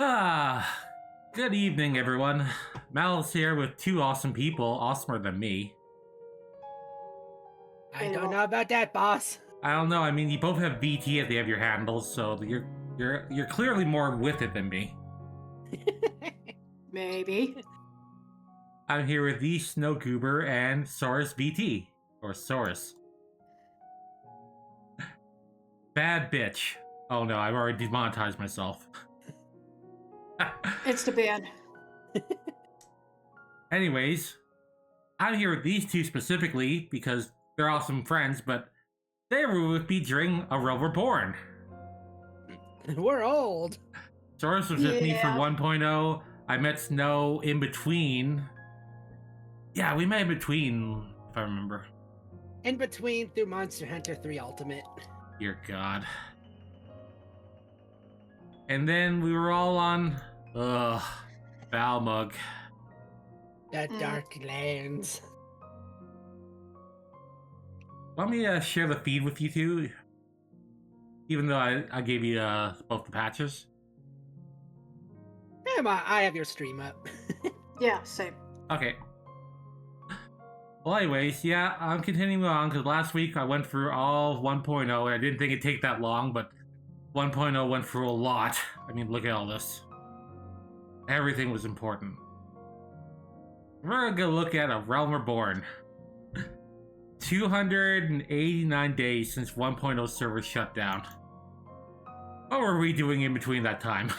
Ah, good evening, everyone. Mal's here with two awesome people, awesomer than me. I don't know about that, boss. I don't know. I mean, you both have VT at the end of your handles, so you're clearly more with it than me. Maybe. I'm here with the Snow Goober and Soris VT, or Soris. Bad bitch. Oh no, I've already demonetized myself. Insta ban. Anyways, I'm here with these two specifically because they're awesome friends, but they were with me during A Real Reborn. We're old. Soris was with me for 1.0. I met Snow in between. Yeah, we met in between, if I remember. In between through Monster Hunter 3 Ultimate. Dear God. And then we were all on, Valmug. The Dark Lands. Want me to share the feed with you two? Even though I gave you both the patches? I have your stream up. Yeah, same. Okay. Well, anyways, yeah, I'm continuing on because last week I went through all of 1.0 and I didn't think it'd take that long, but 1.0 went through a lot. I mean, look at all this. Everything was important. We're gonna look at A Realm Reborn. 289 days since 1.0 servers shut down. What were we doing in between that time?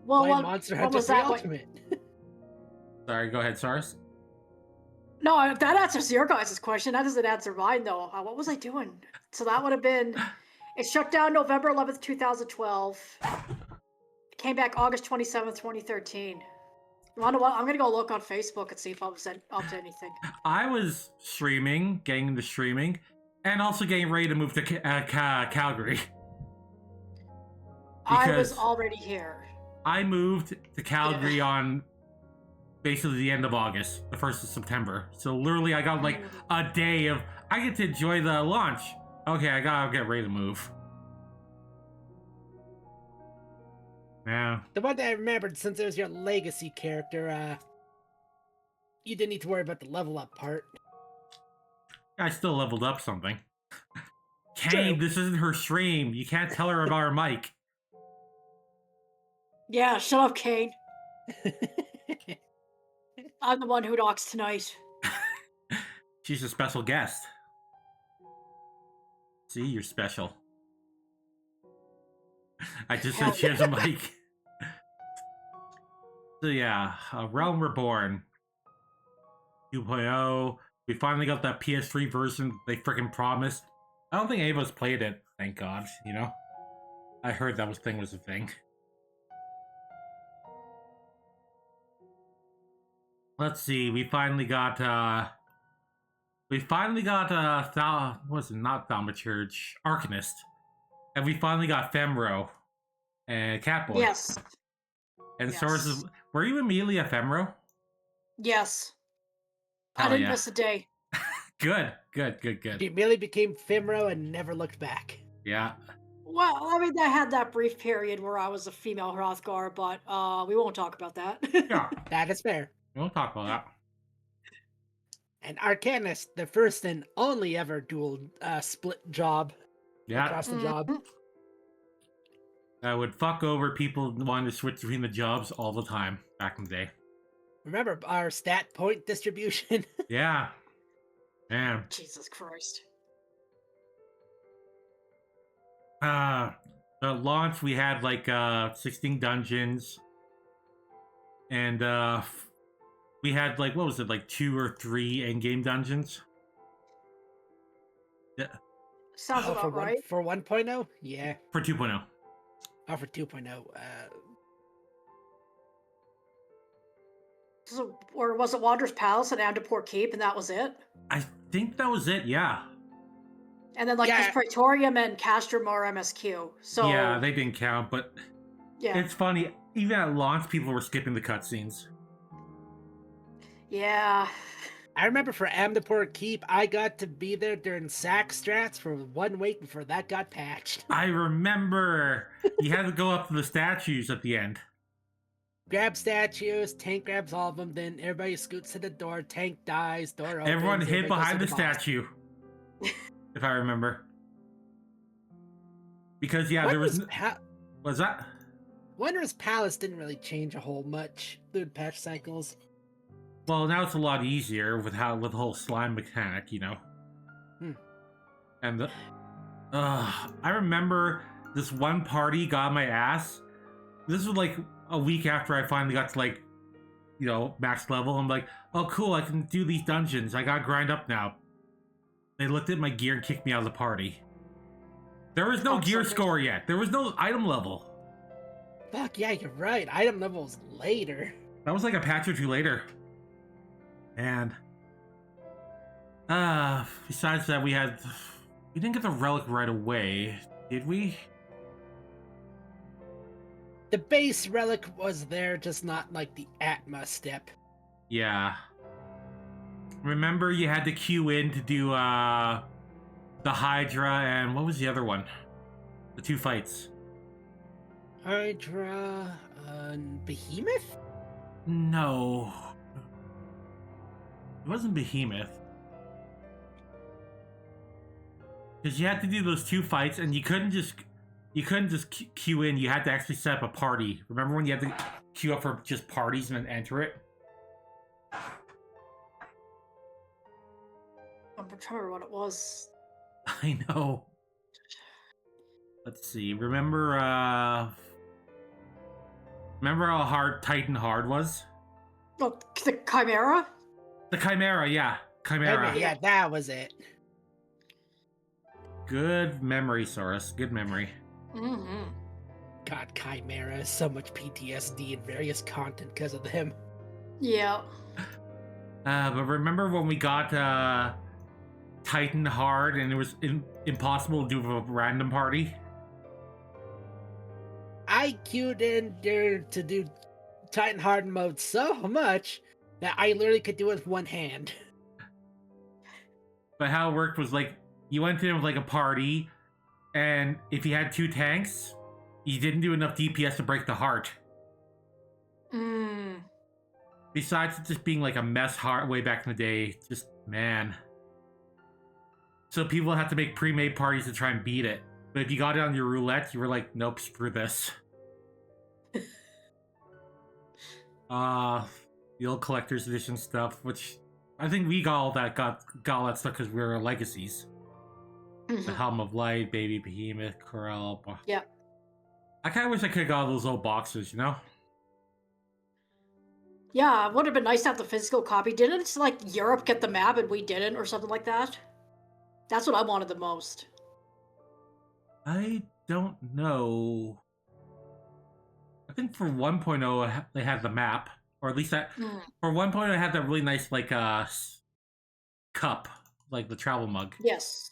Well, Monster what Hunter was 3 that? Ultimate. Sorry, go ahead, Sars. No, that answers your guys' question. That doesn't answer mine, though. What was I doing? So that would have been... It shut down November 11th, 2012. It came back August 27th, 2013. You want to what? I'm going to go look on Facebook and see if I was up to anything. I was streaming, getting into streaming, and also getting ready to move to Calgary. I was already here. I moved to Calgary on basically the end of August, the 1st of September. So literally I got like a day of, I get to enjoy the launch. Okay, I gotta get ready to move. Yeah. The one that I remembered, since it was your legacy character, you didn't need to worry about the level up part. I still leveled up something. Kane, this isn't her stream. You can't tell her about her mic. Yeah, shut up, Kane. I'm the one who knocks tonight. She's a special guest. See, you're special. I just said she has a mic. So yeah, Realm Reborn 2.0. We finally got that PS3 version they freaking promised. I don't think any of us played it, thank God, you know? I heard that thing was a thing. Let's see, we finally got, not Thaumaturge, Arcanist. And we finally got Femro and Catboy. Yes. And Soris, were you immediately a Femro? Yes. Hell I didn't miss a day. Good. He immediately became Femro and never looked back. Yeah. Well, I mean, I had that brief period where I was a female Hrothgar, but we won't talk about that. Yeah. That is fair. We won't talk about that. And Arcanist, the first and only ever dual split job. Yeah. Across the job. I would fuck over people wanting to switch between the jobs all the time back in the day. Remember our stat point distribution? Yeah. Man. Jesus Christ. The launch, we had like 16 dungeons. And we had like, what was it, like 2 or 3 in-game dungeons? Yeah. Sounds about right. For 1.0? Yeah. For 2.0. Oh, for 2.0. So, or was it Wanderer's Palace and Andaport Keep, and that was it? I think that was it, yeah. And then, like, there's Praetorium and Castrum or MSQ. So yeah, they didn't count, but yeah, it's funny. Even at launch, people were skipping the cutscenes. Yeah. I remember for Amdapur Keep, I got to be there during sack strats for 1 week before that got patched. I remember you had to go up to the statues at the end. Grab statues, tank grabs all of them, then everybody scoots to the door, tank dies, door opens. Everyone hid everybody goes behind to the boss. statue, if I remember. Because yeah, there was. Was that? Wanderer's Palace didn't really change a whole much through the patch cycles. Well, now it's a lot easier with the whole slime mechanic, you know. And I remember this one party got my ass. This was like a week after I finally got to like, you know, max level. I'm like, oh cool, I can do these dungeons. I got grind up now. They looked at my gear and kicked me out of the party. There was no gear score yet. There was no item level. Fuck yeah, you're right. Item levels later. That was like a patch or two later. And besides that, we didn't get the relic right away, did we? The base relic was there, just not like the Atma step. Yeah. Remember you had to queue in to do the Hydra and what was the other one? The 2 fights. Hydra and Behemoth? No. It wasn't Behemoth. Because you had to do those 2 fights and you couldn't just queue in, you had to actually set up a party. Remember when you had to queue up for just parties and then enter it? I'm trying to remember what it was. I know. Let's see. Remember how hard Titan Hard was? Oh, the Chimera? The Chimera, yeah. Chimera. Yeah, that was it. Good memory, Soris. Good memory. Mm-hmm. God, Chimera is so much PTSD and various content because of them. Yeah. But remember when we got Titan Hard and it was impossible to do a random party? I queued in there to do Titan Hard mode so much that I literally could do it with one hand. But how it worked was like, you went in with like a party, and if you had 2 tanks, you didn't do enough DPS to break the heart. Besides it just being like a mess heart way back in the day, just, man. So people had to make pre-made parties to try and beat it. But if you got it on your roulette, you were like, nope, screw this. The old collector's edition stuff, which I think we got all that stuff because we were legacies. The Helm of Light, Baby Behemoth, Corel. Yeah. I kind of wish I could have got those old boxes, you know? Yeah, it would have been nice to have the physical copy. Didn't it's like Europe get the map and we didn't, or something like that? That's what I wanted the most. I don't know. I think for 1.0 they had the map, or at least that for 1.0 I had that really nice like cup, like the travel mug. Yes.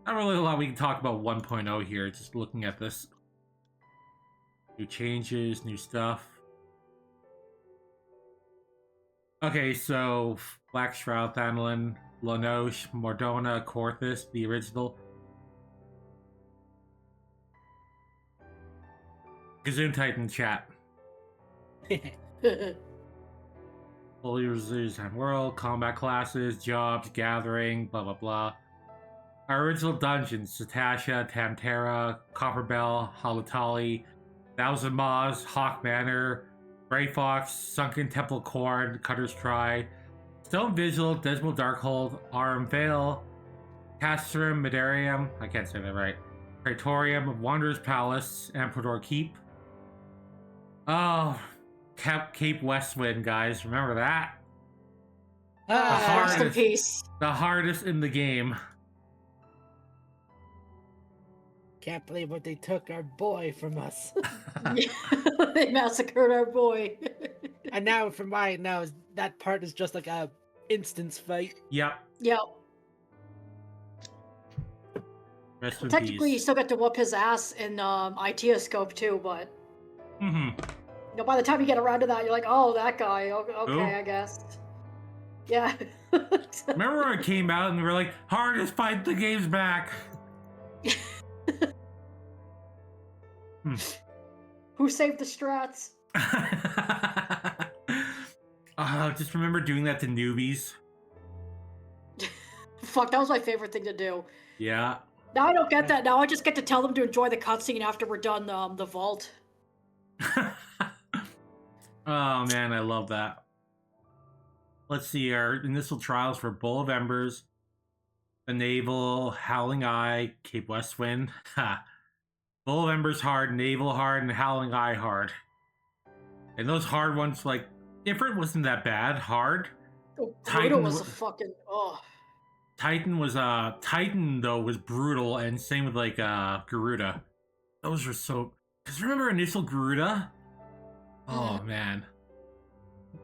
Not really a lot we can talk about 1.0 here, just looking at this. New changes, new stuff. Okay, so Black Shroud, Thanlin, Lanoche, Mordona, Corthus, the original. Gazoon Titan chat. Fully Resolution World, combat classes, jobs, gathering, blah blah blah. Our original dungeons: Satasha, Tamtera, Copperbell, Halatali, Thousand Maws, Hawk Manor, Grey Fox, Sunken Temple Corn, Cutter's Try, Stone Vigil, Dismal Darkhold, Arum Vale, Castrum, Medarium, I can't say that right, Praetorium, Wanderer's Palace, Emperador Keep. Oh, Cape Westwind, guys, remember that? Rest in peace. The hardest in the game. Can't believe what they took our boy from us. They massacred our boy. And now, from what I know, that part is just like a instance fight. Yep. Yep. Rest in Technically, you peace. still got to whoop his ass in Itioscope too, but Mm-hmm. know, by the time you get around to that, you're like, oh, that guy. Okay, Who? I guess. Yeah. Remember when it came out and we were like, hardest fight, the game's back. Who saved the strats? Just remember doing that to newbies. Fuck, that was my favorite thing to do. Yeah. Now I don't get that. Now I just get to tell them to enjoy the cutscene after we're done the vault. Oh man, I love that. Let's see, our initial trials for Bowl of Embers, the Naval, Howling Eye, Cape Westwind. Bowl of Embers hard, Naval hard, and Howling Eye hard. And those hard ones, like, different wasn't that bad. Hard. Oh, Titan was a fucking Titan though was brutal, and same with like Garuda. Those were so. Cause remember initial Garuda? Oh man.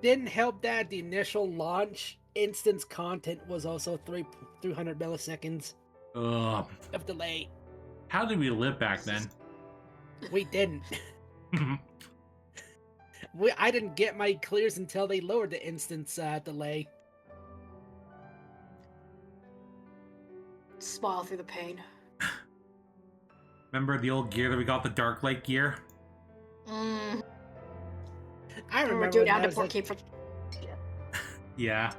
Didn't help that the initial launch instance content was also 300 milliseconds Ugh. of delay. How did we live back then? We didn't. I didn't get my clears until they lowered the instance delay. Smile through the pain. Remember the old gear that we got, the Dark Light gear? I remember doing that that was like, Yeah.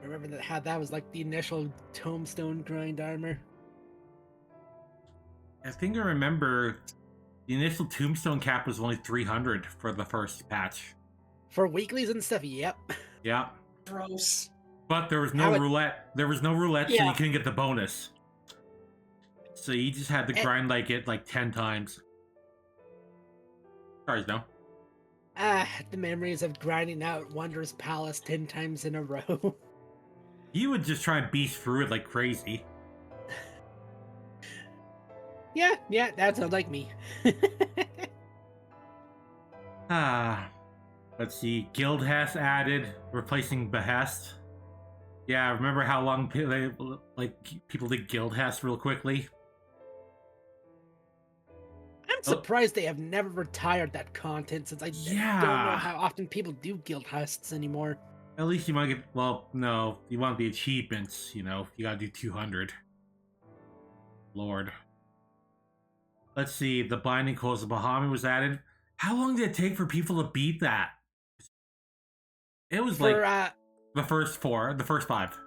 I remember how that was like the initial tombstone grind armor. I think I remember the initial tombstone cap was only 300 for the first patch. For weeklies and stuff, yep. Yeah. Gross. But there was no roulette. There was no roulette, so Yeah. you couldn't get the bonus. So you just had to grind like it like 10 times. Sorry, no. The memories of grinding out Wondrous Palace 10 times in a row. You would just try and beast through it like crazy. Yeah, that sounds like me. Let's see. Guild has added, replacing Behest. Yeah, remember how long people did Guild Hast real quickly? I'm surprised they have never retired that content, since I don't know how often people do guild husts anymore. At least you might get, well, no, you want the achievements, you know, you gotta do 200. Lord. Let's see, the Binding Coils of Bahamut was added. How long did it take for people to beat that? It was like the first 5.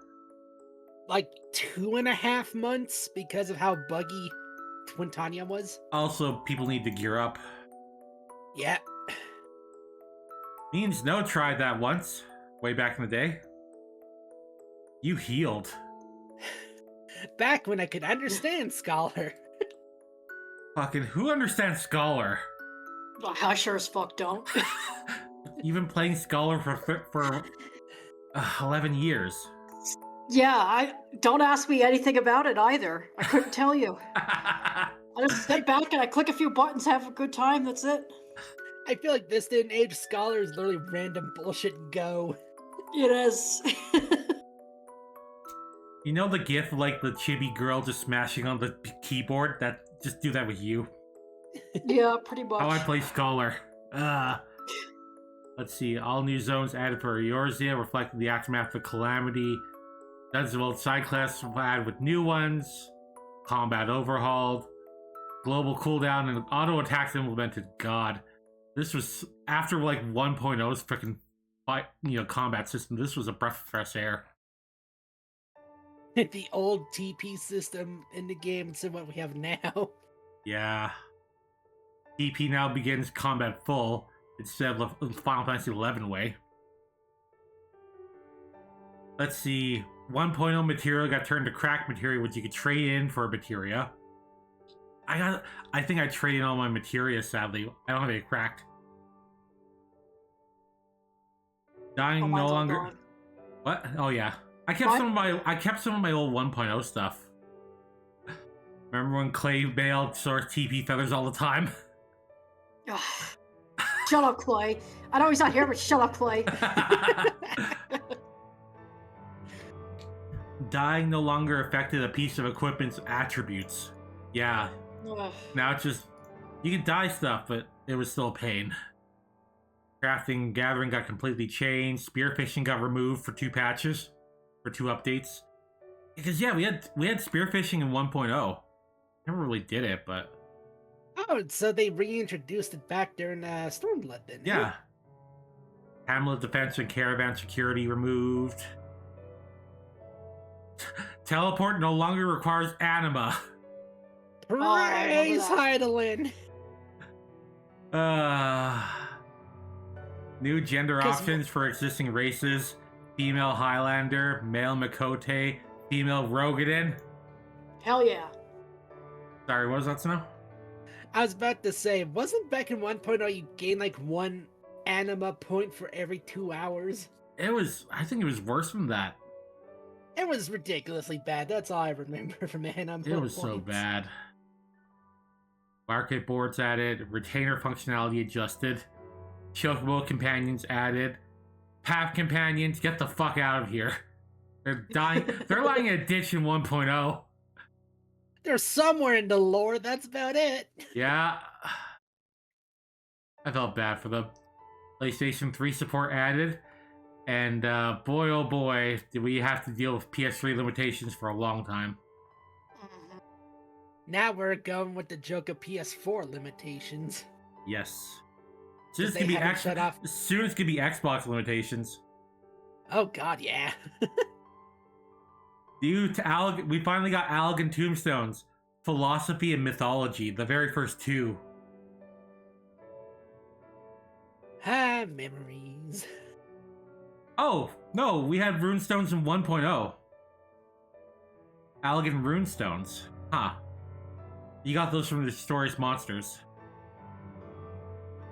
Like 2.5 months because of how buggy Twintania was. Also, people need to gear up. Yeah. Me and Snow tried that once, way back in the day. You healed. Back when I could understand Scholar. Fucking, who understands Scholar? I sure as fuck don't. You've been playing Scholar for 11 years. Yeah, don't ask me anything about it either. I couldn't tell you. I just sit back and I click a few buttons, have a good time, that's it. I feel like this day and age, Scholar is literally random bullshit go. It is. You know the gif of like the chibi girl just smashing on the keyboard? Just do that with you. Yeah, pretty much. How I play Scholar. Let's see. All new zones added for Eorzea, reflecting the aftermath of Calamity. Dungeon Vault side quests added with new ones. Combat overhauled. Global cooldown and auto attacks implemented. God. This was after like 1.0's freaking combat system. This was a breath of fresh air. The old TP system in the game instead of what we have now. Yeah. TP now begins combat full instead of the Final Fantasy XI way. Let's see. 1.0 material got turned to crack material, which you could trade in for materia. I think I traded all my materia, sadly. I don't have any cracked. Dying no longer. Gone. What? Oh yeah. I kept some of my old 1.0 stuff. Remember when Clay bailed Soris TP feathers all the time? Ugh. Shut up, Clay. I know he's not here, but shut up, Clay. Dying no longer affected a piece of equipment's attributes. Yeah. Ugh. Now it's just, you can dye stuff, but it was still a pain. Crafting and gathering got completely changed. Spearfishing got removed for 2 patches, for 2 updates. Because yeah, we had spearfishing in 1.0. Never really did it, but Oh, so they reintroduced it back during Stormblood then? yeah. Hamlet defense and caravan security removed. Teleport no longer requires anima. Praise Heidelin! New gender options for existing races. Female Highlander, male Makote, female Rogadin. Hell yeah. Sorry, what was that, Snow? I was about to say, wasn't back in 1.0 you gain like 1 anima point for every 2 hours? I think it was worse than that. It was ridiculously bad. That's all I remember from anima It was so bad. Market boards added, retainer functionality adjusted, chocobo companions added, path companions, get the fuck out of here. They're dying. They're lying in a ditch in 1.0. They're somewhere in the lore, that's about it. Yeah. I felt bad for them. PlayStation 3 support added, and boy oh boy, did we have to deal with PS3 limitations for a long time. Now we're going with the joke of PS4 limitations. Yes. Soon Because it's gonna they haven't shut off. Soon it's gonna be Xbox limitations. Oh god, yeah. We finally got Allegan Tombstones. Philosophy and Mythology, the very first 2. Ah, memories. Oh, no, we had Runestones in 1.0. Allegan Runestones. Huh. You got those from the Soris monsters.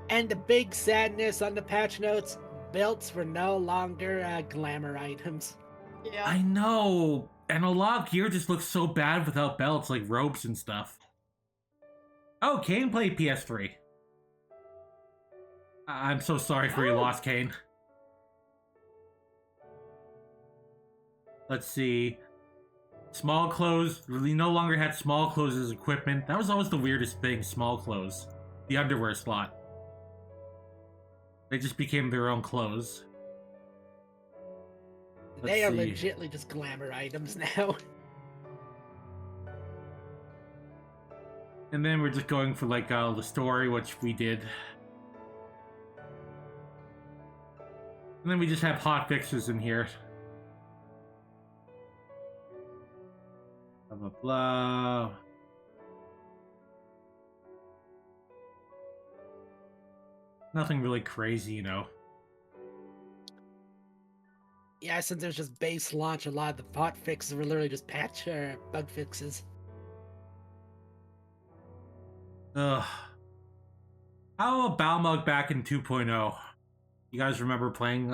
And the big sadness on the patch notes, belts were no longer glamour items. Yeah. I know. And a lot of gear just looks so bad without belts, like robes and stuff. Oh, Kane played PS3. I'm so sorry for your loss, Kane. Let's see. Small clothes. We no longer had small clothes as equipment. That was always the weirdest thing, small clothes. The underwear slot. They just became their own clothes. They are legitly just glamour items now. And then we're just going for like the story, which we did. And then we just have hot fixes in here. Blah, blah, blah. Nothing really crazy, you know. Yeah, since there's just base launch, a lot of the hot fixes were literally just patch or bug fixes. Ugh. How about Balmug back in 2.0? You guys remember playing,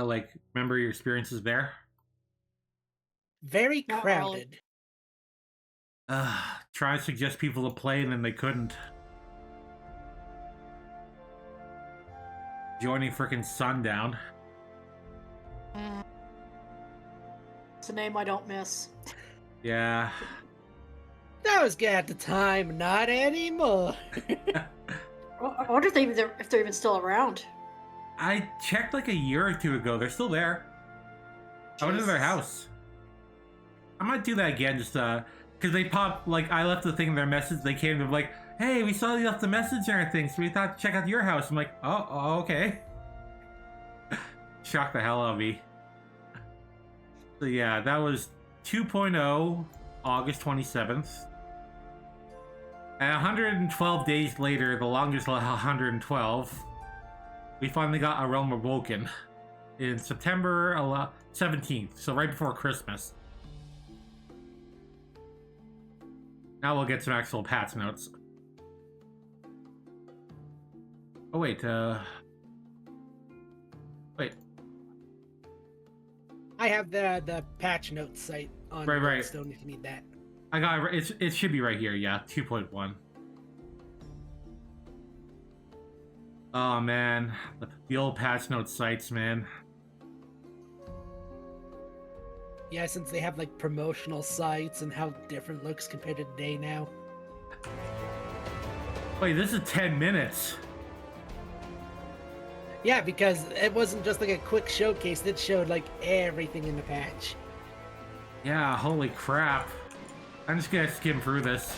remember your experiences there? Very Not crowded. Try to suggest people to play and then they couldn't. Joining frickin' Sundown. It's a name I don't miss. Yeah. That was good at the time, not anymore. I wonder if they're even still around. I checked like a year or 2 ago. They're still there. I went to their house. I might do that again, just because they popped, I left the thing in their message. They came to like, hey, we saw you left the message and everything, so we thought to check out your house. I'm like, oh okay. Shocked the hell out of me. So yeah, that was 2.0, August 27th. And 112 days later, the longest 112, we finally got A Real Reborn in September 17th, so right before Christmas. Now we'll get some actual patch notes. Oh wait, wait. I have the patch notes site on Right. Stone if you need that. I got it. It should be right here. Yeah, 2.1. Oh man, the old patch note sites, man. Yeah, since they have like promotional sites and how different it looks compared to today now. Wait, this is 10 minutes. Yeah, because it wasn't just like a quick showcase. It showed like everything in the patch. Yeah, holy crap. I'm just gonna skim through this.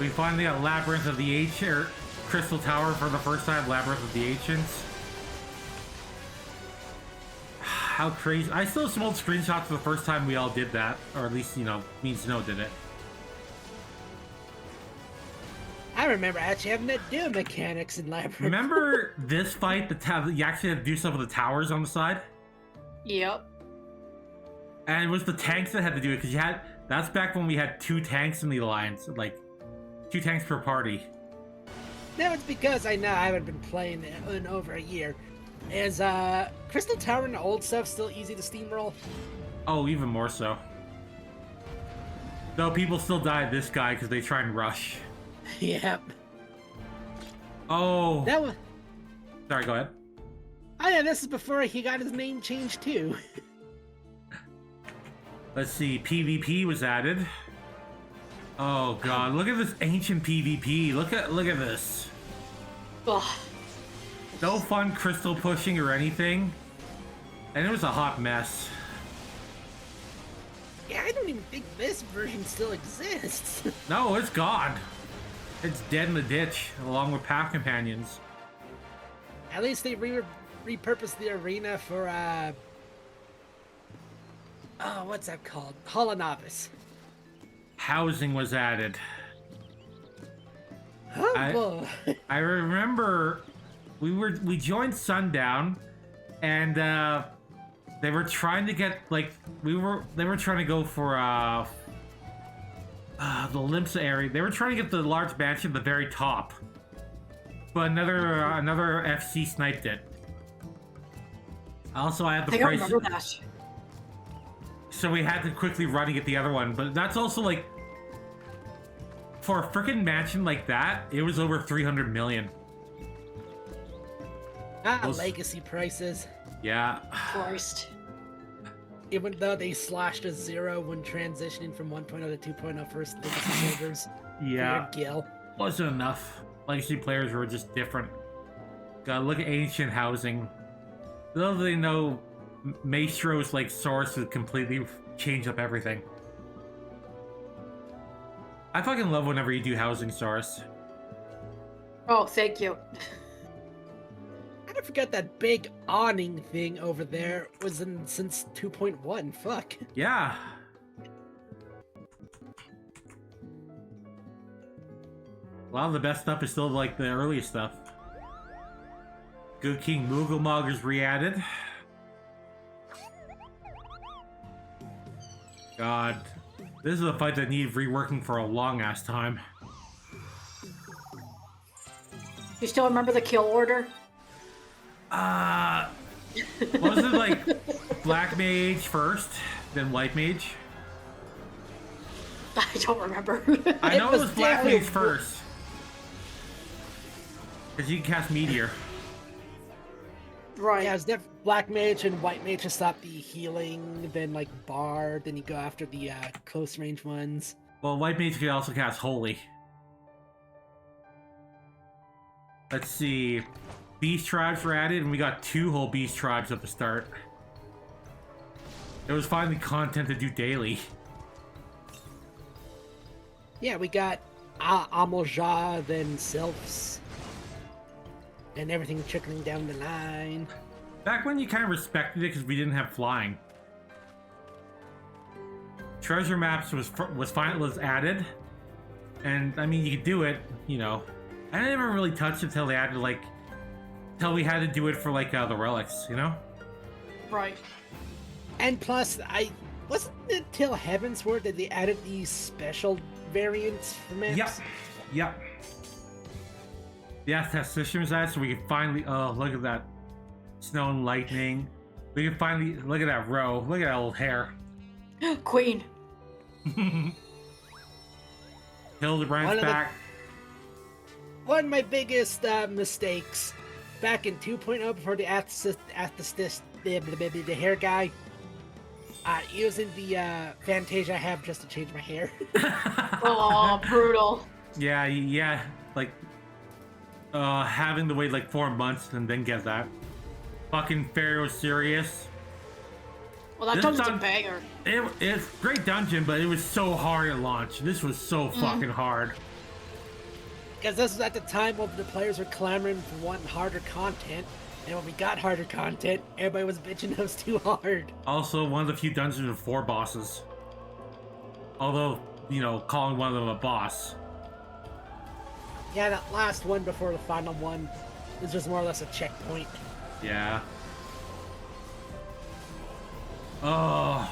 We finally got Labyrinth of the Ancient, Crystal Tower for the first time, Labyrinth of the Ancients. How crazy. I still have some old screenshots of the first time we all did that. Or at least, you know, me and Snow did it. I remember actually having to do mechanics in Labyrinth. Remember this fight, you actually had to do some of the towers on the side? Yep. And it was the tanks that had to do it, because that's back when we had 2 tanks in the alliance, like 2 tanks per party. No, it's because I know I haven't been playing it in over a year. Is Crystal Tower and the old stuff still easy to steamroll? Oh, even more so. Though people still die at this guy because they try and rush. Yep. Oh. That was. Sorry, go ahead. Oh yeah, this is before he got his name changed too. Let's see, PvP was added. Oh god, look at this ancient PvP. Look at this. Ugh. No fun crystal pushing or anything. And it was a hot mess. Yeah, I don't even think this version still exists. No, it's gone. It's dead in the ditch, along with path companions. At least they repurposed the arena for oh, what's that called? Hall of Novice. Housing was added. Oh boy. I remember we joined Sundown, and they were trying to get like they were trying to go for the Limsa area. They were trying to get the large mansion at the very top, but another FC sniped it. Also, I had the I don't price. remember that. So we had to quickly run and get the other one, but that's also like for a freaking mansion like that, it was over 300 million. Legacy prices. Yeah. Christ. Even though they slashed a 0 when transitioning from 1.0 to 2.0 first legacy holders. Yeah. Gil. Wasn't enough. Legacy players were just different. Gotta look at ancient housing. Little do they know, maestros like Soris would completely change up everything. I fucking love whenever you do housing, Soris. Oh, thank you. I forgot that big awning thing over there was in since 2.1. Fuck. Yeah. A lot of the best stuff is still like the early stuff. Good King Moogle is re-added. God. This is a fight that needed reworking for a long ass time. You still remember the kill order? Was it like Black Mage first, then White Mage? I don't remember. I know it was Black definitely- Mage first. Because you can cast Meteor. Right. Yeah, it's Black Mage and White Mage to stop the healing, then like Bard, then you go after the close range ones. Well, White Mage could also cast Holy. Let's see. Beast tribes were added, and we got 2 whole beast tribes at the start. It was finally content to do daily. Yeah, we got Amoja, then Sylphs, and everything trickling down the line. Back when you kind of respected it because we didn't have flying. Treasure maps was added, and I mean you could do it, you know. I never really touched it until they added like, until we had to do it for like the relics, you know. Right. And plus, I wasn't it till Heavensward that they added these special variants for maps. Yep. Yep. Yeah, test systems that, so we can finally. Oh, look at that snow and lightning. We can finally look at that row. Look at that old hair. Queen. Hildebrand's back. One of my biggest mistakes back in 2.0 before the the hair guy, using the Fantasia I have just to change my hair. Oh, brutal. Yeah, like having to wait like 4 months and then get that. Fucking Pharaoh Syrris. Well, that This dungeon's a dun- banger. It's a great dungeon, but it was so hard at launch. This was so fucking hard. Because this was at the time when the players were clamoring for wanting harder content, and when we got harder content, everybody was bitching it was too hard. Also, one of the few dungeons with 4 bosses. Although, you know, calling one of them a boss. Yeah, that last one before the final one is just more or less a checkpoint. Yeah. Oh.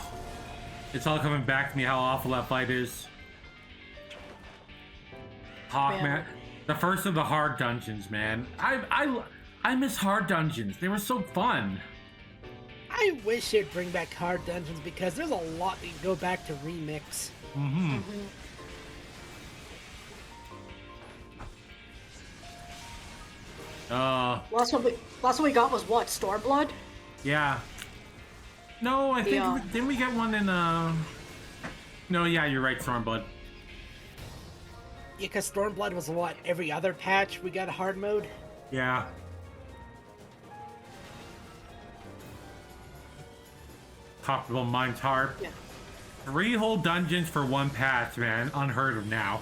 It's all coming back to me how awful that fight is. Hawkman. Man. The first of the hard dungeons, man. I miss hard dungeons. They were so fun. I wish they'd bring back hard dungeons because there's a lot that you can go back to remix. Mm-hmm. Last one we got was what? Stormblood? Yeah. No, I think Yeah. didn't we get one in No, yeah, you're right, Stormblood. Yeah, because Stormblood was what? Every other patch we got a hard mode? Yeah. Topical Mine's hard. Yeah. 3 whole dungeons for 1 patch, man. Unheard of now.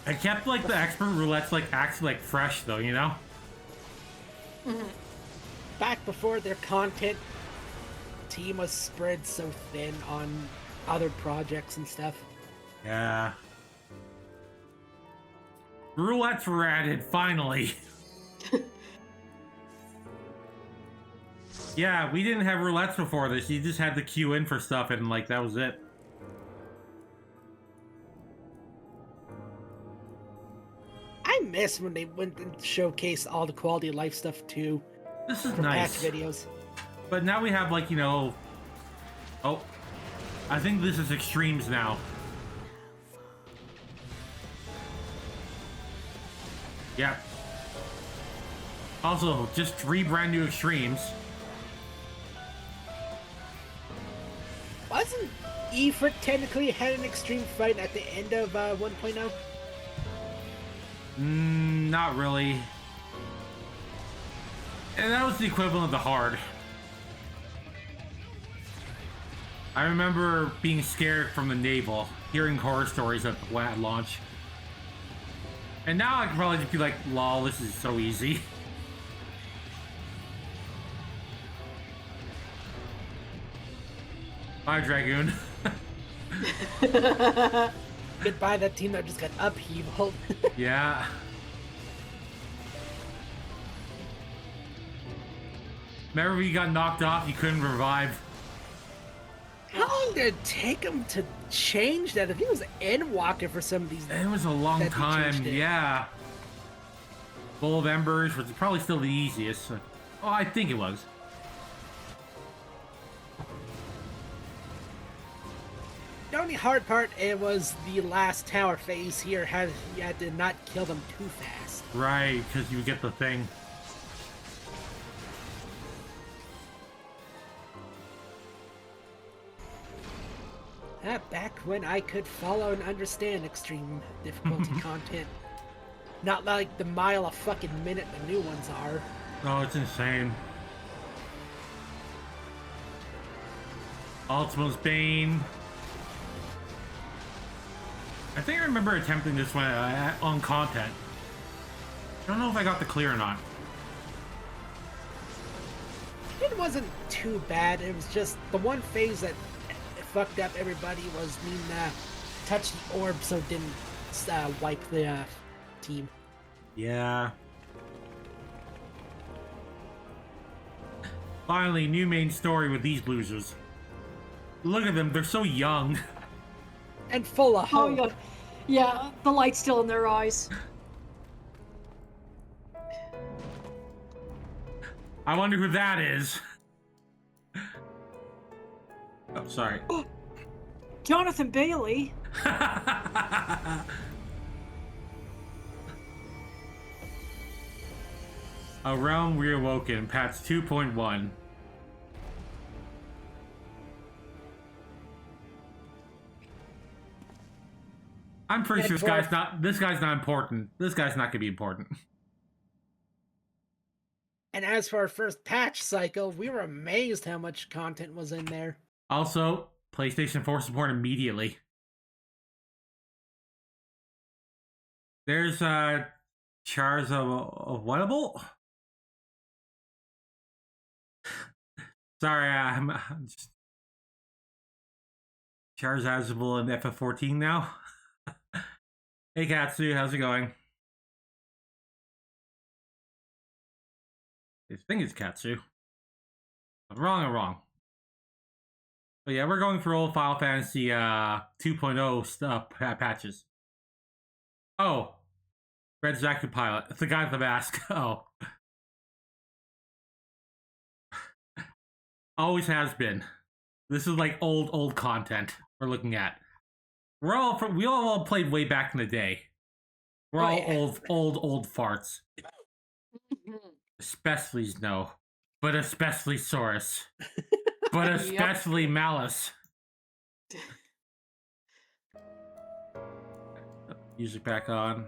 I kept like the expert roulettes like actually like fresh though, you know? Back before their content team was spread so thin on other projects and stuff. Yeah. Roulettes were added, finally. Yeah, we didn't have roulettes before this. You just had to queue in for stuff and like that was it. I miss when they went and showcased all the quality of life stuff too. This is From nice. patch videos. But now we have like, you know... Oh. I think this is extremes now. Yeah. Also, just 3 brand new extremes. Wasn't Ifrit technically had an extreme fight at the end of 1.0? Not really. And that was the equivalent of the hard. I remember being scared from the naval, hearing horror stories at launch. And now I can probably just be like, lol, this is so easy. Bye, Dragoon. Goodbye, that team that just got upheaval. Yeah. Remember when you got knocked off, you couldn't revive? How long did it take them to change that? I think it was Endwalker for some of these. It was a long that they time, changed it. yeah. Bowl of Embers was probably still the easiest. Oh, I think it was. The only hard part it was the last tower phase here. You had to not kill them too fast. Right, because you get the thing. Back when I could follow and understand extreme difficulty content. Not like the mile a fucking minute the new ones are. Oh, it's insane. Ultima's Bane. I think I remember attempting this one on content. I don't know if I got the clear or not. It wasn't too bad. It was just the one phase that fucked up everybody was needing to touch the orb so it didn't wipe the team. Yeah. Finally, new main story with these losers. Look at them, they're so young. And full of Oh hope. yeah, the light's still in their eyes. I wonder who that is. Oh, sorry. Jonathan Bailey. A Realm Reawoken, patch 2.1. I'm pretty sure this guy's not important. This guy's not gonna be important. And as for our first patch cycle, we were amazed how much content was in there. Also, PlayStation 4 support immediately. There's Chars of Whatable. Sorry, I'm just Charizardable in FF14 now. Hey Katsu, how's it going? I think it's Katsu. I'm wrong. But yeah, we're going through old Final Fantasy 2.0 stuff patches. Oh, Red Zaku Pilot. It's the guy with the mask. Oh. Always has been. This is like old content we're looking at. We all played way back in the day. We're all old farts. Especially Snow. But especially Soris. But especially Malice. Music back on.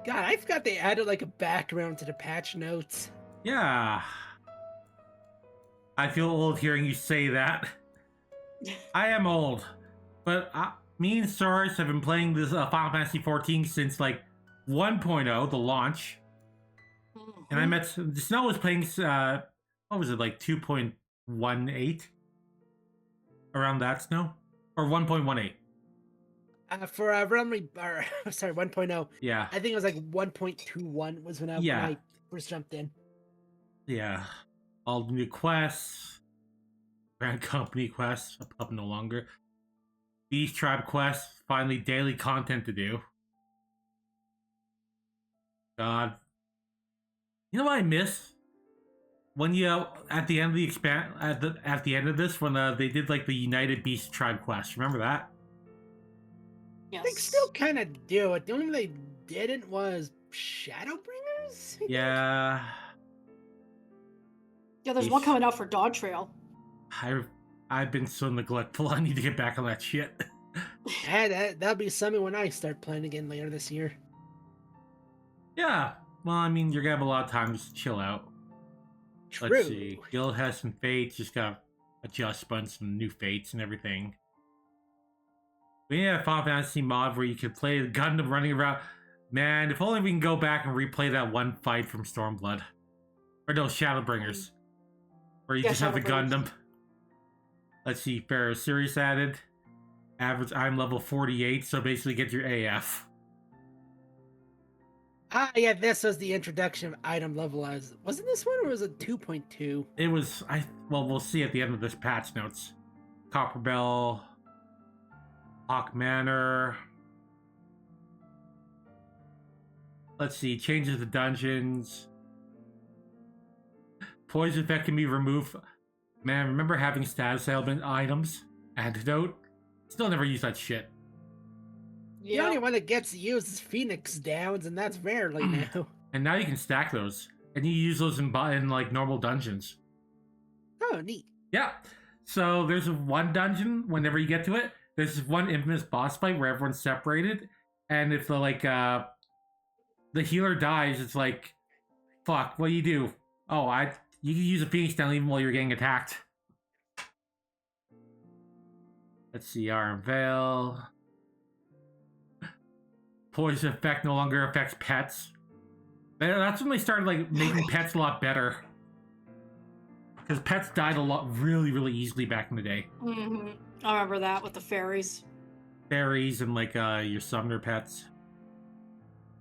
God, I forgot they added like a background to the patch notes. Yeah. I feel old hearing you say that. I am old. But me and Soris have been playing this Final Fantasy XIV since like 1.0, the launch. And I met Snow was playing what was it, like 2.18? Around that, Snow? Or 1.18? For sorry, 1.0. Yeah. I think it was like 1.21 was when I first jumped in. Yeah. All the new quests. Grand Company quests. Up no longer. Beast Tribe quests. Finally daily content to do. God. You know what I miss? When you at the end of the at the end of this, when they did like the United Beast Tribe quest. Remember that? Yes. They still kind of do it. The only one they didn't was Shadowbringers. Yeah. Yeah, there's one coming out for Dog Trail. I've been so neglectful. I need to get back on that shit. That'll be something when I start playing again later this year. Yeah. Well, I mean, you're gonna have a lot of time to just chill out. True. Let's see. Guild has some fates. Just gotta adjust on some new fates and everything. We need a Final Fantasy mod where you can play the Gundam running around. Man, if only we can go back and replay that one fight from Stormblood. Or no, Shadowbringers. Where you just have the Gundam. Let's see, Pharaoh Syrris added. Average I'm level 48, so basically get your AF. Yeah, this was the introduction of item level as. Wasn't this one or was it 2.2? It was, well, we'll see at the end of this patch notes. Copper Bell. Hawk Manor. Let's see, changes to dungeons. Poison effect can be removed. Man, remember having status element items? Antidote? Still never use that shit. The only one that gets used is Phoenix Downs, and that's rarely now. And now you can stack those. And you use those in like normal dungeons. Oh, neat. Yeah. So there's one dungeon, whenever you get to it, there's one infamous boss fight where everyone's separated. And if the healer dies, it's like, fuck, what do you do? Oh, you can use a Phoenix Down even while you're getting attacked. Let's see, Iron Veil. Poison effect no longer affects pets. That's when they started like making pets a lot better. Because pets died a lot really easily back in the day. Mm-hmm. I remember that with the fairies. Fairies and like your summoner pets.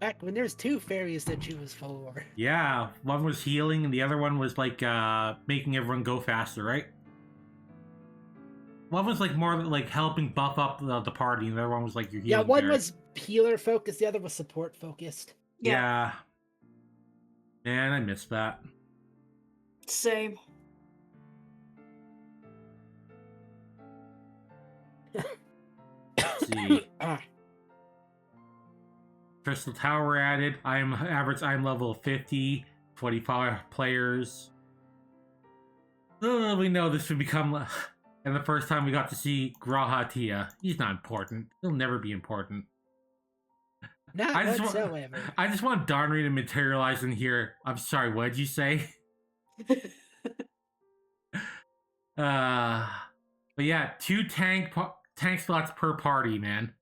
Back when there's two fairies to choose for. Yeah, one was healing and the other one was like making everyone go faster, right? One was like more like helping buff up the party, and the other one was like your healing. Yeah, one bear. was healer focused, the other was support focused. Yeah. Man, I missed that. Same. Let's see. Crystal Tower added. I'm level 50, 25 players. We know this would become. And the first time we got to see Grahatia. He's not important. He'll never be important. Not I just whatsoever. I just want Darnry to materialize in here. I'm sorry, what did you say? But yeah, 2 tank slots per party, man.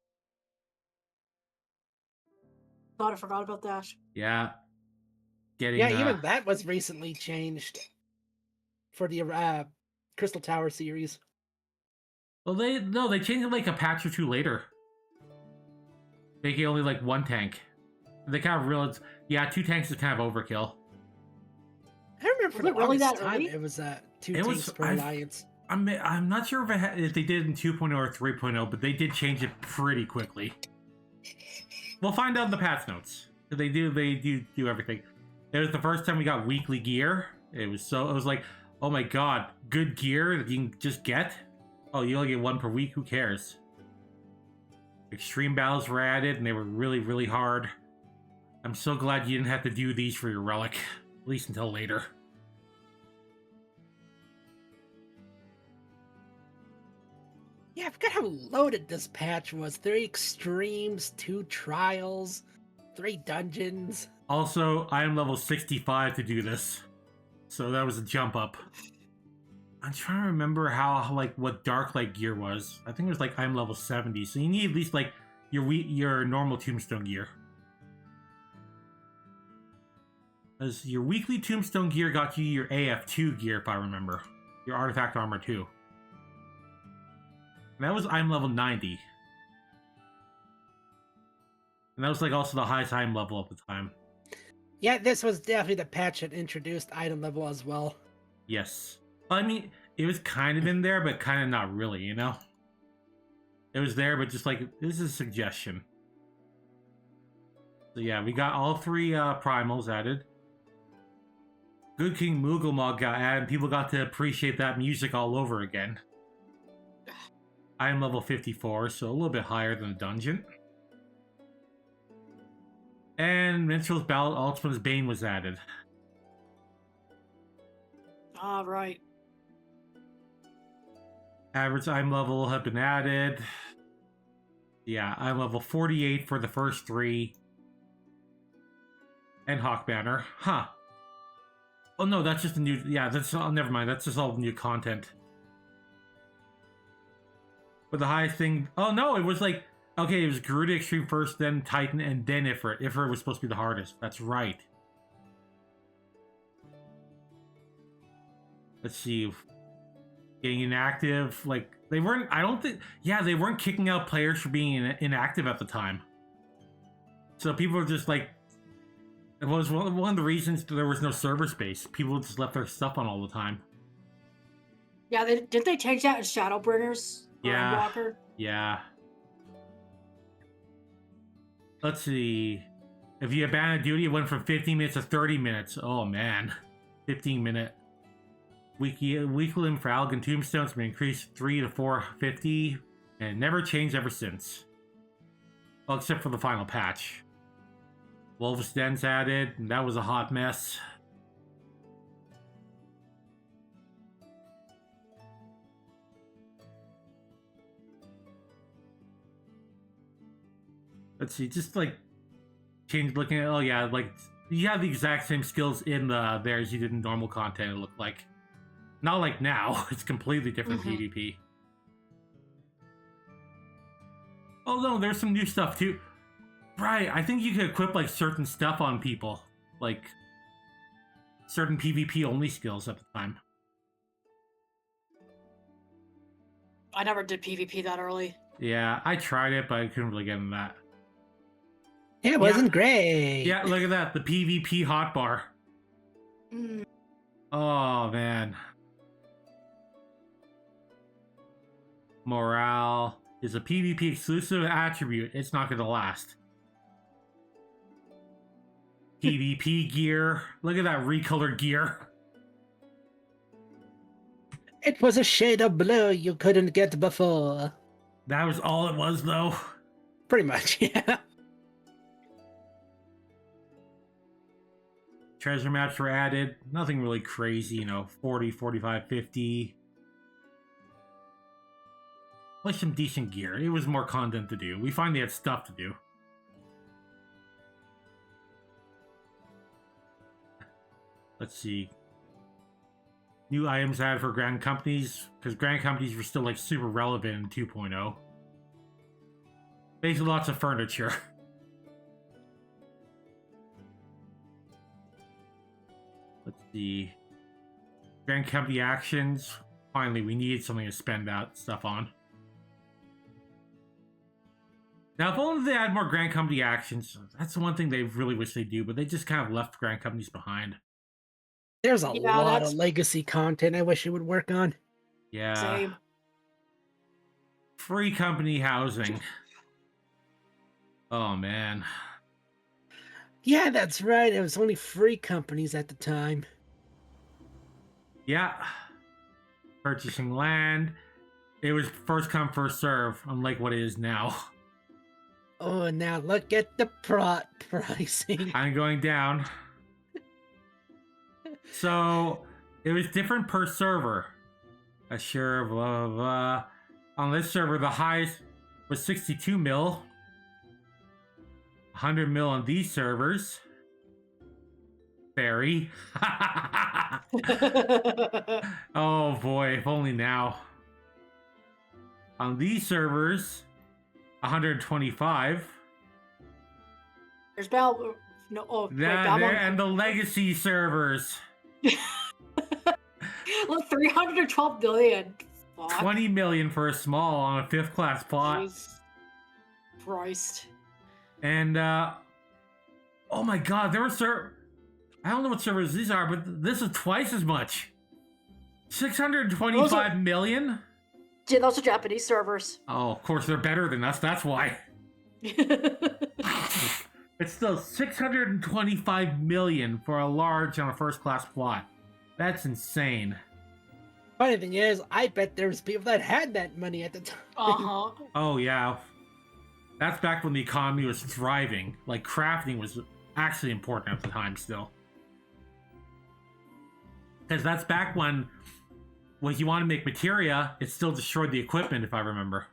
God, I forgot about that. Yeah. Getting Yeah, even that was recently changed for the Crystal Tower series. Well, they changed it like a patch or two later. Making only like 1 tank. They kind of realized, yeah, 2 tanks is kind of overkill. I remember for the really longest that time early? it was 2 tanks per alliance. I'm not sure if they did it in 2.0 or 3.0, but they did change it pretty quickly. We'll find out in the patch notes. They do everything. It was the first time we got weekly gear. It was like, oh my god, good gear that you can just get. Oh, you only get 1 per week. Who cares? Extreme battles were added, and they were really, really hard. I'm so glad you didn't have to do these for your relic, at least until later. Yeah, I forgot how loaded this patch was. 3 extremes, 2 trials, 3 dungeons. Also, I am level 65 to do this, so that was a jump up. I'm trying to remember what dark light gear was. I think it was like I'm level 70, so you need at least like your normal tombstone gear. As your weekly tombstone gear got you your AF2 gear, if I remember, your artifact armor 2. And that was I'm level 90. And that was like also the highest item level at the time. Yeah, this was definitely the patch that introduced item level as well. Yes. I mean, it was kind of in there, but kind of not really, you know? It was there, but just like, this is a suggestion. So yeah, we got all 3 primals added. Good King Moogle got added, and people got to appreciate that music all over again. I am level 54, so a little bit higher than the dungeon. And Minstrel's Ballad Ultimate's Bane was added. Ah, right. Average item level have been added. Yeah, I'm level 48 for the first 3. And Hawk Banner. Huh. Oh no, that's just a new... Yeah, that's... Oh, never mind. That's just all new content. But the highest thing... Oh no, it was like... Okay, it was Garuda Extreme first, then Titan, and then Ifrit. Ifrit was supposed to be the hardest. That's right. Let's see. Getting inactive, like, they weren't... I don't think... Yeah, they weren't kicking out players for being inactive at the time. So people were just like... It was one of the reasons there was no server space. People just left their stuff on all the time. Yeah, didn't they change that in Shadowbringers? Yeah. Walker? Yeah. Let's see. If you abandoned duty, it went from 15 minutes to 30 minutes. Oh, man. 15-minute. Weekly limit for Algan Tombstones been increased 3 to 450, and never changed ever since. Well, except for the final patch. Wolf's Den's added, and that was a hot mess. Let's see, just like change looking at. Oh yeah, like you have the exact same skills in there as you did in normal content. It looked like, not like now. It's completely different PvP. Oh no, there's some new stuff too. Right, I think you could equip like certain stuff on people, like certain PvP only skills at the time. I never did PvP that early. Yeah, I tried it, but I couldn't really get into that. It wasn't great. Yeah, look at that, the PvP hotbar. Mm. Oh man. Morale is a PvP exclusive attribute. It's not going to last. PvP gear. Look at that recolored gear. It was a shade of blue you couldn't get before. That was all it was, though. Pretty much, yeah. Treasure maps were added. Nothing really crazy, you know, 40, 45, 50. Like some decent gear. It was more content to do. We finally had stuff to do. Let's see. New items added for Grand Companies, because Grand Companies were still like super relevant in 2.0. Basically lots of furniture. Let's see. Grand Company actions. Finally, we needed something to spend that stuff on. Now, if only they had more Grand Company actions, that's the one thing they really wish they do, but they just kind of left Grand Companies behind. There's a Yeah, lot that's- of legacy content I wish it would work on. Yeah. Same. Free company housing. Oh, man. Yeah, that's right. It was only free companies at the time. Yeah. Purchasing land. It was first come, first serve, unlike what it is now. Oh, now look at the pricing. I'm going down. So, it was different per server. Sure, blah, blah, blah. On this server, the highest was 62 mil. 100 mil on these servers. Fairy. Oh boy, if only now. On these servers, 125. There's Valor. No, oh, wait, And the legacy servers. Look, 312 billion. Fuck. 20 million for a small on a 5th class plot. Jesus Christ. And, oh my god, there were I don't know what servers these are, but this is twice as much. 625 million? Yeah, those are Japanese servers. Oh, of course, they're better than us, that's why. It's still 625 million for a large on a 1st class plot. That's insane. Funny thing is, I bet there's people that had that money at the time. Uh-huh. Oh, yeah. That's back when the economy was thriving. Like, crafting was actually important at the time still. Because that's back when you want to make materia, it still destroyed the equipment, if I remember.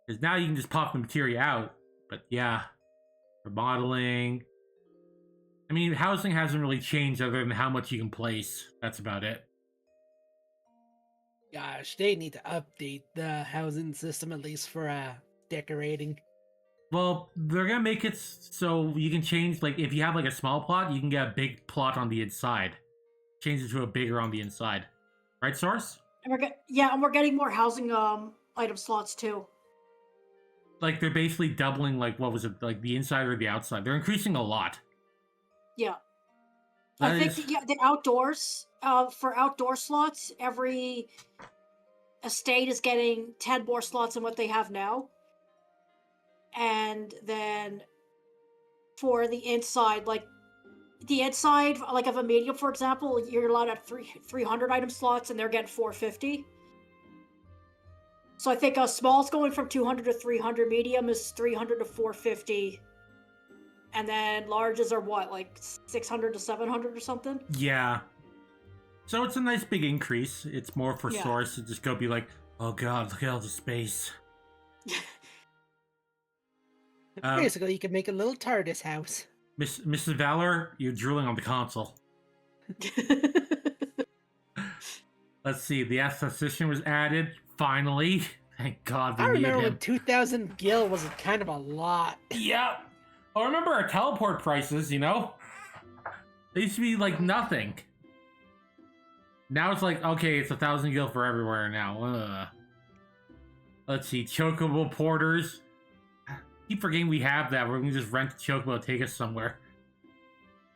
Because now you can just pop the materia out. But yeah, remodeling. I mean, housing hasn't really changed other than how much you can place. That's about it. Gosh, they need to update the housing system at least for decorating. Well, they're gonna make it so you can change, like, if you have like a small plot, you can get a big plot on the inside. Change it to a bigger on the inside. Right, Soris? And we're getting more housing item slots too. Like, they're basically doubling, like, what was it, like, the inside or the outside. They're increasing a lot. Yeah. That I think is- the outdoors, for outdoor slots, every estate is getting 10 more slots than what they have now. And then for the inside, like of a medium, for example, you're allowed at 300 item slots and they're getting 450. So I think a small's going from 200 to 300, medium is 300 to 450. And then larges are what, like 600 to 700 or something? Yeah. So it's a nice big increase. It's more for Yeah. Source to just go be like, oh god, look at all the space. Basically, you can make a little TARDIS house. Mrs. Valor, you're drooling on the console. Let's see, the aesthetician was added, finally. Thank god we I needed remember him. when 2,000 gil was kind of a lot. Yep. I remember our teleport prices, you know? They used to be like nothing. Now it's like, okay, it's 1,000 gil for everywhere now. Let's see, Chocobo Porters. I keep forgetting we have that, where we can just rent a Chocobo and take us somewhere.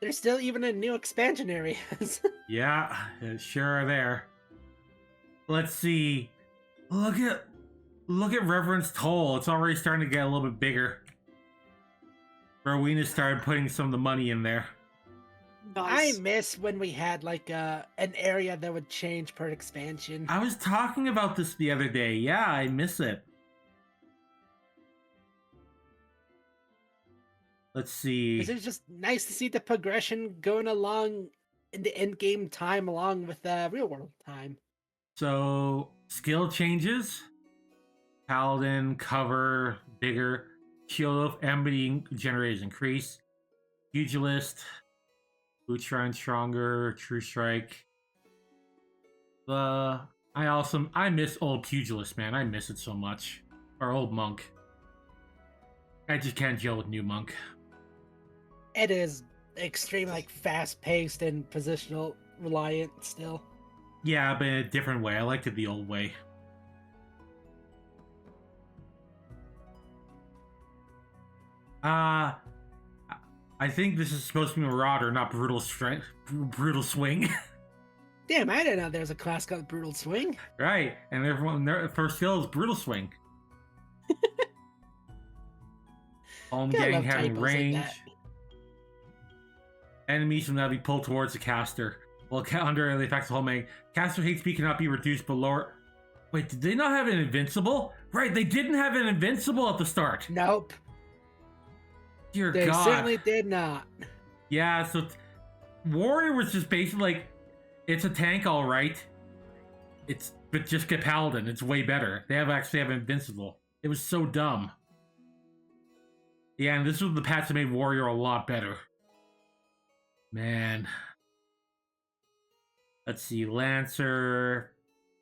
There's still even a new expansion areas. Yeah, sure are there. Let's see. Look at Reverend's Toll. It's already starting to get a little bit bigger. Rowena started putting some of the money in there. Nice. I miss when we had like an area that would change per expansion. I was talking about this the other day. Yeah, I miss it. Let's see. Because it's just nice to see the progression going along in the end game time along with the real world time. So, skill changes. Paladin, cover, bigger. Shield of Enmity generators increase. Pugilist. Boot Shrine stronger, True Strike. I miss old Pugilist, man. I miss it so much. Or old Monk. I just can't deal with new Monk. It is extremely like fast-paced and positional reliant still. Yeah, but in a different way. I liked it the old way. I think this is supposed to be Marauder, not Brutal Strength, Brutal Swing. Damn, I didn't know there was a class called Brutal Swing. Right, and everyone their first skill is Brutal Swing. Home Gotta gang love having typos like range. that. Enemies will now be pulled towards the caster. Well, under the effects of home gang, caster HP cannot be reduced below. Wait, did they not have an invincible? Right, they didn't have an invincible at the start. Nope, Dear they God. certainly did not. Yeah, so Warrior was just basically like, it's a tank, all right. But just get Paladin. It's way better. They actually have Invincible. It was so dumb. Yeah, and this was the patch that made Warrior a lot better. Man. Let's see, Lancer.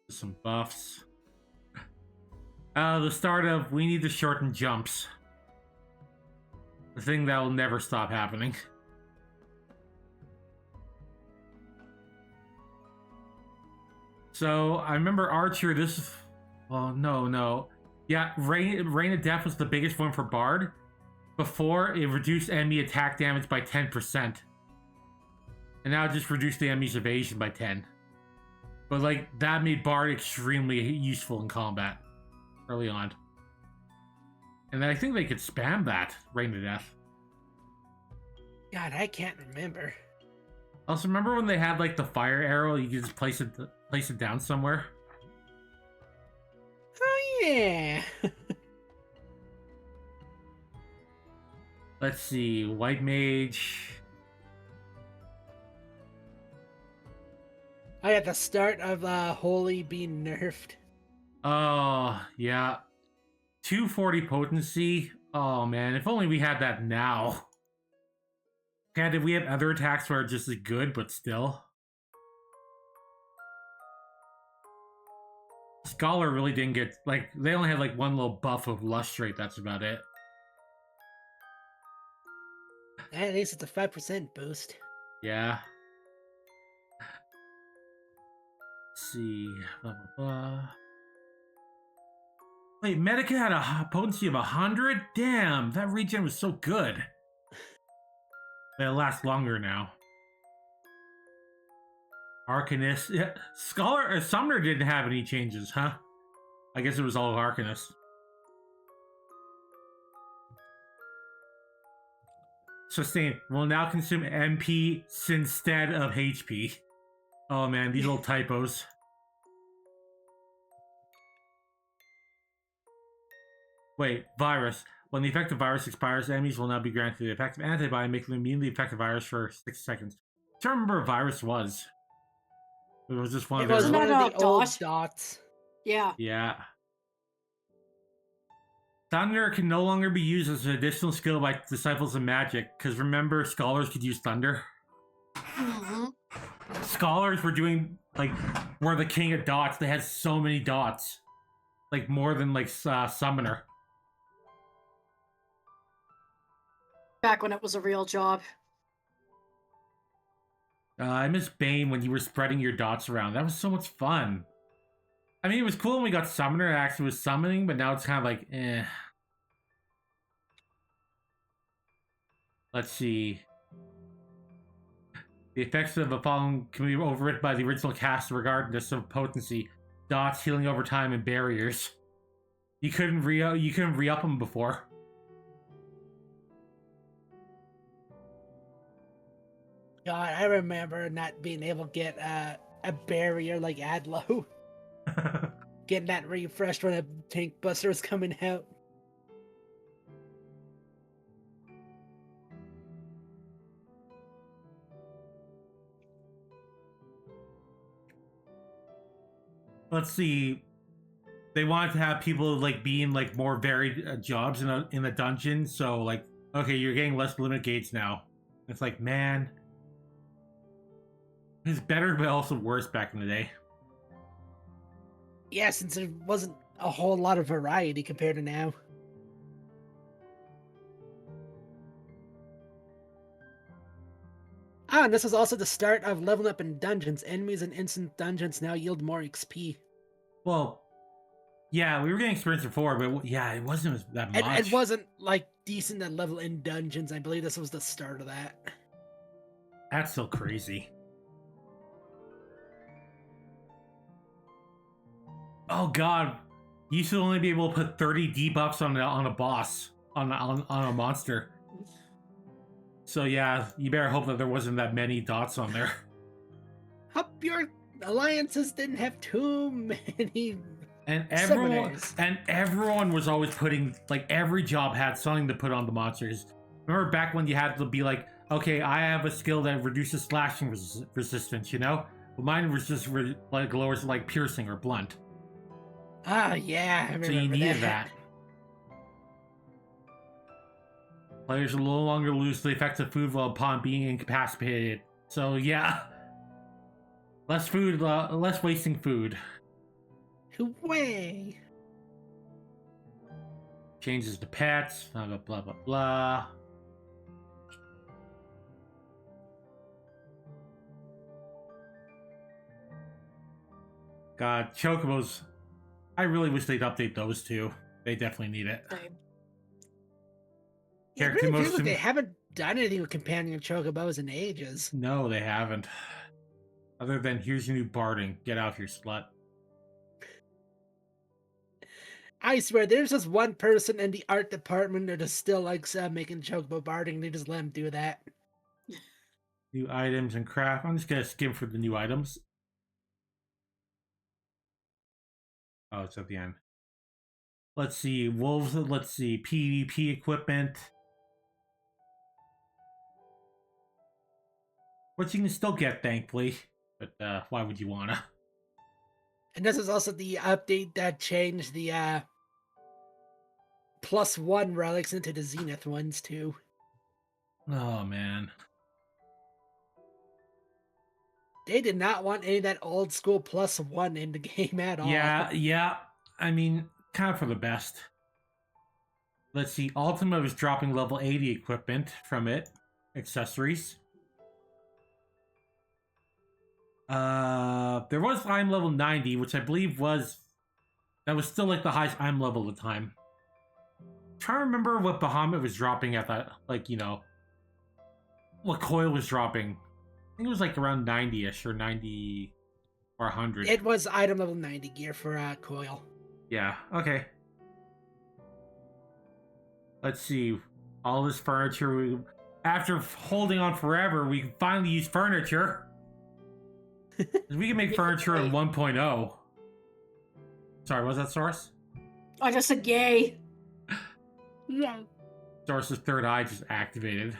Some buffs. The start of we need to shorten jumps. The thing that will never stop happening. So, I remember Archer, well, no. Yeah, Rain of Death was the biggest one for Bard. Before, it reduced enemy attack damage by 10%. And now it just reduced the enemy's evasion by 10. But, like, that made Bard extremely useful in combat early on. And I think they could spam that, Rain of Death. God, I can't remember. Also, remember when they had, like, the fire arrow? You could just place it down somewhere? Oh, yeah. Let's see, White Mage. I at the start of Holy being nerfed. Oh, yeah. 240 potency. Oh, man, if only we had that now. God, did we have other attacks where it's just as good, but still? Scholar really didn't get, like, they only had, like, one little buff of Lustrate, that's about it. At least it's a 5% boost. Yeah. Let's see. Blah, blah, blah. Wait, Medica had a potency of 100? Damn, that regen was so good. But it lasts longer now. Arcanist. Yeah, Scholar, Summoner didn't have any changes, huh? I guess it was all Arcanist. Sustain will now consume MP instead of HP. Oh man, these little typos. Wait, virus. When the effective virus expires, enemies will now be granted the effective antibody, making them immune to the effective virus for 6 seconds. I don't remember what virus was. It was just one It of was those. one of the Dot. old dots. Yeah. Yeah. Thunder can no longer be used as an additional skill by Disciples of Magic, because remember, Scholars could use Thunder. hmm Scholars were doing, like, were the king of dots. They had so many dots. Like, more than, like, Summoner. Back when it was a real job. I miss Bane when you were spreading your dots around. That was so much fun. I mean, it was cool when we got Summoner and actually was summoning, but now it's kind of like, eh. Let's see. The effects of the following can be overwritten by the original cast regardless of potency. Dots, healing over time, and barriers. You couldn't re-up them before. God, I remember not being able to get a barrier like Adlo. Getting that refreshed when a tank buster was coming out. Let's see. They wanted to have people like being like more varied jobs in a dungeon. So like, okay, you're getting less limit gates now. It's like, man, It was better, but also worse back in the day. Yeah, since there wasn't a whole lot of variety compared to now. Ah, and this is also the start of leveling up in dungeons. Enemies in instant dungeons now yield more XP. Well, yeah, we were getting experience before, but yeah, it wasn't that much. It wasn't like decent at level in dungeons. I believe this was the start of that. That's so crazy. Oh god, you used to only be able to put 30 debuffs on a boss, on a monster. So yeah, you better hope that there wasn't that many dots on there. Hope your alliances didn't have too many. And Summoners. everyone was always putting, like, every job had something to put on the monsters. Remember back when you had to be like, okay, I have a skill that reduces slashing resistance, you know? But mine was just like lowers like piercing or blunt. Ah, yeah, I remember So you needed that. Players will no longer lose the effects of food while upon being incapacitated. So yeah, less food, less wasting food. Hooray! Changes to pets, blah blah blah blah blah. God, chocobos. I really wish they'd update those two. They definitely need it. Same. Yeah, it Character really feels like motion- they haven't done anything with companion chocobos in ages. No, they haven't. Other than here's your new barding. Get out here, slut. I swear, there's just one person in the art department that just still likes making chocobo barding. They just let him do that. New items and craft. I'm just gonna skim for the new items. Oh, it's at the end. Let's see. Wolves. Let's see. PvP equipment. Which you can still get, thankfully. But why would you wanna? And this is also the update that changed the +1 relics into the Zenith ones, too. Oh, man. They did not want any of that old school +1 in the game at all. Yeah. I mean, kind of for the best. Let's see. Ultima was dropping level 80 equipment from it. Accessories. There was item level 90, which I believe was... That was still like the highest item level at the time. I'm trying to remember what Bahamut was dropping at that, like, you know... What Coil was dropping. I think it was like around 90-ish, or 90... or 100. It was item level 90 gear for Coil. Yeah, okay. Let's see. All this furniture... After holding on forever, we can finally use furniture. We can make furniture in 1.0. Sorry, was that Soris? I just said yay. Yeah. Soris's third eye just activated.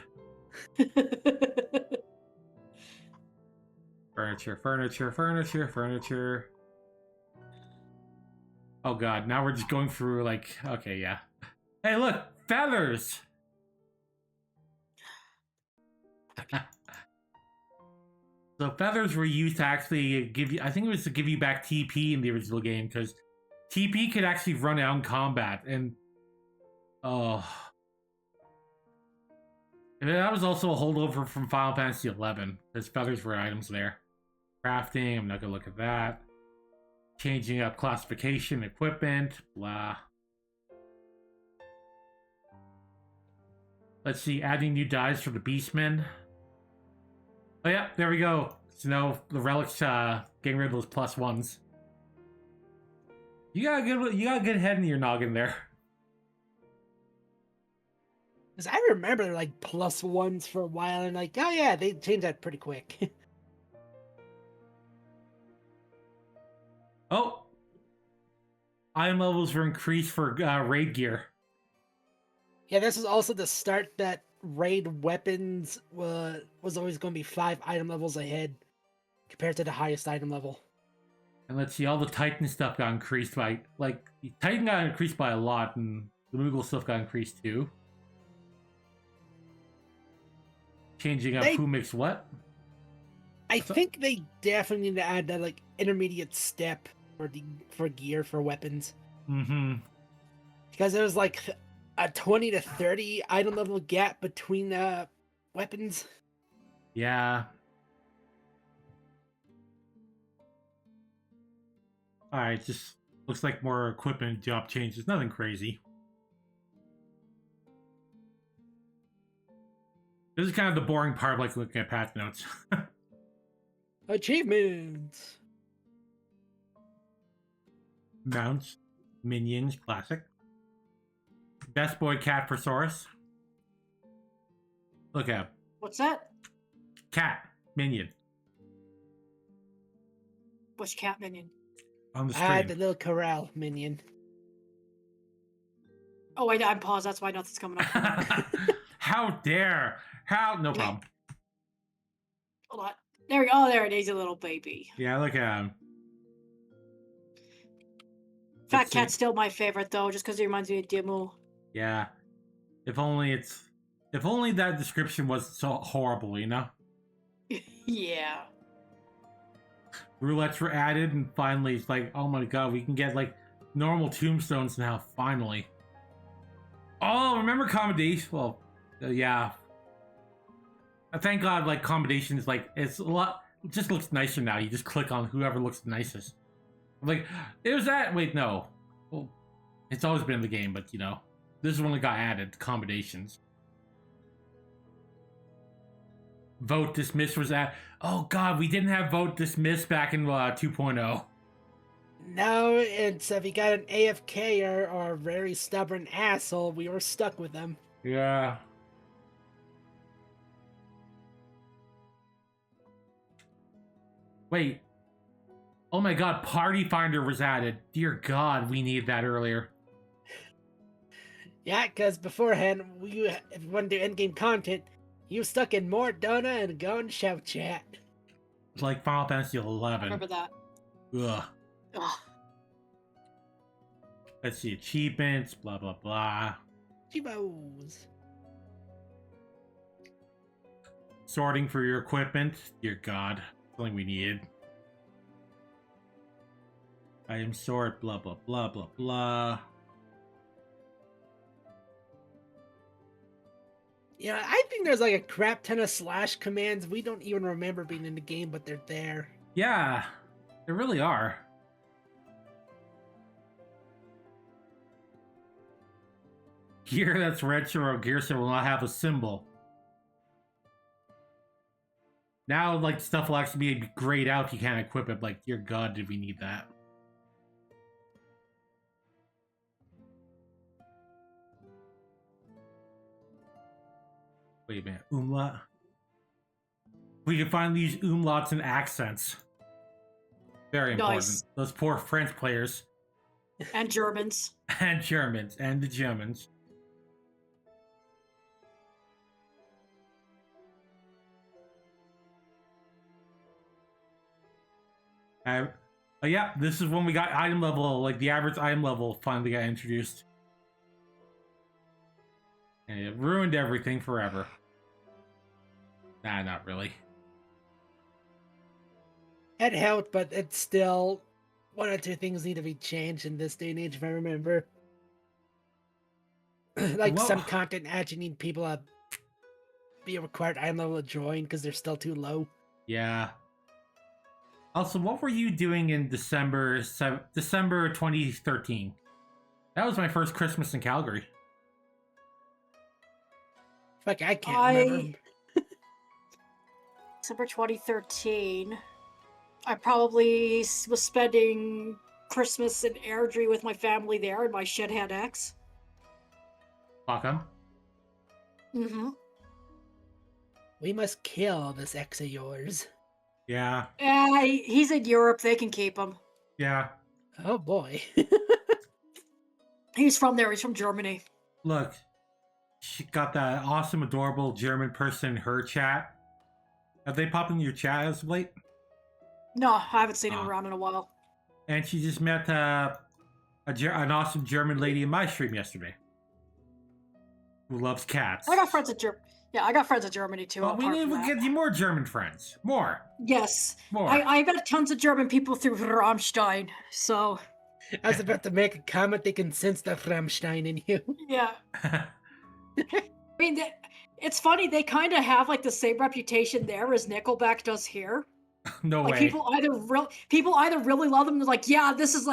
Furniture. Oh god, now we're just going through like, okay, yeah. Hey look, feathers! So feathers were used to actually give you, I think it was to give you back TP in the original game, because TP could actually run out in combat, and oh. And that was also a holdover from Final Fantasy XI, because feathers were items there. Crafting, I'm not gonna look at that. Changing up classification, equipment, blah. Let's see, adding new dyes for the Beastmen. Oh yeah, there we go. So now the relics, getting rid of those +1s. You got a good head in your noggin there. Because I remember like +1s for a while, and like, oh yeah, they changed that pretty quick. Oh! Item levels were increased for raid gear. Yeah, this is also the start that raid weapons was always going to be 5 item levels ahead compared to the highest item level. And let's see, all the Titan stuff got increased by, like, Titan got increased by a lot, and the Moogle stuff got increased too. Changing up who makes what? I think they definitely need to add that like intermediate step for gear for weapons. Mm-hmm. Because there was like a 20 to 30 item level gap between weapons. Yeah. Alright, just looks like more equipment job changes. Nothing crazy. This is kind of the boring part, like looking at patch notes. Achievements. Mounts, minions, classic. Best boy cat for Soris. Look at him. What's that? Cat, minion. Which cat minion? On the The stream. little corral minion. Oh, wait, I'm paused. That's why nothing's coming up. How dare! How? No problem. Hold on. There we go. Oh, there it is, a little baby. Yeah, look at him. Fat Let's see. Cat's still my favorite, though, just because he reminds me of Dimu. Yeah. If only that description wasn't so horrible, you know? Yeah. Roulettes were added, and finally it's like, oh my god, we can get like normal tombstones now, finally. Oh, remember accommodation? Well, yeah. Thank god, like, accommodations, like, it's a lot, it just looks nicer now. You just click on whoever looks the nicest. Like, it was that, wait, no. Well, it's always been in the game, but, you know, this is when it got added, accommodations. Vote dismiss was at, oh god, we didn't have vote dismiss back in 2.0. No, it's if you got an AFK or a very stubborn asshole, we were stuck with them. Yeah. Wait. Oh my god, Party Finder was added. Dear god, we needed that earlier. Yeah, because beforehand, if you want to do endgame content, you were stuck in more Donna and go and shout chat. It's like Final Fantasy XI. Remember that. Ugh. Ugh. Let's see, achievements, blah blah blah. Chibos. Sorting for your equipment. Dear god, something we needed. Item sort, blah blah blah blah blah. Yeah, I think there's like a crap ton of slash commands we don't even remember being in the game, but they're there. Yeah, there really are. Gear that's retro gear so will not have a symbol. Now, like, stuff will actually be grayed out if you can't equip it. Like, dear god, did we need that? Wait a minute, umlaut? We can finally use umlauts and accents. Very important. Nice. Those poor French players. And Germans. And Germans. And the Germans. Yeah, this is when we got item level, like the average item level finally got introduced. And it ruined everything forever. Nah, not really. It helped, but it's still one or two things need to be changed in this day and age, if I remember. Like Whoa. some content actually need people to be a required item level to join because they're still too low. Yeah. Also, what were you doing in December 2013? That was my first Christmas in Calgary. Fuck, I can't remember. December 2013. I probably was spending Christmas in Airdrie with my family there in my Shithead X. Welcome. Mm-hmm. We must kill this ex of yours. Yeah. He's in Europe. They can keep him. Yeah. Oh boy. He's from there. He's from Germany. Look, she got that awesome, adorable German person in her chat. Have they popped in your chat as of late? No, I haven't seen him around in a while. And she just met an awesome German lady in my stream yesterday. Who loves cats. I got friends in Germany. Yeah, I got friends in Germany too. Well, we apart need from to that. get you more German friends. More. Yes. More. I met tons of German people through Rammstein, so I was about to make a comment. They can sense the Rammstein in you. yeah. I mean, it's funny. They kind of have like the same reputation there as Nickelback does here. No Like way. people either really love them, they're like, yeah, this is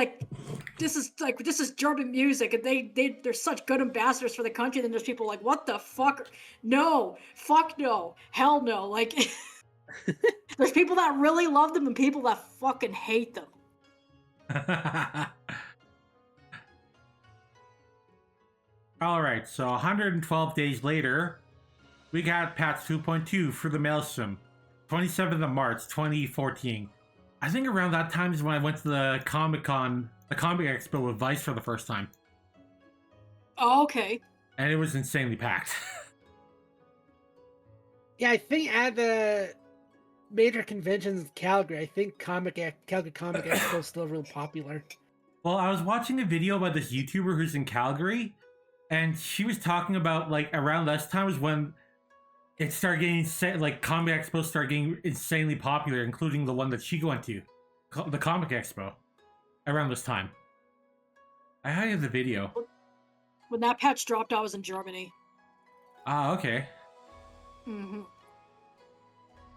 German music, and they're such good ambassadors for the country. Then there's people like, what the fuck? No, fuck no, hell no. Like, there's people that really love them and people that fucking hate them. All right, so 112 days later, we got patch 2.2 for the Maelstrom, 27th of March, 2014. I think around that time is when I went to the Comic-Con, the Comic Expo with Vice for the first time. Oh, okay. And it was insanely packed. Yeah, I think at the major conventions in Calgary, I think Calgary Comic Expo is still real popular. Well, I was watching a video about this YouTuber who's in Calgary, and she was talking about, like, around this time was when it started getting, like, Comic Expo started getting insanely popular, including the one that she went to, the Comic Expo, around this time. I have the video. When that patch dropped, I was in Germany. Ah, okay. Mm-hmm.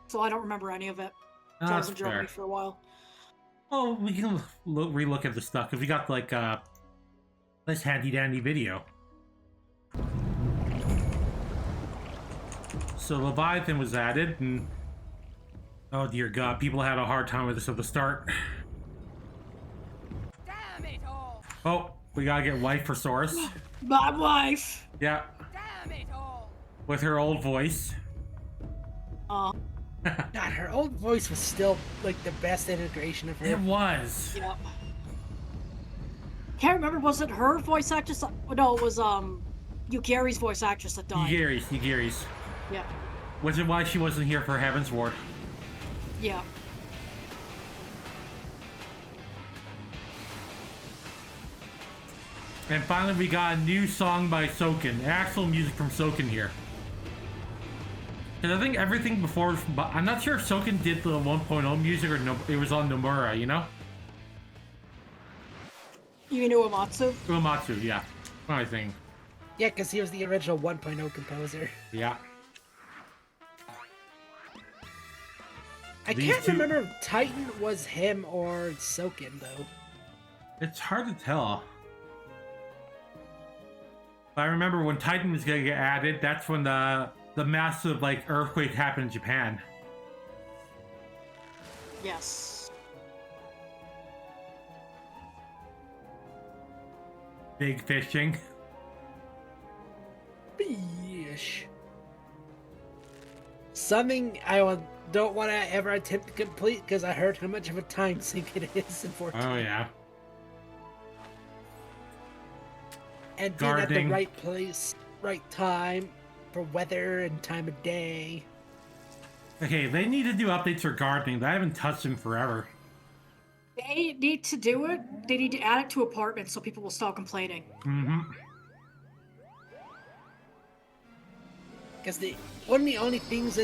So I don't remember any of it. Ah, So I was that's in Germany fair. for a while. Oh, we can relook at the stuff, because we got, like, this handy-dandy video. So Leviathan was added, and oh dear God, people had a hard time with this at the start. Damn it all! Oh, we gotta get wife for Soris. My wife. Yeah, Damn it all! with her old voice. God, her old voice was still like the best integration of It her. was. Yep. Can't remember. Was it her voice actress? No, it was Yukari's voice actress that died. Yugiri's. Yeah. Which is why she wasn't here for Heaven's Ward. Yeah. And finally, we got a new song by Soken. Actual music from Soken here. Because I think everything before, but I'm not sure if Soken did the 1.0 music or no, it was on Nomura, you know? You know Uematsu? Uematsu, yeah. What am I saying? Yeah, because he was the original 1.0 composer. Yeah. I These can't two- remember if Titan was him or Soken, though. It's hard to tell. But I remember when Titan was gonna get added, that's when the massive, like, earthquake happened in Japan. Yes. Big fishing. Yeesh. Something don't want to ever attempt to complete because I heard how much of a time sink it is in 14. Oh, yeah. And being at the Gardening. right place, right time, for weather and time of day. Okay, they need to do updates for gardening, but I haven't touched them forever. They need to do it. They need to add it to apartments so people will stop complaining. Mm-hmm. Because one of the only things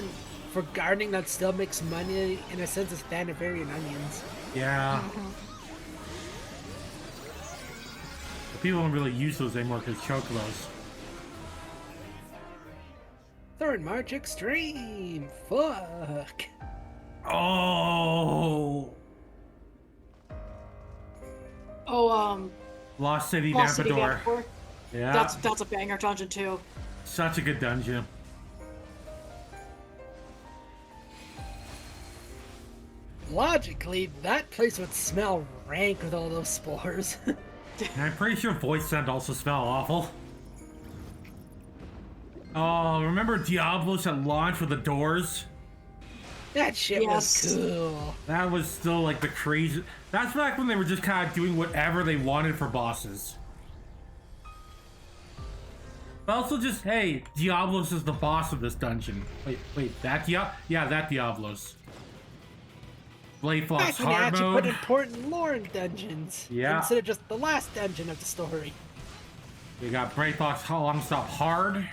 for gardening that still makes money, in a sense, is Thanavarian onions. Yeah. Mhm. But people don't really use those anymore because chocolate. 3rd March Extreme! Fuck! Oh! Oh, Lost City Lost City Vampador. Vampador. Yeah. That's a banger dungeon too. Such a good dungeon. Logically, that place would smell rank with all those spores. And I'm pretty sure voice scent also smell awful. Oh, remember Diablos at launch with the doors? That shit Yes. was cool. That was still like the crazy. That's back when they were just kind of doing whatever they wanted for bosses. But also just, hey, Diablos is the boss of this dungeon. Wait, that Yeah, that Diablos. Blade Back Floss when they hard actually mode. put important lore in dungeons. Yeah. Instead of just the last dungeon of the story. We got Blade Floss Long Stop hard.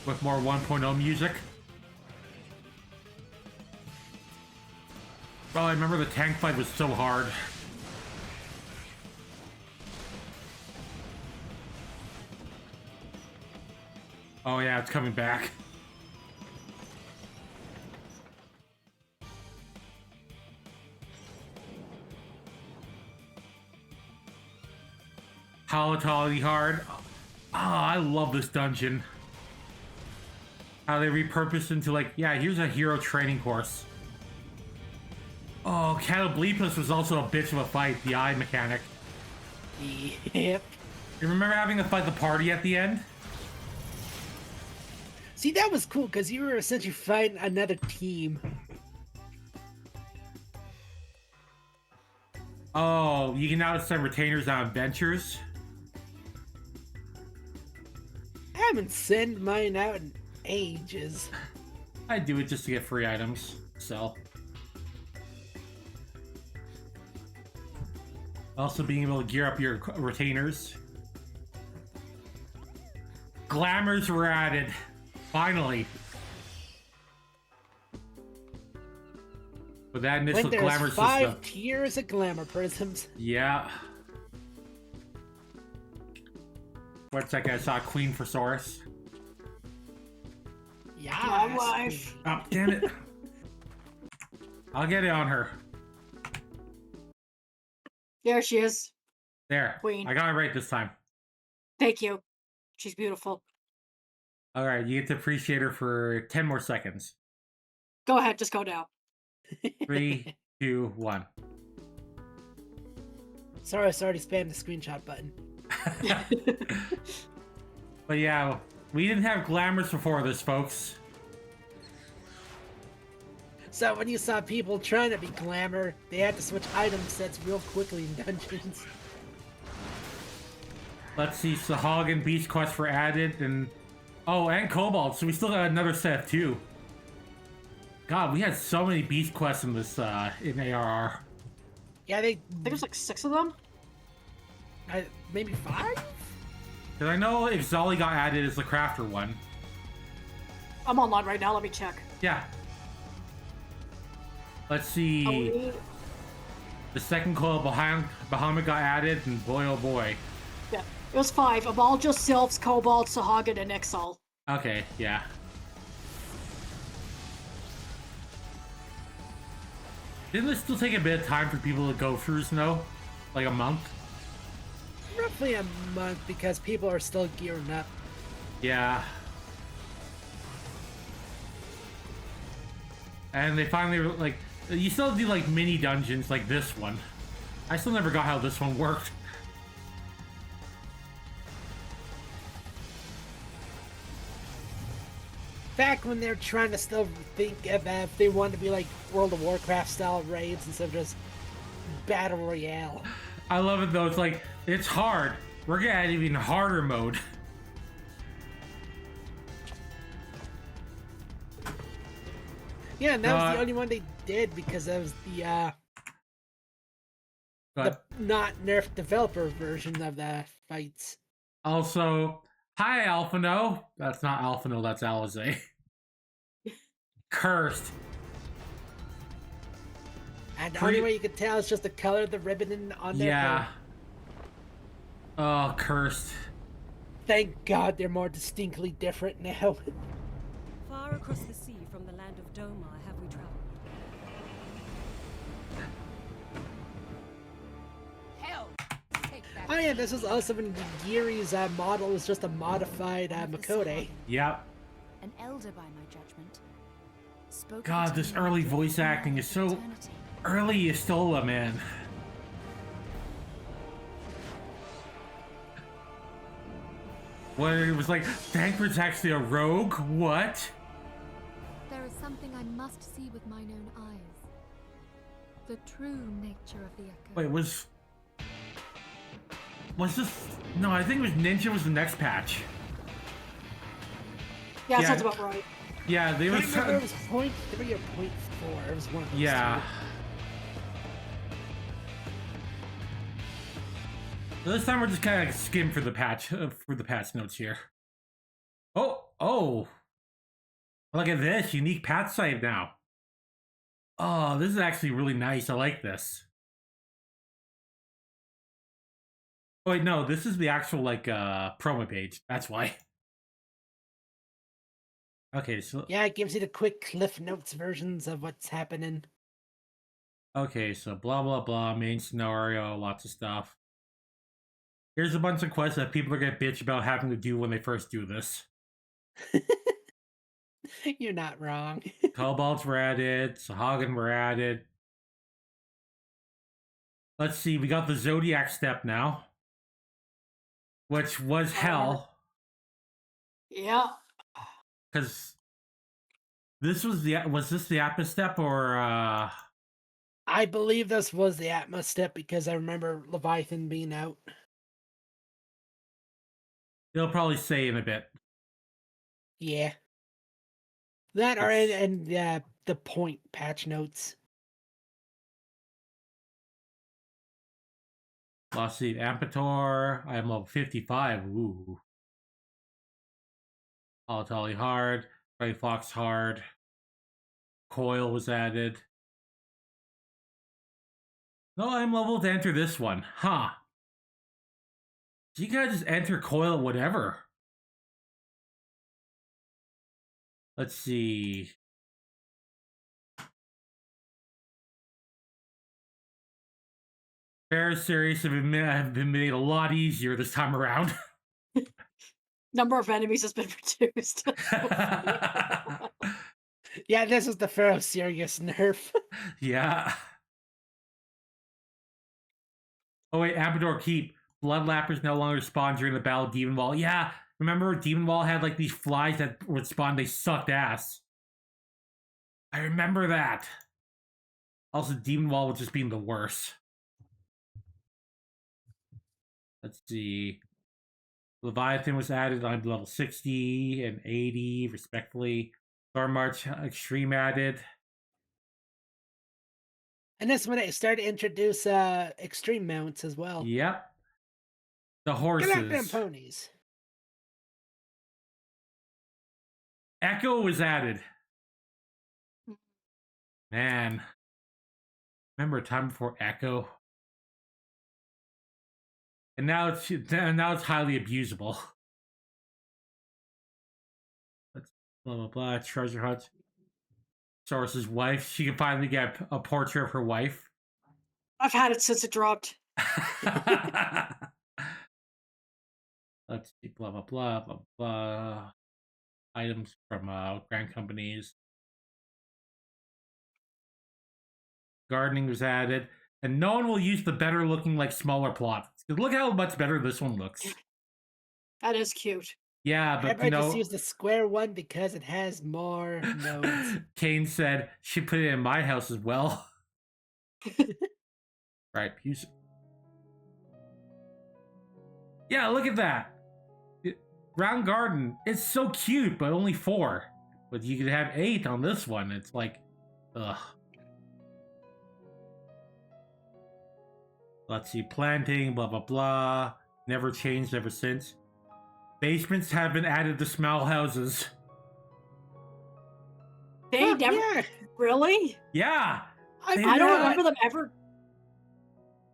with more 1.0 music. Oh, I remember the tank fight was so hard. Oh yeah, it's coming back. Holiday hard. Oh, I love this dungeon. How they repurposed into like, yeah, here's a hero training course. Oh, Catoblepus was also a bitch of a fight, the eye mechanic. Yep. You remember having to fight the party at the end? See, that was cool because you were essentially fighting another team. Oh, you can now send retainers on adventures. I haven't sent mine out in ages. I do it just to get free items. So. Also being able to gear up your retainers. Glamours were added. Finally. With that initial Like glamour there's 5 system. tiers of glamour prisms. Yeah. One second, I saw Queen for Soris. Yeah. My wife. Oh, damn it. I'll get it on her. There she is. There. Queen. I got it right this time. Thank you. She's beautiful. Alright, you get to appreciate her for 10 more seconds. Go ahead, just go now. 3, 2, 1. Sorry, I already spammed the screenshot button. But yeah, we didn't have glamours before this, folks. So when you saw people trying to be glamour, they had to switch item sets real quickly in dungeons. Let's see, Sahag and Beast Quest were added, and... Oh, and Cobalt, so we still got another set of 2. God, we had so many Beast Quests in this, in ARR. Yeah, I think there's like 6 of them. Maybe 5? Because I know Ixali got added as the crafter one. I'm online right now, let me check. Yeah. Let's see. Oh, The second coil behind Bahamut got added, and boy oh boy. yeah, it was 5. Amalja, Sylphs, Cobalt, Sahagin, and Ixal. Okay, yeah. Didn't this still take a bit of time for people to go through Snow? Like a month? Roughly a month because people are still gearing up. Yeah. And they finally, like, you still do, like, mini dungeons like this one. I still never got how this one worked. Back when they're trying to still think of if they want to be like World of Warcraft style raids instead of just Battle Royale. I love it though, it's like, it's hard. We're gonna add even harder mode. Yeah, and that was the only one they did because that was the not nerfed developer version of the fights. Also, hi Alphino. That's not Alphino, that's Alizé. Cursed. And the only way you could tell is just the color of the ribbon on their Yeah. hair. Oh, cursed. Thank God they're more distinctly different now. Far across the sea from the land of Domar have we traveled. Hell, take that. Oh yeah, this was also when Giri's model was just a modified Makode. Yep. An elder by my judgment. Spoken God, to this me early of voice the acting is so eternity. early Estola, man. Where it was like, Dankford's actually a rogue? What? There is something I must see with mine own eyes. The true nature of the echo. Wait, was this... No, I think it was Ninja was the next patch. Yeah, Yeah. sounds about right. Yeah, they I were... don't remember if it was 0.3 or 0.4. It was one of those. Yeah. This time we're just kind of like skim for the patch notes here. Oh, Look at this, unique patch site now. Oh, this is actually really nice. I like this. Oh wait, no, this is the actual like promo page. That's why. Okay, so Yeah, it gives you the quick Cliff Notes versions of what's happening. okay, so blah blah blah, main scenario, lots of stuff. Here's a bunch of quests that people are gonna bitch about having to do when they first do this. You're not wrong. Kobolds were added, Sahagin were added. Let's see, we got the Zodiac step now, which was hell. Yeah. Because this was this the Appa step or I believe this was the Atma step because I remember Leviathan being out. they'll probably say in a bit. Yeah. That or and the point patch notes. Let's see, Ampator, I am level 55. Ooh. Alatali hard, Grey Fox hard. Coil was added. No, I'm level to enter this one. Huh. So you gotta just enter Coil whatever. Let's see. Fair series have been made a lot easier this time around. Number of enemies has been reduced. Yeah, this is the Pharaoh Sirius nerf. Yeah. Oh wait, Amador Keep. Blood Lappers no longer spawn during the Battle of Demon Wall. Yeah, remember Demon Wall had like these flies that would spawn, they sucked ass. I remember that. Also, Demon Wall was just being the worst. Let's see. Leviathan was added on level 60 and 80, respectively. Storm March Extreme added. And this when it started to introduce extreme mounts as well. Yep. The Get horses. out them ponies. Echo was added. Man. Remember a time before Echo? And now it's highly abusable. Let's blah blah blah. Treasure hunt. Soris's wife. She can finally get a portrait of her wife. I've had it since it dropped. Let's see. Blah blah blah blah blah. Items from grand companies. Gardening was added, and no one will use the better looking, like smaller plots. Look how much better this one looks. That is cute. Yeah, but Everybody just use the square one because it has more nodes. Kane said she put it in my house as well. Right, use. Yeah, look at that. Round garden. It's so cute, but only 4. But you could have 8 on this one. It's like, ugh. Let's see, planting, blah, blah, blah. Never changed ever since. Basements have been added to small houses. They never... Yeah. Really? Yeah! I don't remember them ever...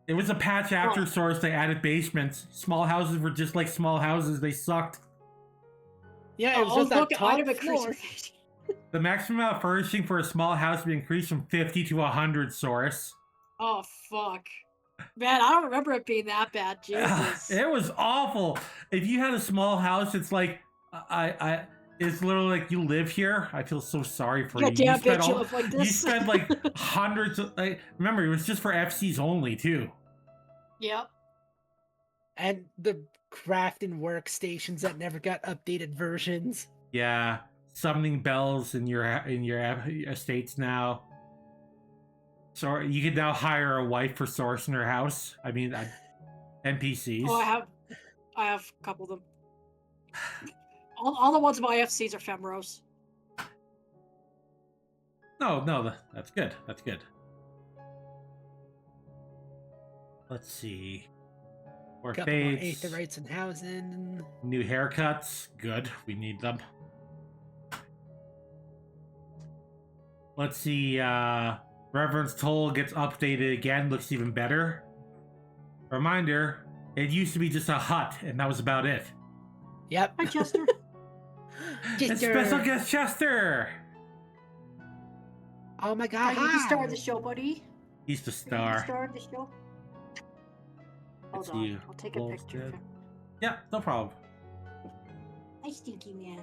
It was a patch after Source, they added basements. Small houses were just like small houses, they sucked. Yeah, it was just that top floor. The maximum amount of furnishing for a small house would be increased from 50 to 100, Source. Oh, fuck. Man, I don't remember it being that bad. Jesus. It was awful. If you had a small house, it's like, it's literally like you live here. I feel so sorry for you. Damn bitch, you live like this. You spent like hundreds of, like, remember, it was just for FCs only, too. Yep. And the crafting workstations that never got updated versions. Yeah. Summoning bells in your estates now. So you can now hire a wife for Source in her house. I mean, NPCs. Oh, I have a couple of them. All the ones in my FCs are Femros. No, that's good. That's good. Let's see. More Couple more fades. Aetherites and housing. New haircuts. Good. We need them. Let's see, Reverend's Toll gets updated again, looks even better. Reminder, it used to be just a hut, and that was about it. Yep. Hi, Chester. It's special guest Chester! Oh my Are god. you the hi. star of the show, buddy? He's the Are you the star. star of the show? Let's Hold on. see. I'll take a Wolf's picture. dead. Yeah, no problem. Hi, Stinky Man.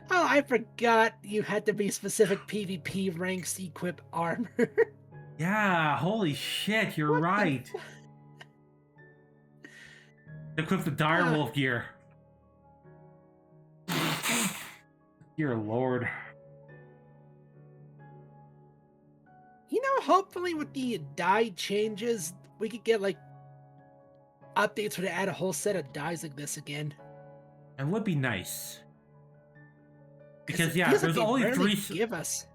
Oh, I forgot you had to be specific PvP ranks to equip armor. Yeah, holy shit, you're What the right. Equip the direwolf gear. Dear lord. You know, hopefully with the die changes, we could get like updates where they add a whole set of dies like this again. It would be nice. Because it yeah, feels like there's they only rarely three. give us.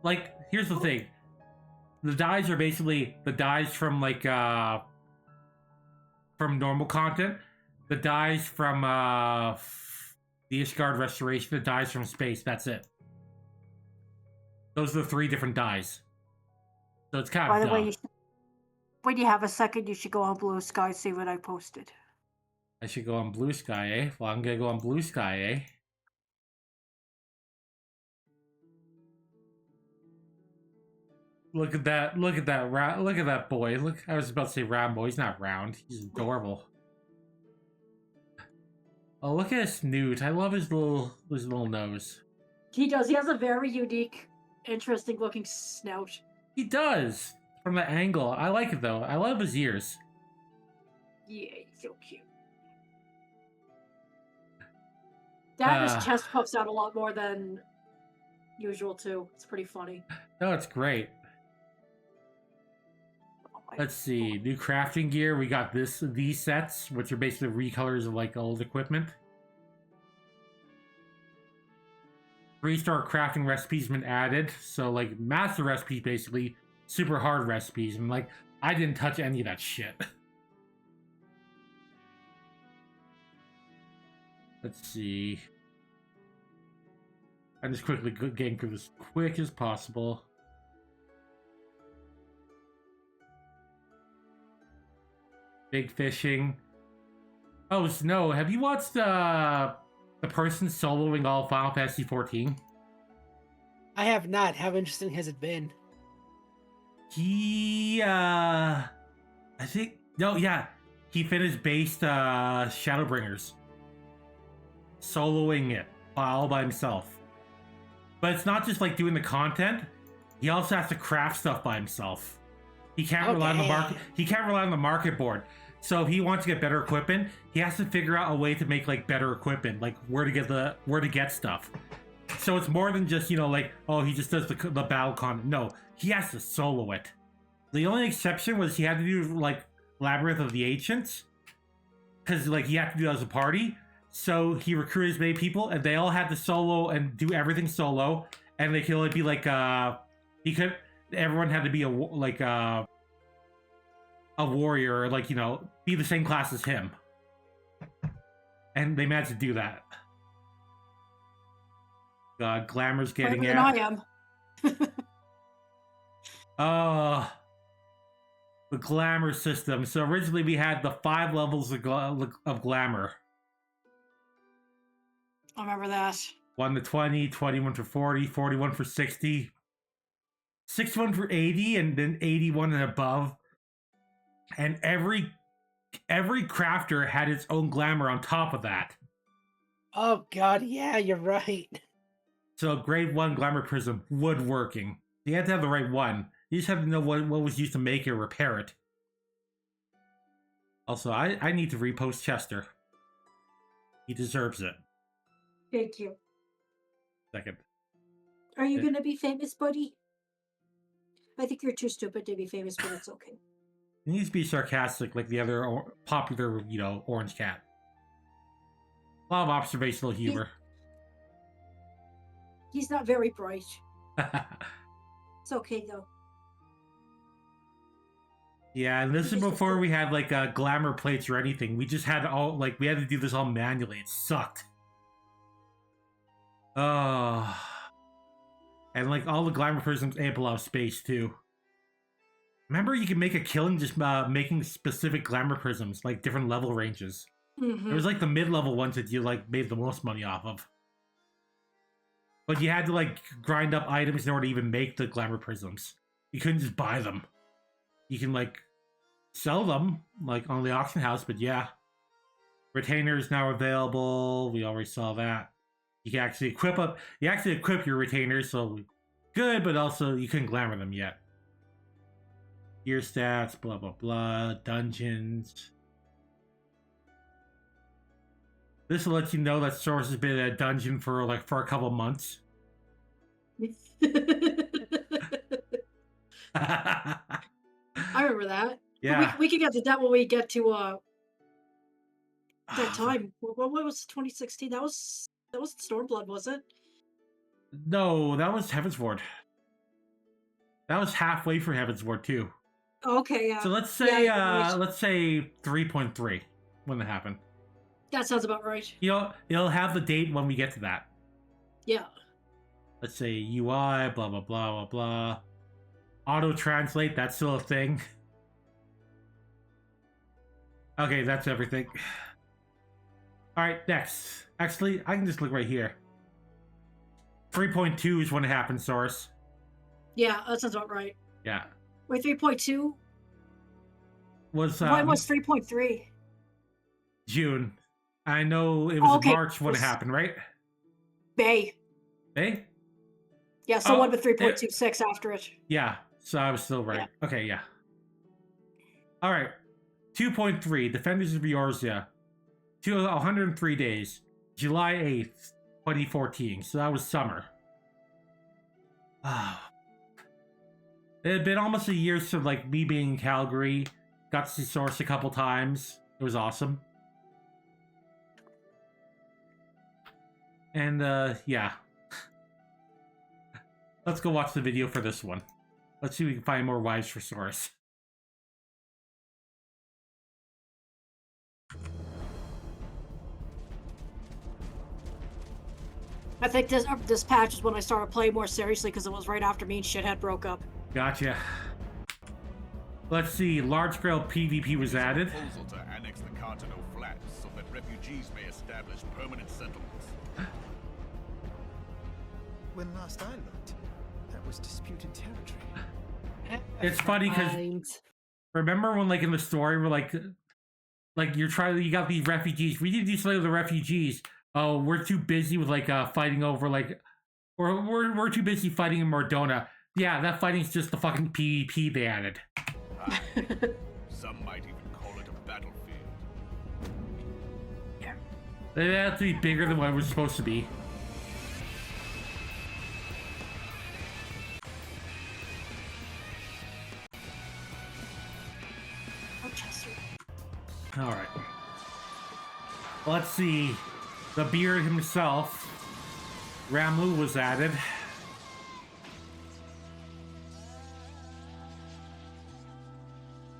Like, here's the thing. The dies are basically the dies from like from normal content, the dies from the Ishgard Restoration, the dies from space. That's it. Those are the 3 different dies. So it's kind By of the way, dumb. you should, when you have a second, you should go on Blue Sky, see what I posted. I should go on Blue Sky, eh? Well, I'm gonna go on Blue Sky, eh? Look at that! Look at that! Look at that boy! Look, I was about to say round boy. He's not round. He's adorable. Oh, look at his snoot! I love his little nose. He does. He has a very unique, interesting looking snout. He does from the angle. I like it though. I love his ears. Yeah, he's so cute. That his chest puffs out a lot more than usual too. It's pretty funny. No, it's great. Oh my Let's see, new crafting gear. We got these sets, which are basically recolors of like old equipment. 3-star crafting recipes been added, so like master recipes, basically super hard recipes, and like I didn't touch any of that shit. Let's see. I'm just quickly getting through this quick as possible. Big fishing. Oh, Snow, have you watched the person soloing all Final Fantasy XIV? I have not. How interesting has it been? He, I think, no, yeah. He finished based Shadowbringers. Soloing it all by himself. But it's not just like doing the content. He also has to craft stuff by himself. He can't rely on the market. He can't rely on the market board. So if he wants to get better equipment, he has to figure out a way to make like better equipment, like where to get stuff. So it's more than just, you know, like, oh, he just does the battle content. No, he has to solo it. The only exception was he had to do like Labyrinth of the Ancients, because like he had to do that as a party. So he recruited as many people, and they all had to solo and do everything solo, and they could only be like everyone had to be a warrior, like, you know, be the same class as him, and they managed to do that. Glamour's getting Better than I am. The glamour system. So originally we had the 5 levels of glamour. I remember that. 1 to 20, 21 for 40, 41 for 60, 61 for 80, and then 81 and above. And every crafter had its own glamour on top of that. Oh god, yeah, you're right. So grade 1 glamour prism, woodworking. You had to have the right one. You just have to know what was used to make it or repair it. Also, I need to repost Chester. He deserves it. Thank you. Second. Are you gonna be famous, buddy? I think you're too stupid to be famous, but it's okay. He needs to be sarcastic like the other popular, you know, Orange Cat. A lot of observational humor. He's not very bright. It's okay, though. Yeah, and this is before we had like glamour plates or anything. We just had we had to do this all manually. It sucked. Oh. And like all the glamour prisms ample out of space too. Remember, you can make a killing just making specific glamour prisms, like different level ranges. Mm-hmm. It was like the mid-level ones that you like made the most money off of. But you had to like grind up items in order to even make the glamour prisms. You couldn't just buy them. You can like sell them like on the auction house, but yeah. Retainers now available. We already saw that. You can actually equip your retainers, so good, but also you couldn't glamour them yet. Gear stats, blah blah blah, dungeons. This will let you know that Soris has been in a dungeon for a couple months. I remember that. Yeah. We can get to that when we get to that time. What was 2016? That was Stormblood, was it? No, that was Heavensward. That was halfway for Heavensward too. Oh, okay, yeah. So let's say Yeah, let's say 3.3 when that happened. that sounds about right. It'll have the date when we get to that. Yeah. Let's say UI, blah blah blah blah blah. Auto translate, that's still a thing. Okay, that's everything. Alright, next. Actually, I can just look right here. 3.2 is when it happened, Soris. Yeah, that sounds about right. Yeah. Wait, 3.2? Was When was 3.3? June. I know it was Okay. March when it happened, right? May. May? Yeah, so Oh, one with 3.26 after it. Yeah, so I was still right. Yeah. Okay, yeah. Alright. 2.3, Defenders of Eorzea. 103 days. July 8th, 2014. So that was summer. It had been almost a year since like me being in Calgary. Got to see Soris a couple times. It was awesome. And yeah. Let's go watch the video for this one. Let's see if we can find more wives for Soris. I think this patch is when I started playing more seriously because it was right after me and Shithead broke up. Gotcha. Let's see, large-scale PvP was added. Proposal to annex the Continental Flats so that refugees may establish permanent settlements. When last I looked, that was disputed territory. It's funny because remember when, like, in the story, we're like you got these refugees. We need to do something with the refugees. Oh, we're too busy with like fighting over like, or we're too busy fighting in Mordona. Yeah, that fighting's just the fucking PvP they added. Some might even call it a battlefield. Yeah. They have to be bigger than what it was supposed to be. Oh, Chester. All right. Let's see. The beard himself, Ramu, was added.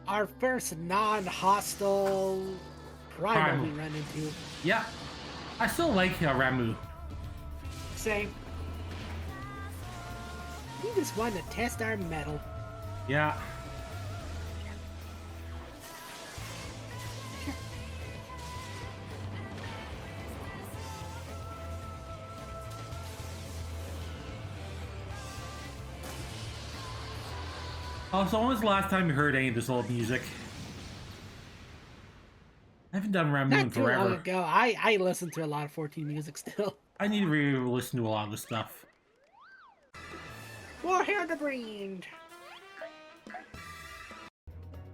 Our first non-hostile primal we run into. Yeah. I still like Ramu. Same. We just wanted to test our metal. Yeah. Also, when was the last time you heard any of this old music? I haven't done Ramu in Not too long forever. ago. I listen to a lot of 14 music still. I need to re-listen to a lot of this stuff. More Hildebrand.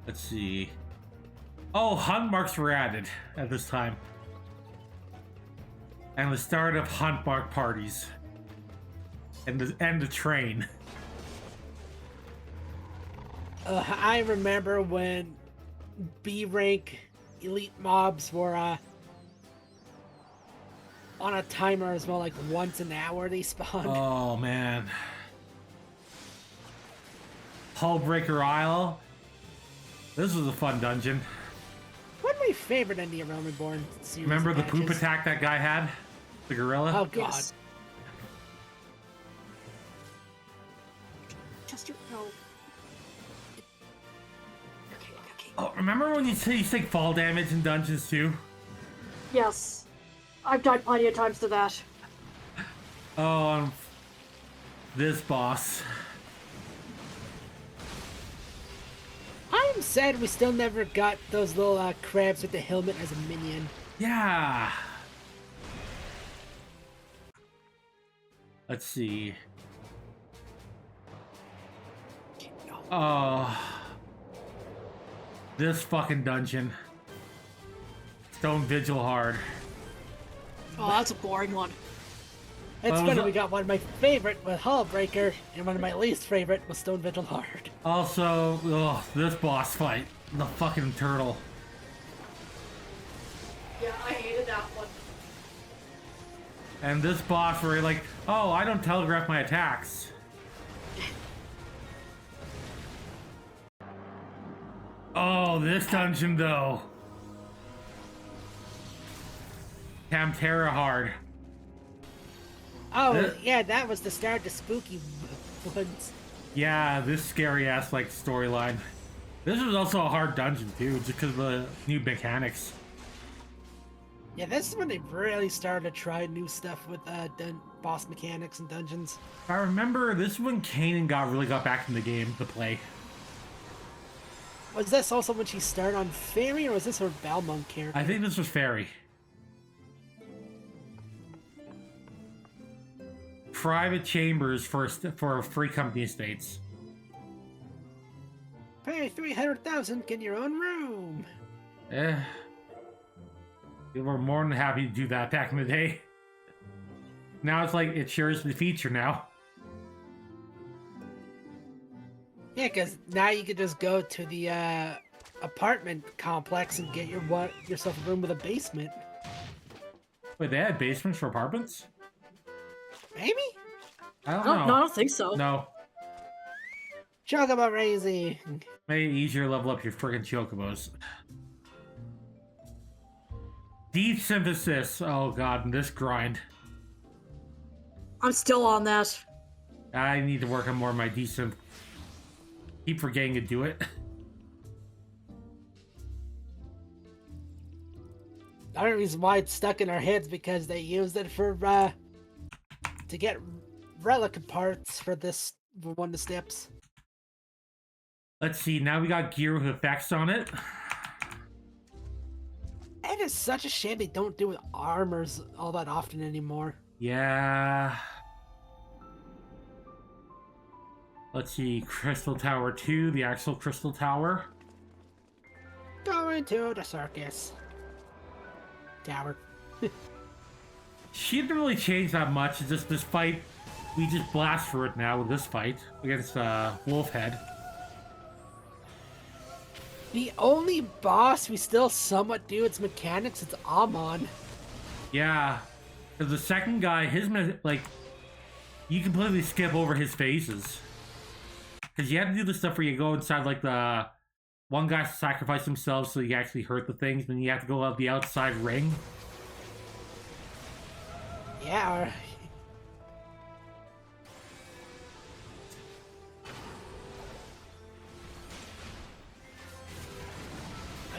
Let's see. Oh, hunt marks were added at this time. And the start of hunt mark parties. And the train. I remember when B rank elite mobs were on a timer as well, like once an hour they spawned. Oh man. Hullbreaker Isle. This was a fun dungeon. One of my favorite in the A Real Reborn series. Remember the patches. poop attack that guy had? The gorilla? Oh god. Yes. Chester, no. Okay. Oh, remember when you take fall damage in dungeons too? Yes. I've died plenty of times to that. Oh, this boss. I'm sad we still never got those little crabs with the helmet as a minion. Yeah. Let's see. Oh. This fucking dungeon. Stone Vigil hard. Oh, that's a boring one. It's Well, funny, we got one of my favorite with Hullbreaker, and one of my least favorite with Stone Vigil Hard. Also, this boss fight. The fucking turtle. Yeah, I hated that one. And this boss where you're like, oh, I don't telegraph my attacks. Oh, this dungeon though. Camterra hard. Oh, yeah, that was the start of the spooky ones. Yeah, this scary ass like storyline. This was also a hard dungeon too, just because of the new mechanics. Yeah, this is when they really started to try new stuff with boss mechanics and dungeons. I remember this is when Kanan really got back in the game to play. Was this also when she started on Fairy, or was this her Balmung character? I think this was Fairy. Private chambers for free company estates. Pay 300,000, get your own room. We were more than happy to do that back in the day. Now it's like it shares the feature now. Yeah, because now you can just go to the apartment complex and get yourself a room with a basement. Wait, they had basements for apartments? Maybe? I don't know. No, I don't think so. No. Chocobo raising. Made it easier to level up your friggin' chocobos. Deep synthesis. Oh god, and this grind. I'm still on that. I need to work on more of my decent. Keep forgetting to do it. The only reason why it's stuck in our heads because they used it for to get relic parts for one of the steps. Let's see, now we got gear with effects on it. It is such a shame they don't do with armors all that often anymore. Yeah. Let's see, Crystal Tower 2, the actual Crystal Tower. Going to the circus. Tower. She didn't really change that much, it's just this fight, we just blast through it now with this fight against Wolfhead. The only boss we still somewhat do its mechanics, it's Amon. Yeah, because the second guy, you completely skip over his phases. Because you have to do the stuff where you go inside, like, the one guy sacrificed himself so you actually hurt the things, then you have to go out the outside ring. Yeah.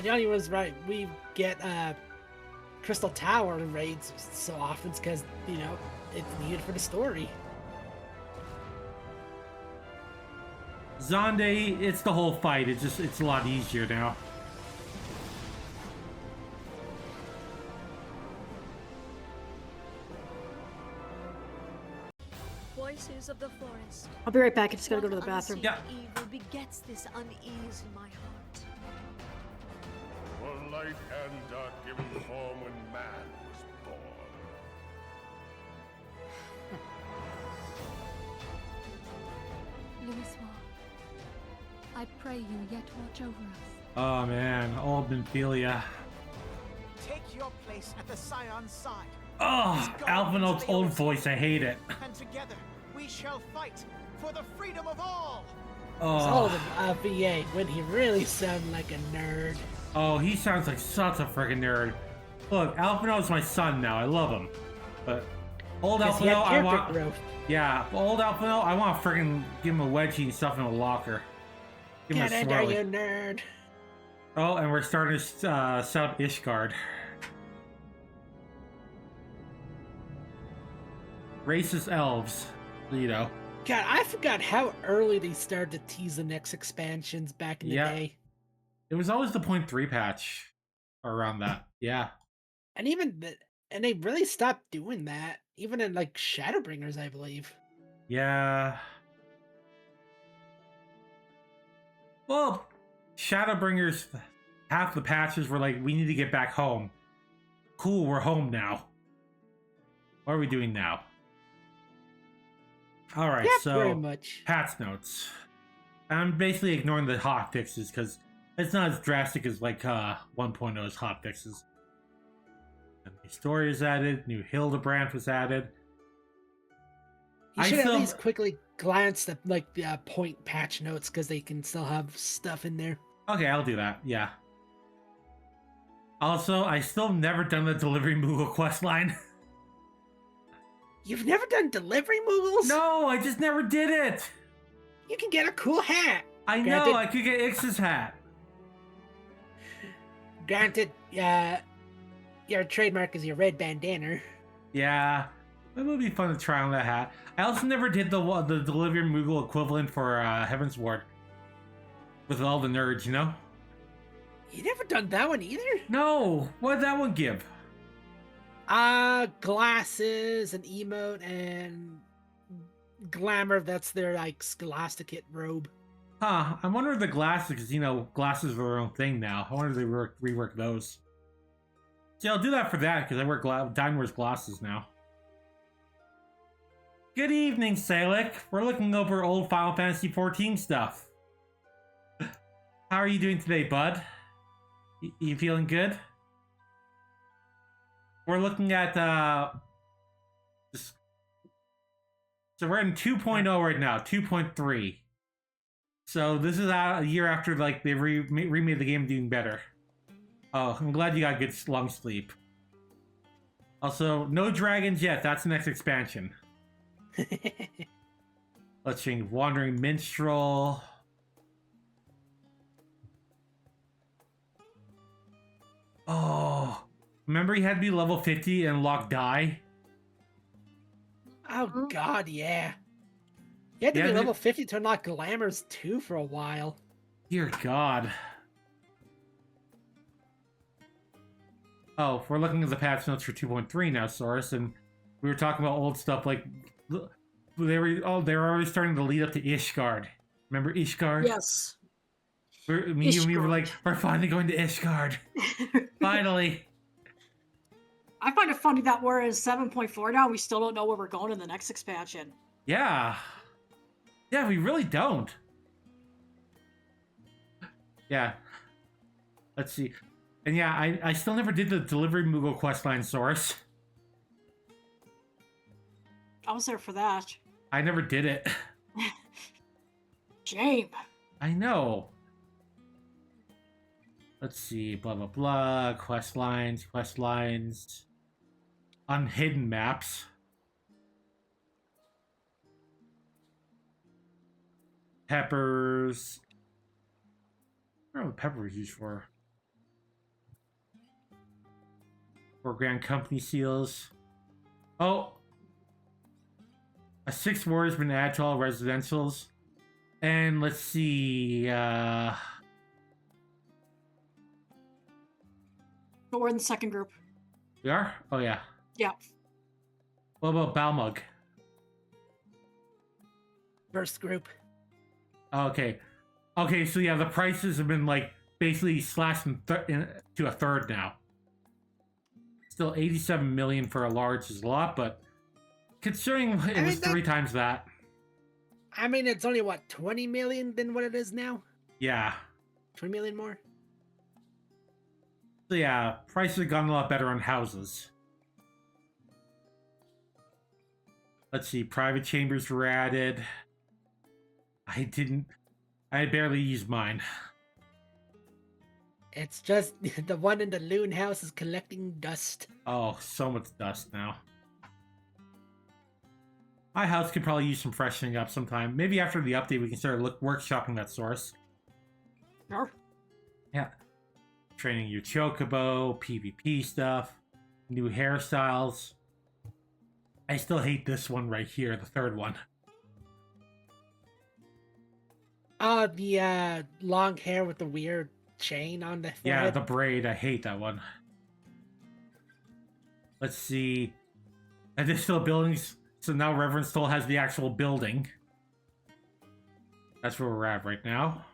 The only was right. We get Crystal Tower raids so often because it's needed for the story. Zonde, it's the whole fight. It's a lot easier now. Voices of the forest. I'll be right back. I just gotta go to the bathroom. Yeah. Evil begets this unease in my heart. For light and dark given form when man was born. Louisoix, I pray you yet watch over us. Oh man, old Nymphelia. Take your place at the Scion's side. Oh, Alphinaud's own voice, I hate it. And together we shall fight for the freedom of all. Oh, So the VA when he really sounded like a nerd. oh, he sounds like such a freaking nerd. Look, Alphinaud's my son now. I love him, but Old Because he had Alphino, I character want. growth. Yeah, old Alphino, I want to freaking give him a wedgie and stuff in a locker. Give him Get a in there, swirly. you nerd. Oh, and we're starting to set up Ishgard. Racist elves, you know. God, I forgot how early they started to tease the next expansions back in the Yeah. day. It was always the 0.3 patch around that. Yeah. And and they really stopped doing that. Even in like Shadowbringers, I believe. Yeah. Well, Shadowbringers, half the patches were like, we need to get back home. Cool, we're home now. What are we doing now? Alright, Yeah, so very much. patch notes. I'm basically ignoring the hot fixes because it's not as drastic as like 1.0's hot fixes. A new story is added, new Hildebrand was added. You I should still- at least quickly glance at like the point patch notes because they can still have stuff in there. Okay, I'll do that, yeah. Also, I still never done the delivery Moogle quest line. You've never done delivery moogles? No, I just never did it. You can get a cool hat. I know, Granted- I could get Ix's hat. Granted, your trademark is your red bandana. Yeah, it would be fun to try on that hat. I also never did the delivery Moogle equivalent for Heaven's Ward. With all the nerds, you know? You never done that one either? No, what did that one give? Glasses, an emote, and glamour. That's their like scholasticate robe. Huh, I wonder if the glasses, because, you know, glasses are their own thing now. I wonder if they rework those. See, I'll do that for that, because I wear Dyne wears glasses now. Good evening, Salic. We're looking over old Final Fantasy XIV stuff. How are you doing today, bud? You feeling good? We're looking at, so we're in 2.0 right now, 2.3. So this is a year after, like, they remade the game doing better. Oh, I'm glad you got good long sleep. Also, no dragons yet. That's the next expansion. Let's change Wandering Minstrel. Oh, remember he had to be level 50 and unlock Die? Oh god, yeah. You had to Yeah, be they- level 50 to unlock Glamours 2 for a while. Dear God. Oh, we're looking at the patch notes for 2.3 now, Soris, and we were talking about old stuff like they were already starting to lead up to Ishgard. Remember Ishgard? Yes. Me and we were Ishgard. like, we're finally going to Ishgard. Finally. I find it funny that we're in 7.4 now and we still don't know where we're going in the next expansion. Yeah. Yeah, we really don't. Yeah. Let's see. And yeah, I still never did the delivery Moogle questline, Source. I was there for that. I never did it. Shame. I know. Let's see, blah blah blah. Quest lines. Unhidden maps. Peppers. I don't know what pepper is used for. For Grand Company seals. Oh! A 6th ward has been added to all residentials. And let's see, But we're in the second group. we are? Oh yeah. Yeah. What about Balmug? First group. Okay. Okay, so yeah, the prices have been like basically slashed to a third now. Still 87 million for a large is a lot, but considering it I was mean, that- 3 times that, I mean, it's only what, 20 million than what it is now? yeah. 20 million more? So yeah, prices have gotten a lot better on houses. Let's see, private chambers were added. I barely used mine. It's just the one in the Loon House is collecting dust. Oh, so much dust now. my house could probably use some freshening up sometime. Maybe after the update, we can start workshopping that source. Sure. Yeah. Training your chocobo, PvP stuff, new hairstyles. I still hate this one right here, the third one. The long hair with the weird chain on the Yeah, forehead. the braid. I hate that one. Let's see. Additional buildings. So now Reverend still has the actual building. That's where we're at right now.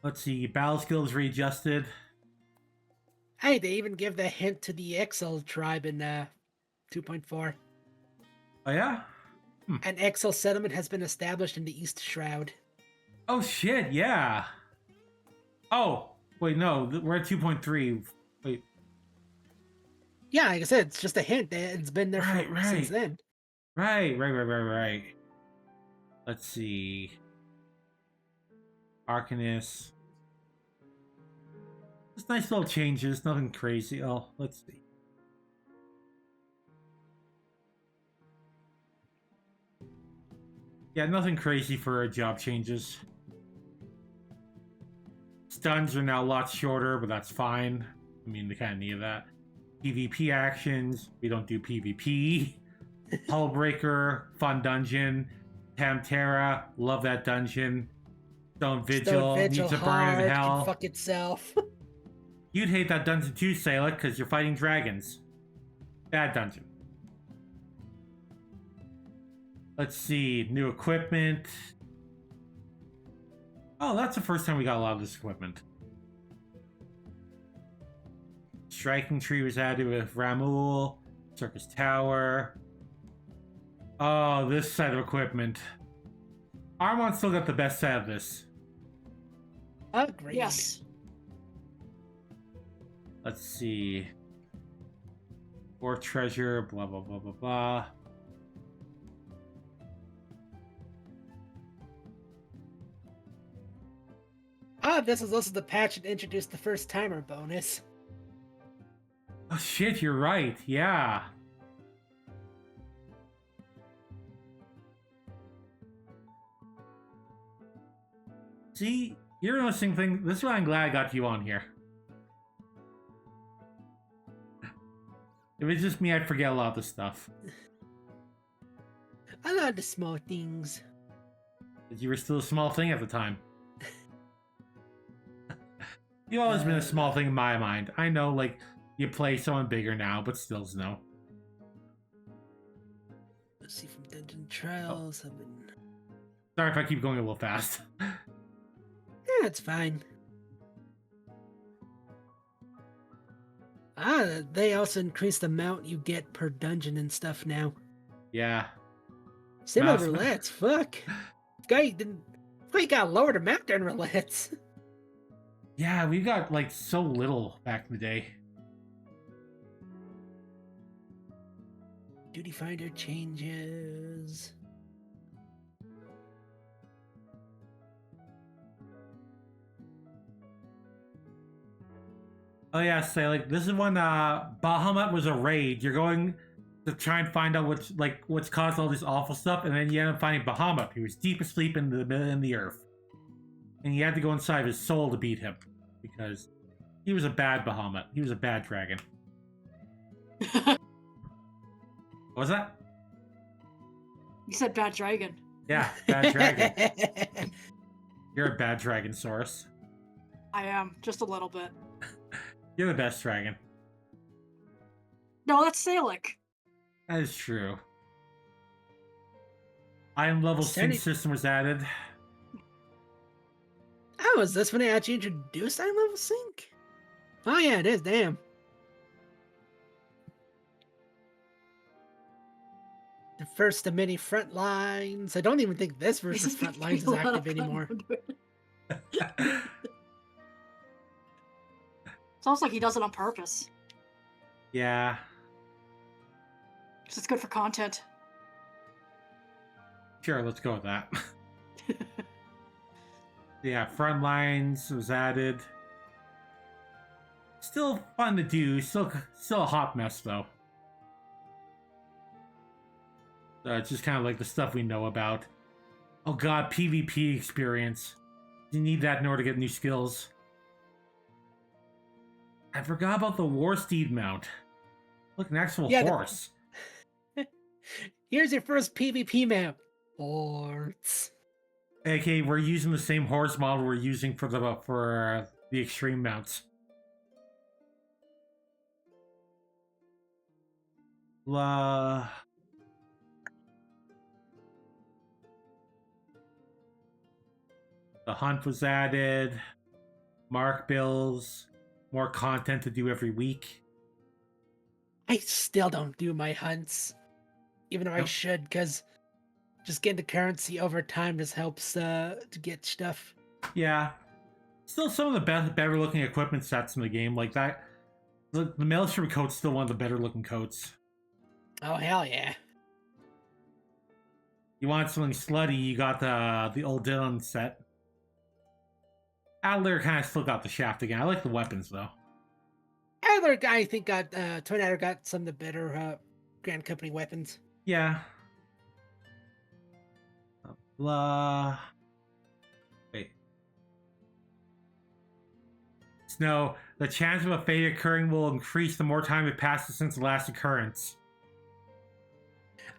Let's see. Battle skills readjusted. Hey, they even give the hint to the Exil tribe in 2.4. Oh, yeah? An Exil settlement has been established in the East Shroud. Oh, shit, yeah. Oh, wait, no. We're at 2.3. Wait. Yeah, like I said, it's just a hint. It's been there since then. Right. Let's see. Arcanist. Just nice little changes, nothing crazy. Oh, let's see. Yeah, nothing crazy for job changes. Stuns are now a lot shorter, but that's fine. I mean, they kind of need that. PvP actions, we don't do PvP. Hullbreaker, fun dungeon. Tamterra, love that dungeon. Stone Vigil, needs to burn hard, in hell. can fuck itself. You'd hate that dungeon too, Salek, because you're fighting dragons. Bad dungeon. Let's see, new equipment. Oh, that's the first time we got a lot of this equipment. Striking Tree was added with Ramul. Circus Tower. Oh, this set of equipment. Armon still got the best set of this. Agreed. Yes. Let's see. War treasure, blah, blah, blah, blah, blah. This is also the patch that introduced the first timer bonus. Oh shit, you're right. Yeah. See, you're noticing things. This is why I'm glad I got you on here. If it's just me, I'd forget a lot of this stuff. I love the small things. But you were still a small thing at the time. You've always been a small thing in my mind. I know, like, you play someone bigger now, but still no. Let's see, from Dungeon Trials, I've been... Sorry if I keep going a little fast. Yeah, it's fine. They also increased the amount you get per dungeon and stuff now. Yeah. Same with Mouse- roulettes, fuck. Guy didn't... We got lower the map than roulettes. Yeah, we got, like, so little back in the day. Duty Finder changes. Oh yeah, say like this is when Bahamut was a raid. You're going to try and find out what's caused all this awful stuff, and then you end up finding Bahamut. He was deep asleep in the earth, and you had to go inside his soul to beat him because he was a bad Bahamut. He was a bad dragon. What was that? You said bad dragon. Yeah, bad dragon. You're a bad dragon, Soris. I am, just a little bit. You're the best dragon. No, that's Salic. That is true. Item level sync system was added. Oh, is this when they actually introduced item level sync? Oh yeah, it is, damn. The first of many front lines. I don't even think this versus front lines is active anymore. Sounds like he does it on purpose. Yeah. Because it's good for content. Sure, let's go with that. Yeah, front lines was added. Still fun to do. Still a hot mess though. It's just kind of like the stuff we know about. Oh god, PvP experience. You need that in order to get new skills. I forgot about the War Steed mount. Look, an actual horse. Here's your first PvP map. Horse. Okay, we're using the same horse model we're using for the extreme mounts. The hunt was added. Mark bills. More content to do every week. I still don't do my hunts. Even though I should, because just getting the currency over time just helps to get stuff. Yeah. Still some of the better looking equipment sets in the game. Like that. The Maelstrom coat's still one of the better looking coats. Oh, hell yeah. You want something slutty, you got the old Dyne set. Adler kind of still got the shaft again. I like the weapons, though. Adler guy, I think, got Tornado got some of the better Grand Company weapons. Yeah. Wait. Snow. The chance of a fate occurring will increase the more time it passes since the last occurrence.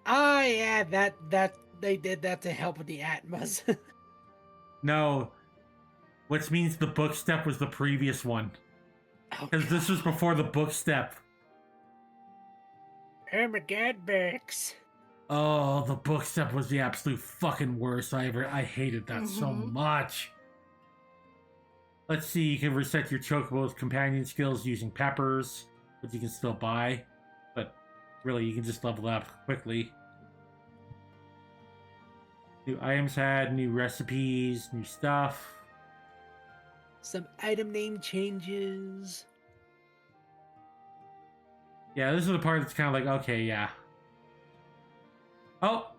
Oh, yeah, that they did that to help with the Atmos. No. Which means the book step was the previous one. Because this was before the book step. Oh my god, Bex. Oh, the book step was the absolute fucking worst. I hated that so much. Let's see, you can reset your Chocobo's companion skills using peppers, which you can still buy. But really, you can just level up quickly. New items had, new recipes, new stuff. Some item name changes. Yeah, this is the part that's kind of like, okay, yeah. Oh,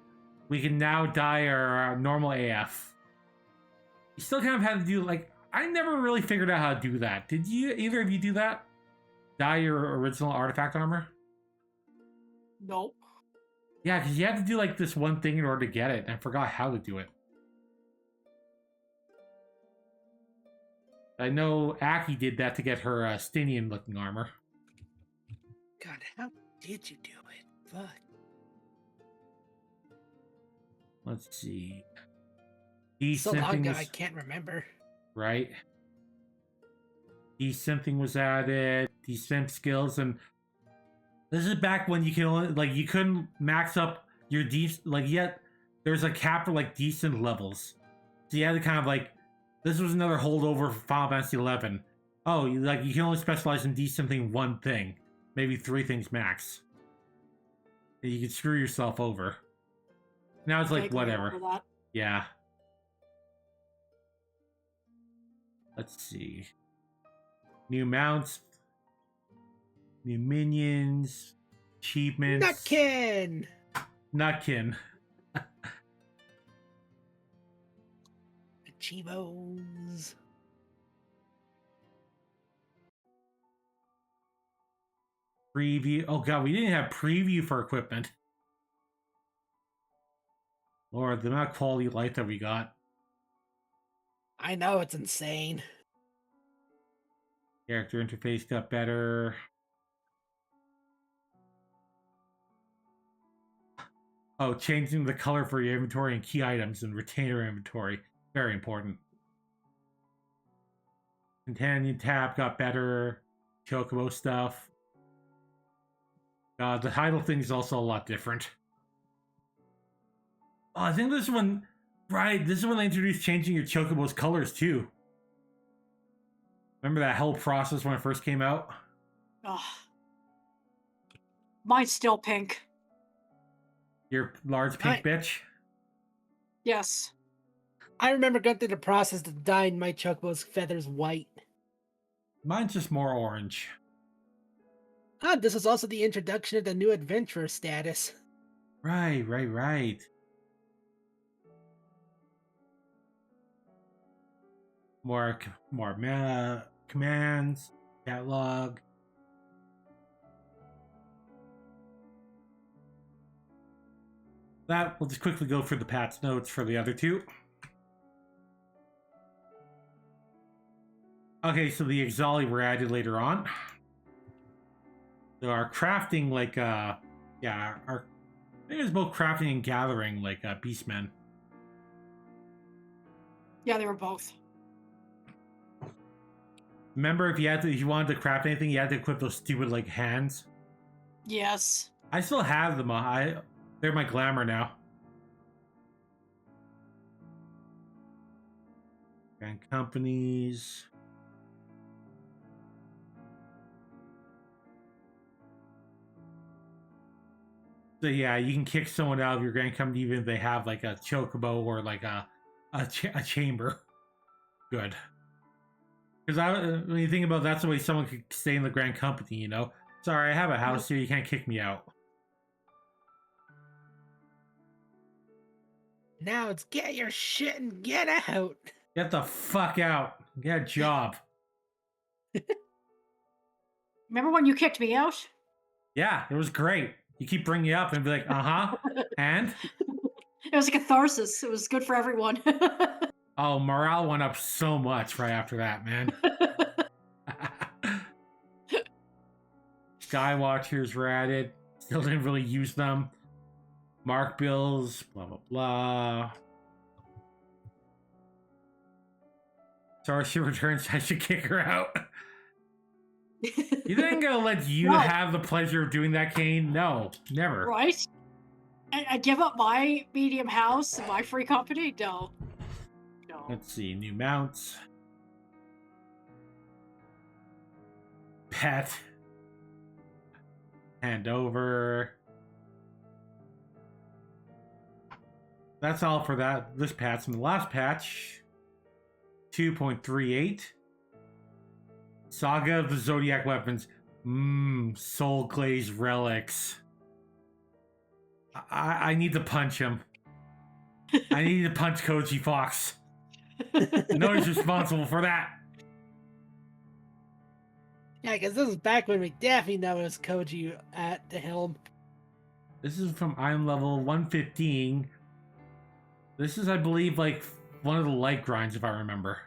we can now dye our normal AF. You still kind of had to do, like, I never really figured out how to do that. Did you, either of you do that? Dye your original artifact armor? Nope. Yeah, because you had to do, like, this one thing in order to get it, and I forgot how to do it. I know Aki did that to get her Stinian-looking armor. God, how did you do it? Fuck. Let's see. So long ago, I can't remember. Right. Desynthing was added. Desynth skills, and this is back when you can only, like, you couldn't max up your yet there's a cap for like desynth levels. So you had to kind of like, this was another holdover for Final Fantasy XI. Oh, you can only specialize in desynthing one thing, maybe 3 things max. And you could screw yourself over. Now it's like whatever. Yeah. Let's see. New mounts, new minions, achievements. Nutkin! Nutkin. Achievos. Preview. Oh god, we didn't have preview for equipment. Lord, the amount of quality light that we got. I know, it's insane. Character interface got better. Oh, changing the color for your inventory and key items and retainer inventory. Very important. Companion tab got better. Chocobo stuff. The title thing is also a lot different. Oh, I think this is when... Right, this is when they introduced changing your Chocobo's colors, too. Remember that whole process when it first came out? Ugh. Mine's still pink. Your large pink bitch? Yes. I remember going through the process of dyeing my Chocobo's feathers white. Mine's just more orange. Ah, this is also the introduction of the new adventurer status. Right. More commands, catalog. That, we'll just quickly go through the patch notes for the other two. Okay, so the Exali were added later on. So our crafting, like, yeah, I think it's both crafting and gathering, like, beastmen. Yeah, they were both. Remember, if you wanted to craft anything, you had to equip those stupid, like, hands? Yes. I still have them. They're my glamour now. Grand companies. So yeah, you can kick someone out of your grand company even if they have like a chocobo or like a chamber. Good. Because when you think about it, that's the way someone could stay in the grand company, you know? Sorry, I have a house here, you can't kick me out. Now it's get your shit and get out. Get the fuck out. Get a job. Remember when you kicked me out? Yeah, it was great. You keep bringing it up and be like, uh-huh, and? It was a catharsis. It was good for everyone. Oh, morale went up so much right after that, man. Skywatchers were added. Still didn't really use them. Mark bills, blah, blah, blah. Sorry, she returns. I should kick her out. You think I'm gonna let you have the pleasure of doing that, Kane? No, never. Right? I give up my medium house and my free company? No. No. Let's see, new mounts. Pet. Hand over. That's all for this patch. And the last patch, 2.38. Saga of the Zodiac Weapons. Soul Glazed Relics. I need to punch him. I need to punch Koji Fox. I know he's responsible for that. Yeah, because this is back when we definitely noticed Koji at the helm. This is from item level 115. This is, I believe, like one of the light grinds, if I remember.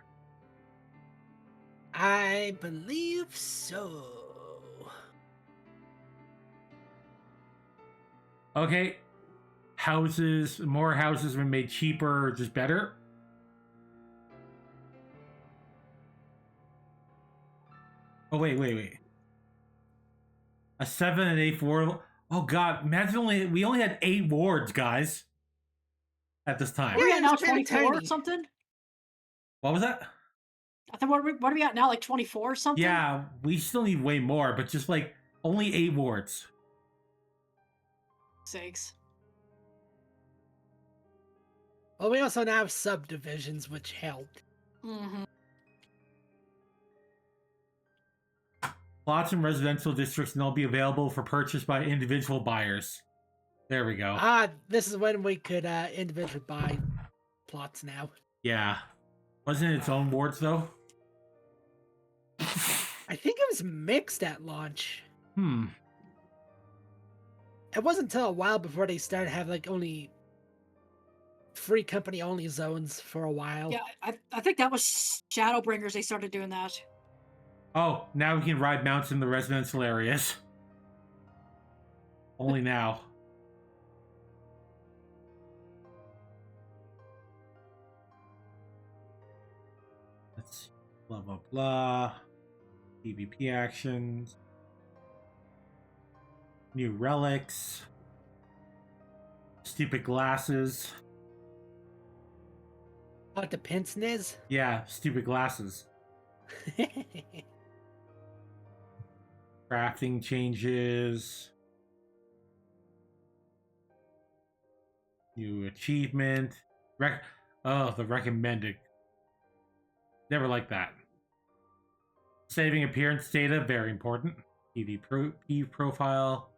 I believe so. Okay. More houses have been made cheaper or just better. Oh, wait. A 7 and 8 ward. Oh, God. Imagine we only had 8 wards, guys. At this time. What are we at now, it's kinda 24 or tiny. something? What was that? I thought, what are we at now, like 24 or something? Yeah, we still need way more, but just like only 8 wards. Sakes. Well, we also now have subdivisions, which helped. Mm-hmm. Plots in residential districts now be available for purchase by individual buyers. There we go. This is when we could individually buy plots now. Yeah. Wasn't it its own wards, though? I think it was mixed at launch. Hmm. It wasn't until a while before they started having like only free company only zones for a while. Yeah, I think that was Shadowbringers. They started doing that. Oh, now we can ride mounts in the residential areas. Only now. Let's see. Blah, blah, blah. PvP actions. New relics. Stupid glasses. What the pince is? Yeah, stupid glasses. Crafting changes. New achievement. The recommended. Never liked that. Saving appearance data, very important. PvP profile.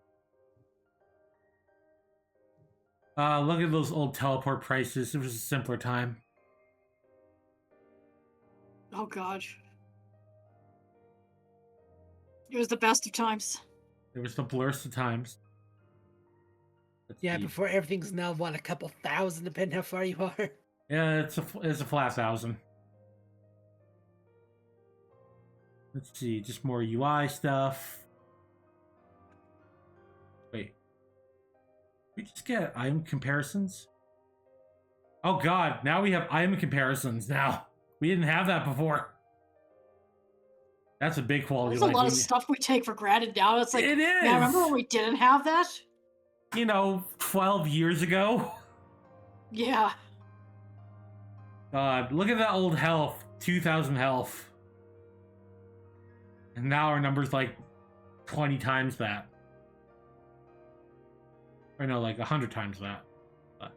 Look at those old teleport prices. It was a simpler time. Oh, God. It was the best of times. It was the blurst of times. Yeah, see. before everything's now, what, a couple thousand, depending how far you are. Yeah, it's a flat 1,000. Let's see, just more UI stuff. Wait. We just get item comparisons? Oh god, now we have item comparisons now. We didn't have that before. That's a big quality. There's a lot of stuff we take for granted now. It's like, it is. man, remember when we didn't have that? You know, 12 years ago? Yeah. God, look at that old health. 2,000 health. And now our number's like 20 times that. Or no, like 100 times that. But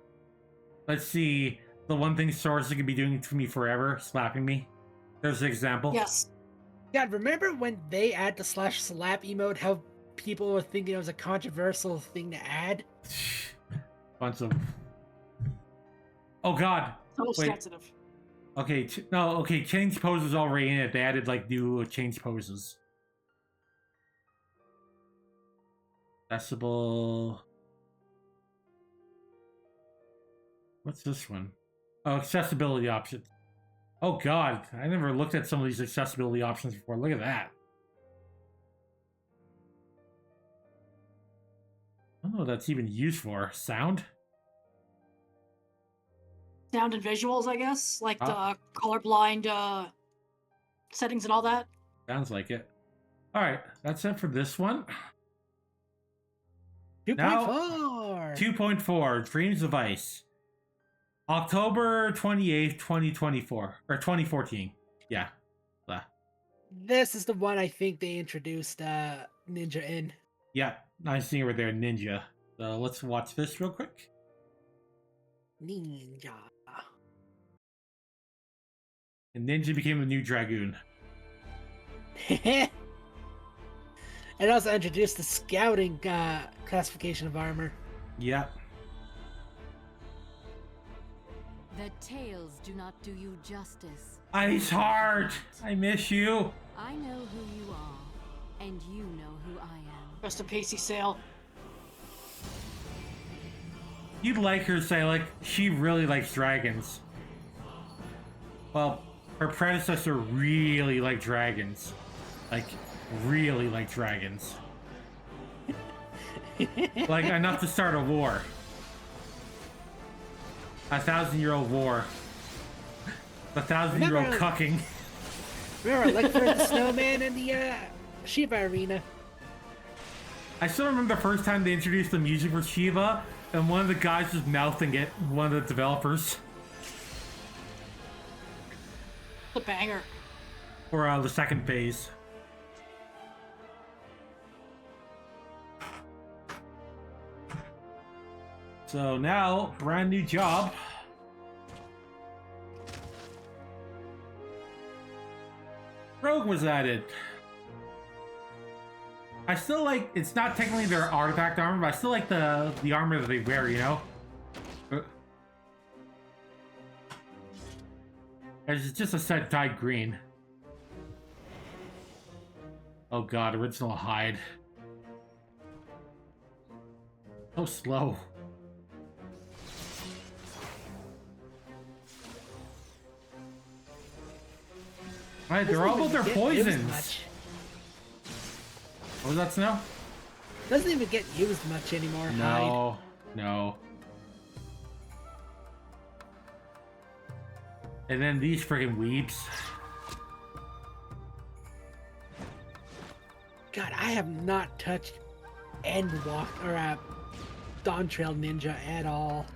let's see. The one thing Soris can be doing to me forever, slapping me. There's an example. Yes. God, remember when they add the /slap emote, how people were thinking it was a controversial thing to add? Bunch of... Oh god. So Wait. sensitive. Okay, no, okay, change poses already in it. They added, like, new change poses. Accessible... What's this one? Oh, accessibility options. Oh god, I never looked at some of these accessibility options before. Look at that. I don't know what that's even used for. Sound? Sound and visuals, I guess, like the colorblind settings and all that. Sounds like it. Alright, that's it for this one. 2.4! 2.4, Dreams of Ice. October 28th, 2024. Or 2014. Yeah. This is the one I think they introduced Ninja in. Yeah, I see right there, Ninja. So let's watch this real quick. Ninja. And Ninja became the new Dragoon. It also introduced the scouting classification of armor. Yeah. The tales do not do you justice. Ice Heart! I miss you! I know who you are, and you know who I am. Rest in peace, Sale. You'd like her to say, like, she really likes dragons. Well, her predecessor really liked dragons. Like, really liked dragons. Like, enough to start a war. A 1,000-year-old war. A 1,000-year-old cucking. Remember, like for the snowman and the Shiva arena. I still remember the first time they introduced the music for Shiva, and one of the guys was mouthing it, one of the developers. The banger. For the second phase. So now, brand new job. Rogue was added. I still like, it's not technically their artifact armor, but I still like the armor that they wear, you know? It's just a set dyed green. Oh god, original hide. So slow. Right, they're all about their poisons. What was that, Snow? Doesn't even get used much anymore. No, no. And then these friggin' weeps. God, I have not touched Endwalk or Dawn Trail Ninja at all.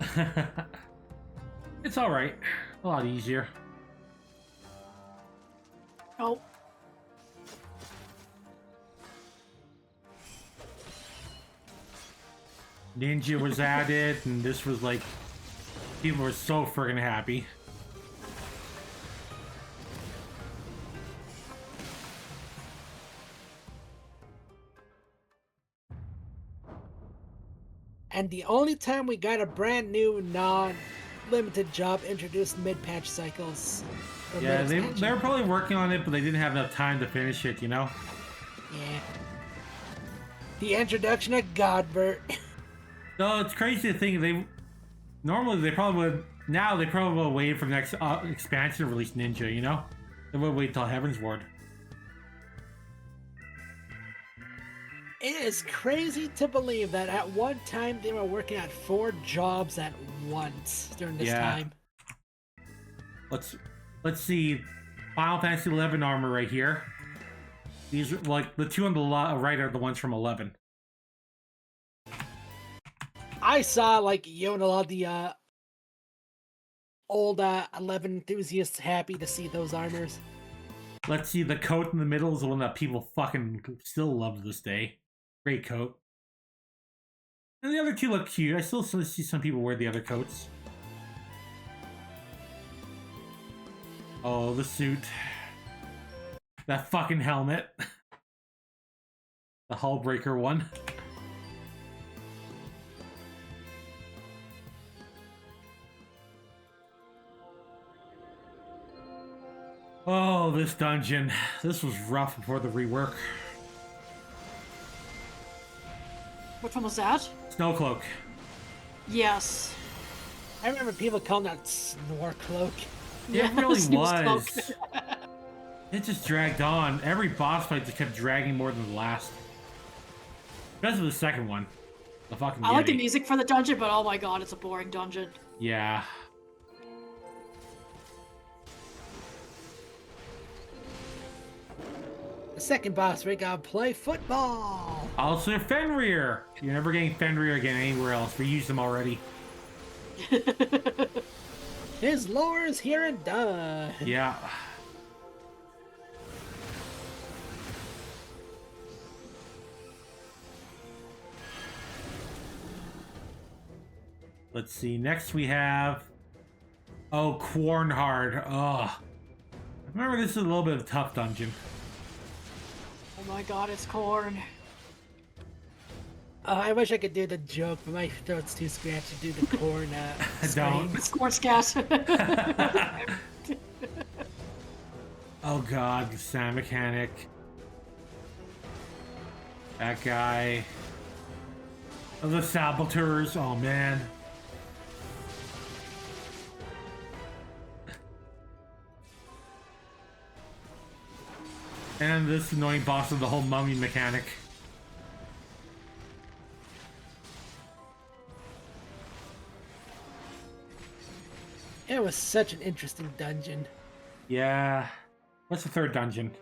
It's alright. A lot easier. Oh. Ninja was added, and this was like... People were so friggin' happy. And the only time we got a brand new non-limited job introduced mid-patch cycles. Yeah, they were probably working on it, but they didn't have enough time to finish it, you know? Yeah. The introduction of Godbert. No, it's crazy to think they probably would. Now they probably would wait for the next expansion to release Ninja. You know, they would wait till Heaven's Ward. It is crazy to believe that at one time they were working at 4 jobs at once during this time. Let's see. Final Fantasy XI armor right here. These are like the two on the right are the ones from 11. I saw like you and a lot of the old 11 enthusiasts happy to see those armors. Let's see. The coat in the middle is the one that people fucking still love to this day. Great coat. And the other two look cute. I still see some people wear the other coats. Oh, the suit. That fucking helmet. The Hullbreaker one. Oh, this dungeon. This was rough before the rework. Which one was that? Snowcloak. Yes. I remember people calling that Snore Cloak. It really was. Cloak. It just dragged on. Every boss fight just kept dragging more than the last. Especially the second one. The fucking I like the Yeti. music for the dungeon, but oh my god, it's a boring dungeon. Yeah. The second boss, we gotta play football. Also Fenrir. You're never getting Fenrir again anywhere else. We used them already. His lore is here and done. Yeah. Let's see. Next we have... Oh, Quarnhard. Ugh. Remember, this is a little bit of a tough dungeon. Oh my god, it's corn. I wish I could do the joke, but my throat's too scratchy to do the corn. Don't. It's corn scat. Oh god, the sound mechanic. That guy. Oh, the saboteurs. Oh man. And this annoying boss of the whole mummy mechanic. It was such an interesting dungeon. Yeah. What's the third dungeon?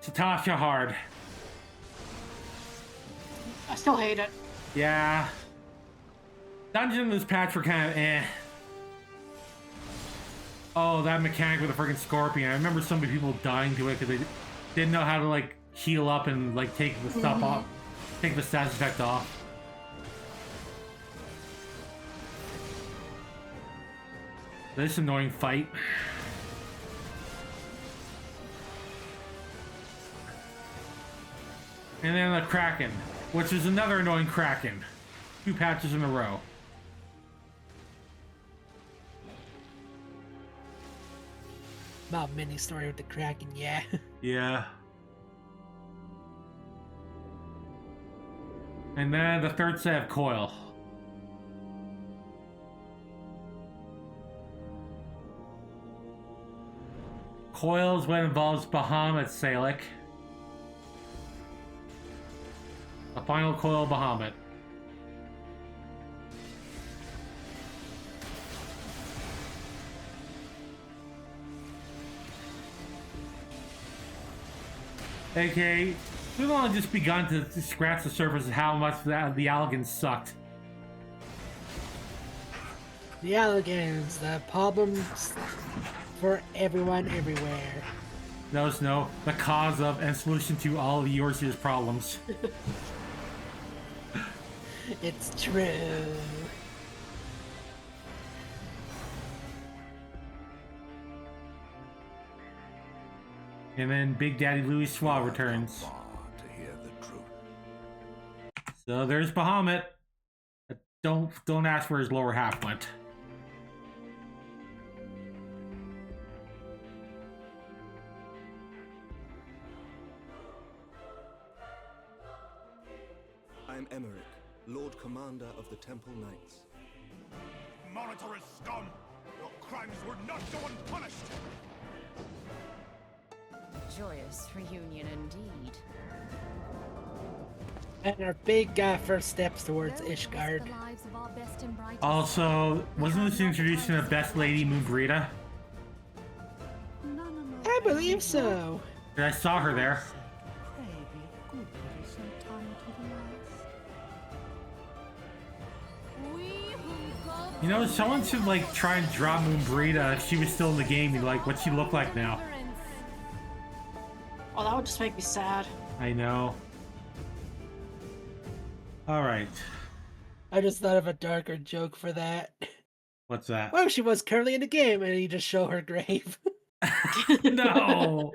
Satasha Hard. I still hate it. Yeah. Dungeon in this patch were kind of eh. Oh, that mechanic with the freaking scorpion. I remember so many people dying to it because they didn't know how to like heal up and like take the stuff off, take the status effect off. This annoying fight. And then the Kraken, which is another annoying Kraken. 2 patches in a row. About mini story with the Kraken, yeah. Yeah. And then the third set of Coil. Coil is what involves Bahamut Salic. The final Coil Bahamut. Okay, we've only just begun to scratch the surface of how much the Allagans sucked. The Allagans, the problems for everyone, everywhere. No, the cause of and solution to all of yours problems. It's true. And then Big Daddy Louis Schwa returns. So there's Bahamut. Don't ask where his lower half went. am Emmerich, Lord Commander of the Temple Knights. Monitor is scum! Your crimes were not go unpunished! Joyous reunion indeed. And our big first steps towards Though it risked Ishgard. the lives of our best and brightest, Also, wasn't this the introduction of Best Lady Moonbrita? I believe so. I saw her there. You know, someone should like try and draw Moonbrita if she was still in the game. Like, what'd she look like now? Oh, that would just make me sad. I know. All right. I just thought of a darker joke for that. What's that? Well, she was currently in the game, and you just show her grave. No.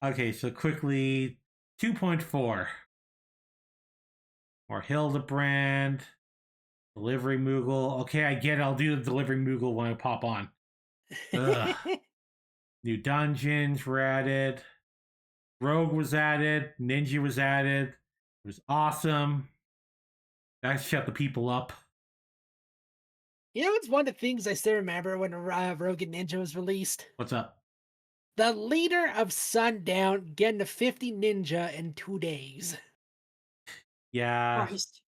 Okay, so quickly, 2.4. More Hildebrand. Delivery Moogle. Okay, I get it. I'll do the Delivery Moogle when I pop on. Ugh. New dungeons were added. Rogue was added. Ninja was added. It was awesome. That shut the people up. You know, it's one of the things I still remember when Rogue and Ninja was released. What's up? The leader of Sundown getting to 50 ninja in 2 days. Yeah, Christ.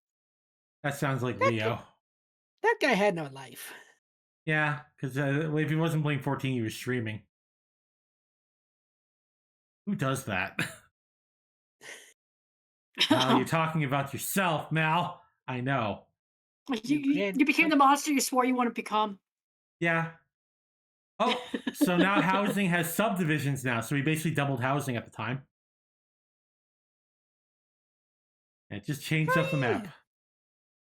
that sounds like Leo. That guy had no life. Yeah, because if he wasn't playing 14, he was streaming. Who does that? Now you're talking about yourself, Mal. I know. You became the monster you swore you wouldn't become. Yeah. Oh, so now housing has subdivisions now. So we basically doubled housing at the time. And it just changed up the map.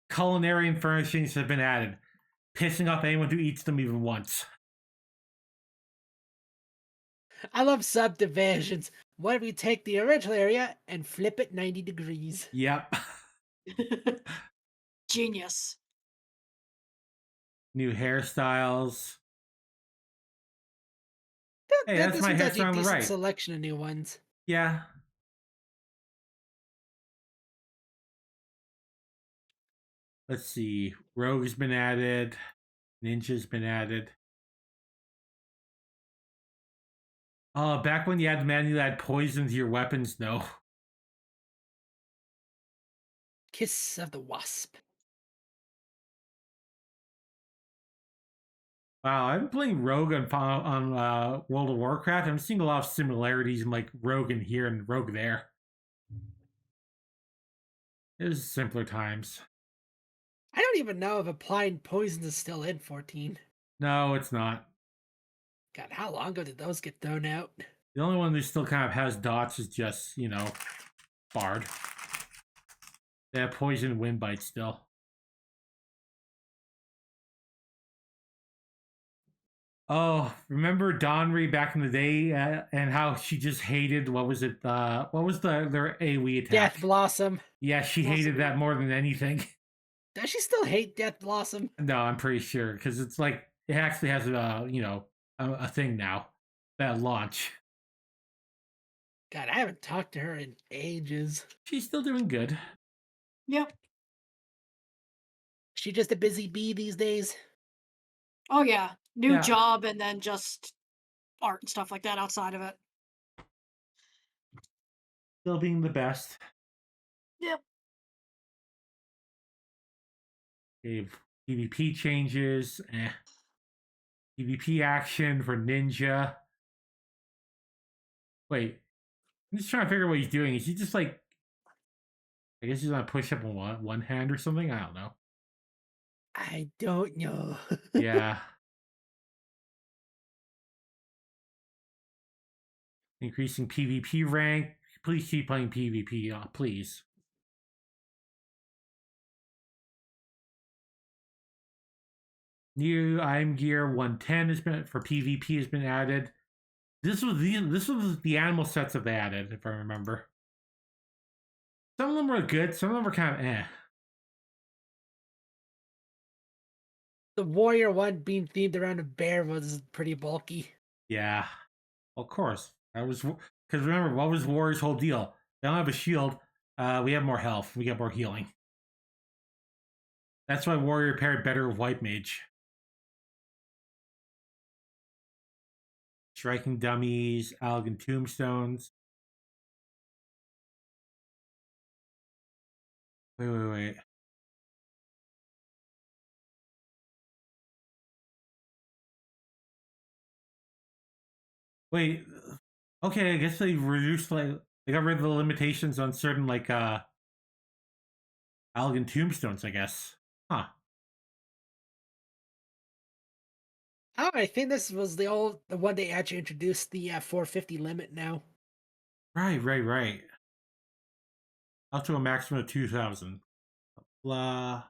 Culinary and furnishings have been added, pissing off anyone who eats them even once. I love subdivisions. What if we take the original area and flip it 90 degrees? Yep. Genius. New hairstyles. Hey, That- that's this my one's actually hairstyle a on the decent right. selection of new ones. Yeah. Let's see. Rogue's been added. Ninja's been added. Back when you had to manually add poison to your weapons, no. Kiss of the Wasp. Wow, I've been playing Rogue on World of Warcraft. I'm seeing a lot of similarities in like Rogue in here and Rogue there. It was simpler times. I don't even know if applying poison is still in 14. No, it's not. God, how long ago did those get thrown out? The only one who still kind of has dots is just, you know, Bard. They have poison and wind bite still. Oh, remember Donry back in the day and how she just hated, what was it? What was their AoE attack? Death Blossom. Yeah, she hated that more than anything. Does she still hate Death Blossom? No, I'm pretty sure, because it's like, it actually has you know, a thing now. That launch. God, I haven't talked to her in ages. She's still doing good. Yep. She just a busy bee these days? Oh yeah. New Yeah. job and then just art and stuff like that outside of it. Still being the best. Yep. Gave PvP changes. PvP action for Ninja. Wait. I'm just trying to figure out what he's doing. Is he just like... I guess he's gonna push up on one hand or something? I don't know. I don't know. Yeah. Increasing PvP rank. Please keep playing PvP, please. New item gear 110 has been for PvP has been added. This was the animal sets that they added, if I remember. Some of them were good, some of them were kind of eh. The warrior one being themed around a bear was pretty bulky. Yeah, of course. That was because remember what was Warrior's whole deal? They don't have a shield. We have more health. We get more healing. That's why warrior paired better with white mage. Striking dummies, Algan tombstones. Wait. Wait. Okay, I guess they reduced they got rid of the limitations on certain Algan tombstones, I guess. Huh. Oh, I think this was the one they actually introduced the 450 limit now. Right. Up to a maximum of 2,000. Blah.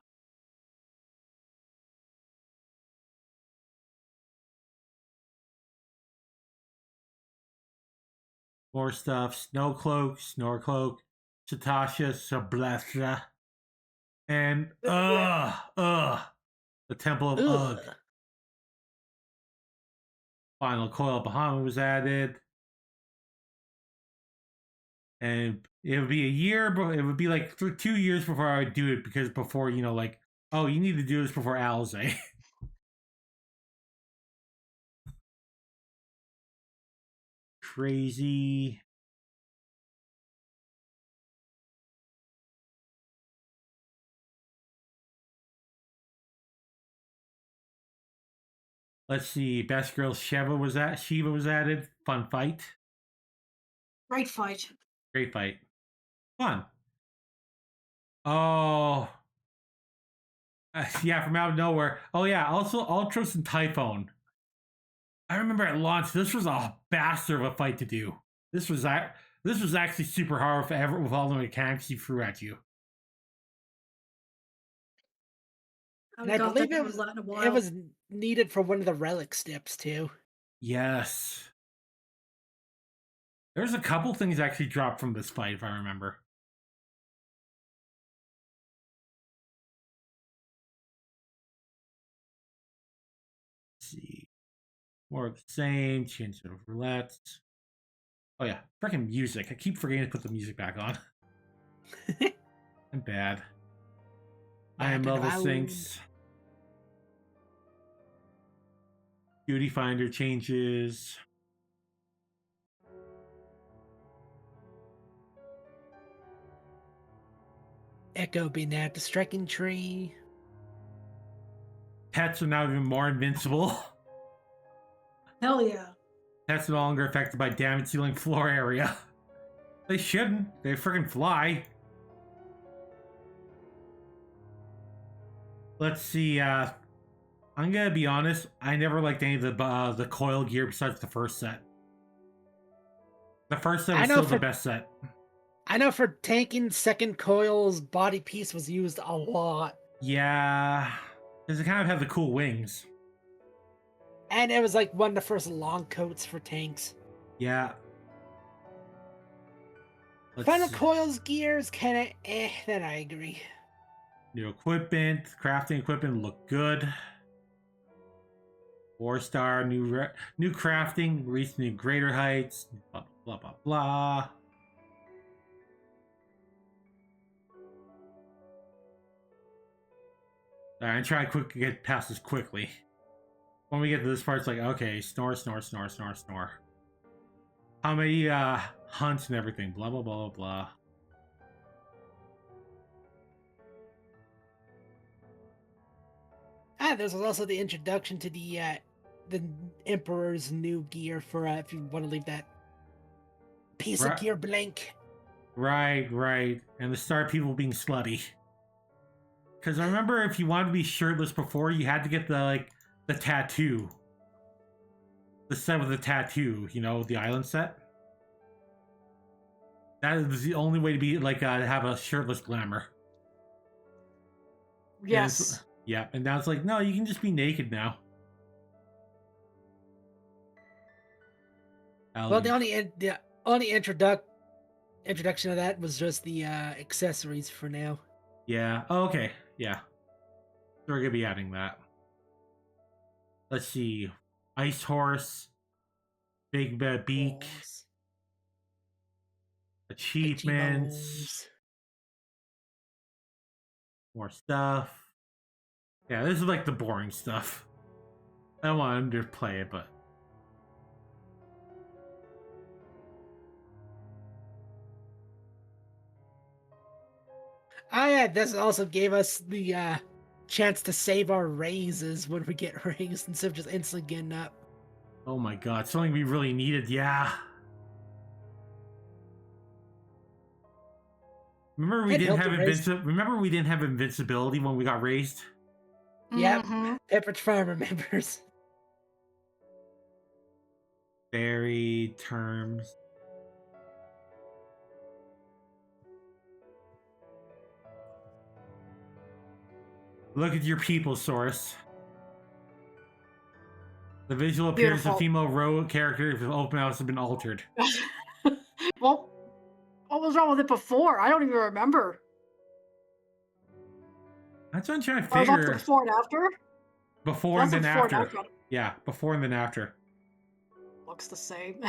More stuff. Snowcloak, Snorcloak, Satasha, Sabletha. And the Temple of Ugg. Final Coil Bahamut was added. And it would be a year, but it would be like 2 years before I would do it, because before, oh, you need to do this before Alizé. Crazy. Let's see. Best Girl Shiva was added. Fun fight. Great fight. Great fight. Fun. Oh. Yeah, from out of nowhere. Oh yeah, also Ultros and Typhone. I remember at launch, this was a bastard of a fight to do. This was actually super hard with all the mechanics he threw at you. And I believe it was needed for one of the relic steps too. Yes. There's a couple things actually dropped from this fight, if I remember. Let's see. More of the same. Change it over roulettes. Oh yeah, freaking music. I keep forgetting to put the music back on. I'm bad. I am level sinks. Beauty Finder changes. Echo being at the striking tree. Pets are now even more invincible. Hell yeah. Pets are no longer affected by damage dealing floor area. They shouldn't. They freaking fly. Let's see. I'm gonna be honest. I never liked any of the coil gear besides the first set. The first set was still the best set. I know for tanking, second coil's body piece was used a lot. Yeah, because it kind of had the cool wings. And it was like one of the first long coats for tanks. Yeah. Final Coil's gear is kind of then I agree. New equipment, crafting equipment look good. 4-star, new crafting, reach new greater heights, blah, blah, blah. Alright, I'm trying to get past this quickly. When we get to this part, it's like, okay, snore. How many hunts and everything, blah, blah, blah, blah. There's also the introduction to the Emperor's new gear for if you want to leave that piece of gear blank. Right. And the Star People being slutty. Because I remember if you wanted to be shirtless before, you had to get the tattoo. The set with the tattoo, the island set. That is the only way to be have a shirtless glamour. Yes. Yeah, and now it's like, no, you can just be naked now. Well, the only introduction of that was just the accessories for now. Yeah. Oh, okay. Yeah. So we're gonna be adding that. Let's see. Ice Horse. Big Beak. Achievements. More stuff. Yeah, this is like the boring stuff. I don't want to underplay it, but... Oh yeah, this also gave us the chance to save our raises when we get raised instead of just instantly getting up. Oh my god, something we really needed, yeah. Remember we didn't have invincibility when we got raised? Yep. Mm-hmm. Pepperidge Farm remembers. Berry terms. Look at your people, Soris. The visual appearance of female rogue characters with open house has been altered. Well, what was wrong with it before? I don't even remember. That's what I'm trying to Or was that figure. the before and after? Before and then That's the before after. and after. Yeah, before and then after. Looks the same.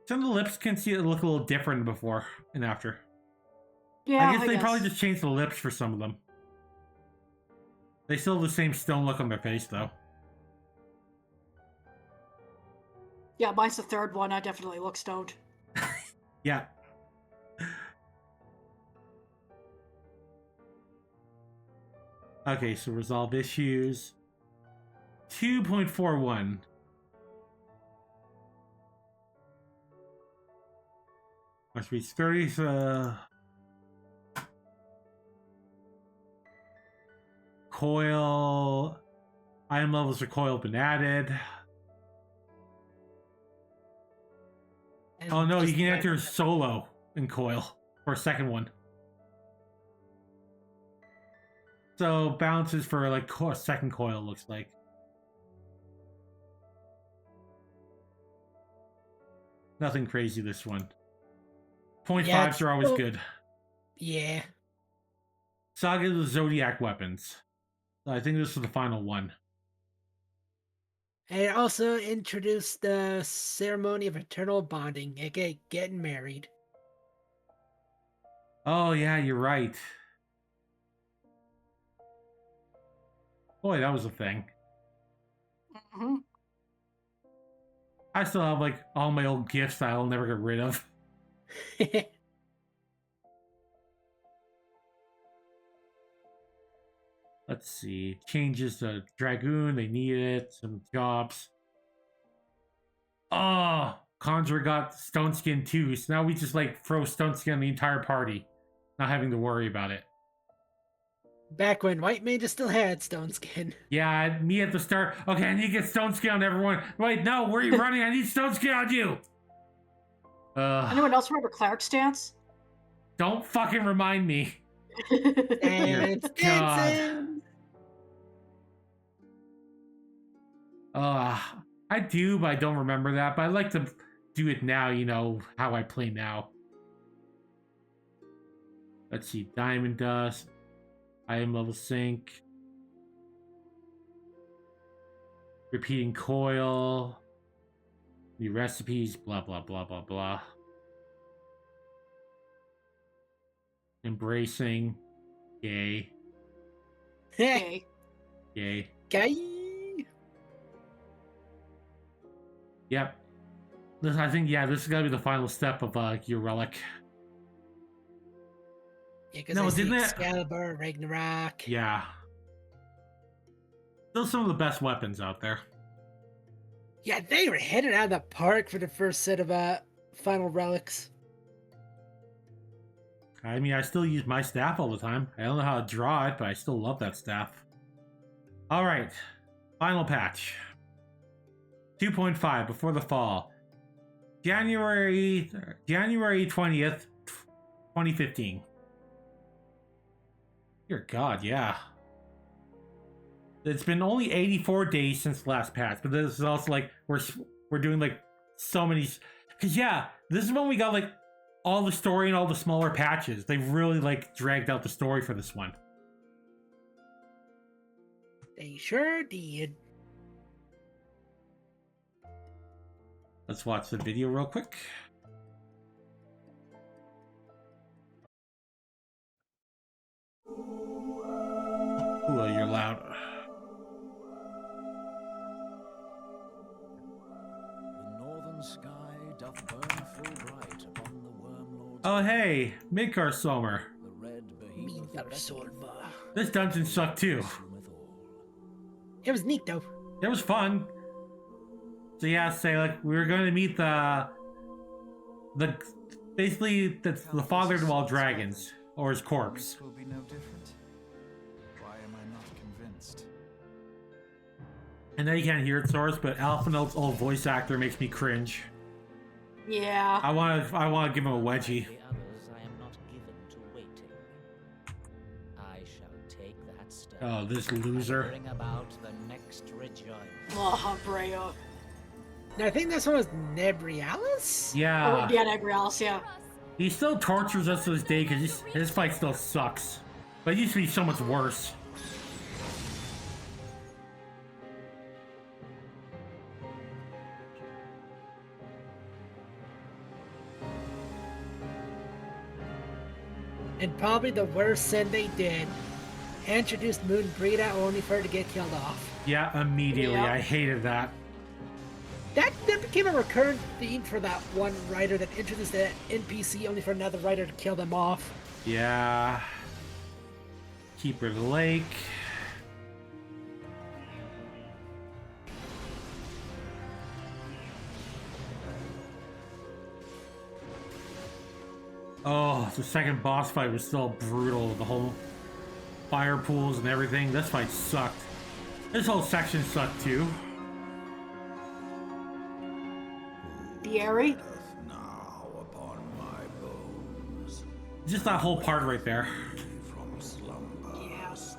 Some of the lips can see it look a little different before and after. Yeah, I guess they probably just changed the lips for some of them. They still have the same stone look on their face, though. Yeah, mine's the third one. I definitely look stoned. Yeah. Okay, so resolve issues. 2.41. Must be 30. Coil. Item levels for coil have been added. Oh no, you can enter solo in coil for a second one. So balances for like a second coil looks like. Nothing crazy this one. 0.5s are always good. Yeah. Saga of the Zodiac weapons. I think this is the final one. And it also introduced the ceremony of eternal bonding, aka getting married. Oh yeah, you're right. Boy, that was a thing. Mm-hmm. I still have like all my old gifts that I'll never get rid of. Let's see. Changes to Dragoon, they need it. Some jobs. Oh, Conjurer got Stone Skin too, so now we just like throw Stone Skin on the entire party. Not having to worry about it. Back when White Mage still had Stone Skin. Yeah, me at the start. Okay, I need to get Stone Skin on everyone. Wait, no, where are you running? I need Stone Skin on you! Anyone else remember Cleric Stance? Don't fucking remind me. And it's dancing! I do, but I don't remember that. But I like to do it now, you know, how I play now. Let's see. Diamond Dust. Item level sync. Repeating coil. New recipes. Blah, blah, blah, blah, blah. Embracing. Yay. Okay. Yay. Gay. Yep. This, I think, yeah, this is gotta be the final step of your relic. Yeah, because No, didn't it? Excalibur, Ragnarok. Yeah. Still some of the best weapons out there. Yeah, they were headed out of the park for the first set of final relics. I mean, I still use my staff all the time. I don't know how to draw it, but I still love that staff. Alright. Final patch. 2.5 before the fall. January 20th, 2015. Dear God, yeah. It's been only 84 days since the last patch, but this is also like we're doing like so many. Cause yeah, this is when we got like all the story and all the smaller patches. They really like dragged out the story for this one. They sure did. Let's watch the video real quick. Ooh, you're loud. The northern sky doth burn full bright upon the Wormlord's. Oh hey, Midgar Sommer. The red behemoth Midgar Sommer. This dungeon sucked too. It was neat though. It was fun. So yeah, say like we were going to meet basically the father of all dragons, or his corpse. This will be no different. Why am I not convinced? I know you can't hear it, Soris, but Alphinaud's old voice actor makes me cringe. Yeah. I want to give him a wedgie. The others I am not given to waiting. I shall take that step. Oh, this loser. Bring about the next rejoinder. Oh, Brea. Now, I think this one was Nebrialis? Yeah. Oh, yeah, Negrialis, yeah. He still tortures us to this day because his fight still sucks. But it used to be so much worse. And probably the worst sin they did. Introduced Moon Brita only for her to get killed off. Yeah, immediately. Yeah. I hated that. That became a recurrent theme for that one writer that introduced that NPC only for another writer to kill them off. Yeah. Keeper of the Lake. Oh, the second boss fight was still brutal. The whole fire pools and everything. This fight sucked. This whole section sucked too. Thierry? Now upon my bones. Just that whole part right there. From slumber, Yeah. sweet.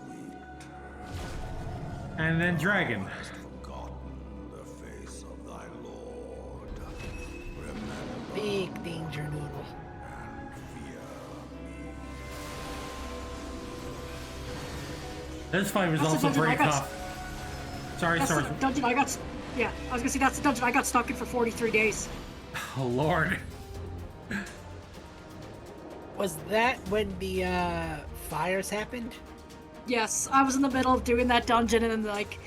And then Dragon. Hast forgotten the face of thy lord. Remember Big danger noodle. and fear me. This fight was That's the also dungeon pretty I got- tough. Sorry, That's sorry. the dungeon I got. Yeah, I was gonna say that's the dungeon I got stuck in for 43 days. Oh, Lord. Was that when the fires happened? Yes, I was in the middle of doing that dungeon and then like,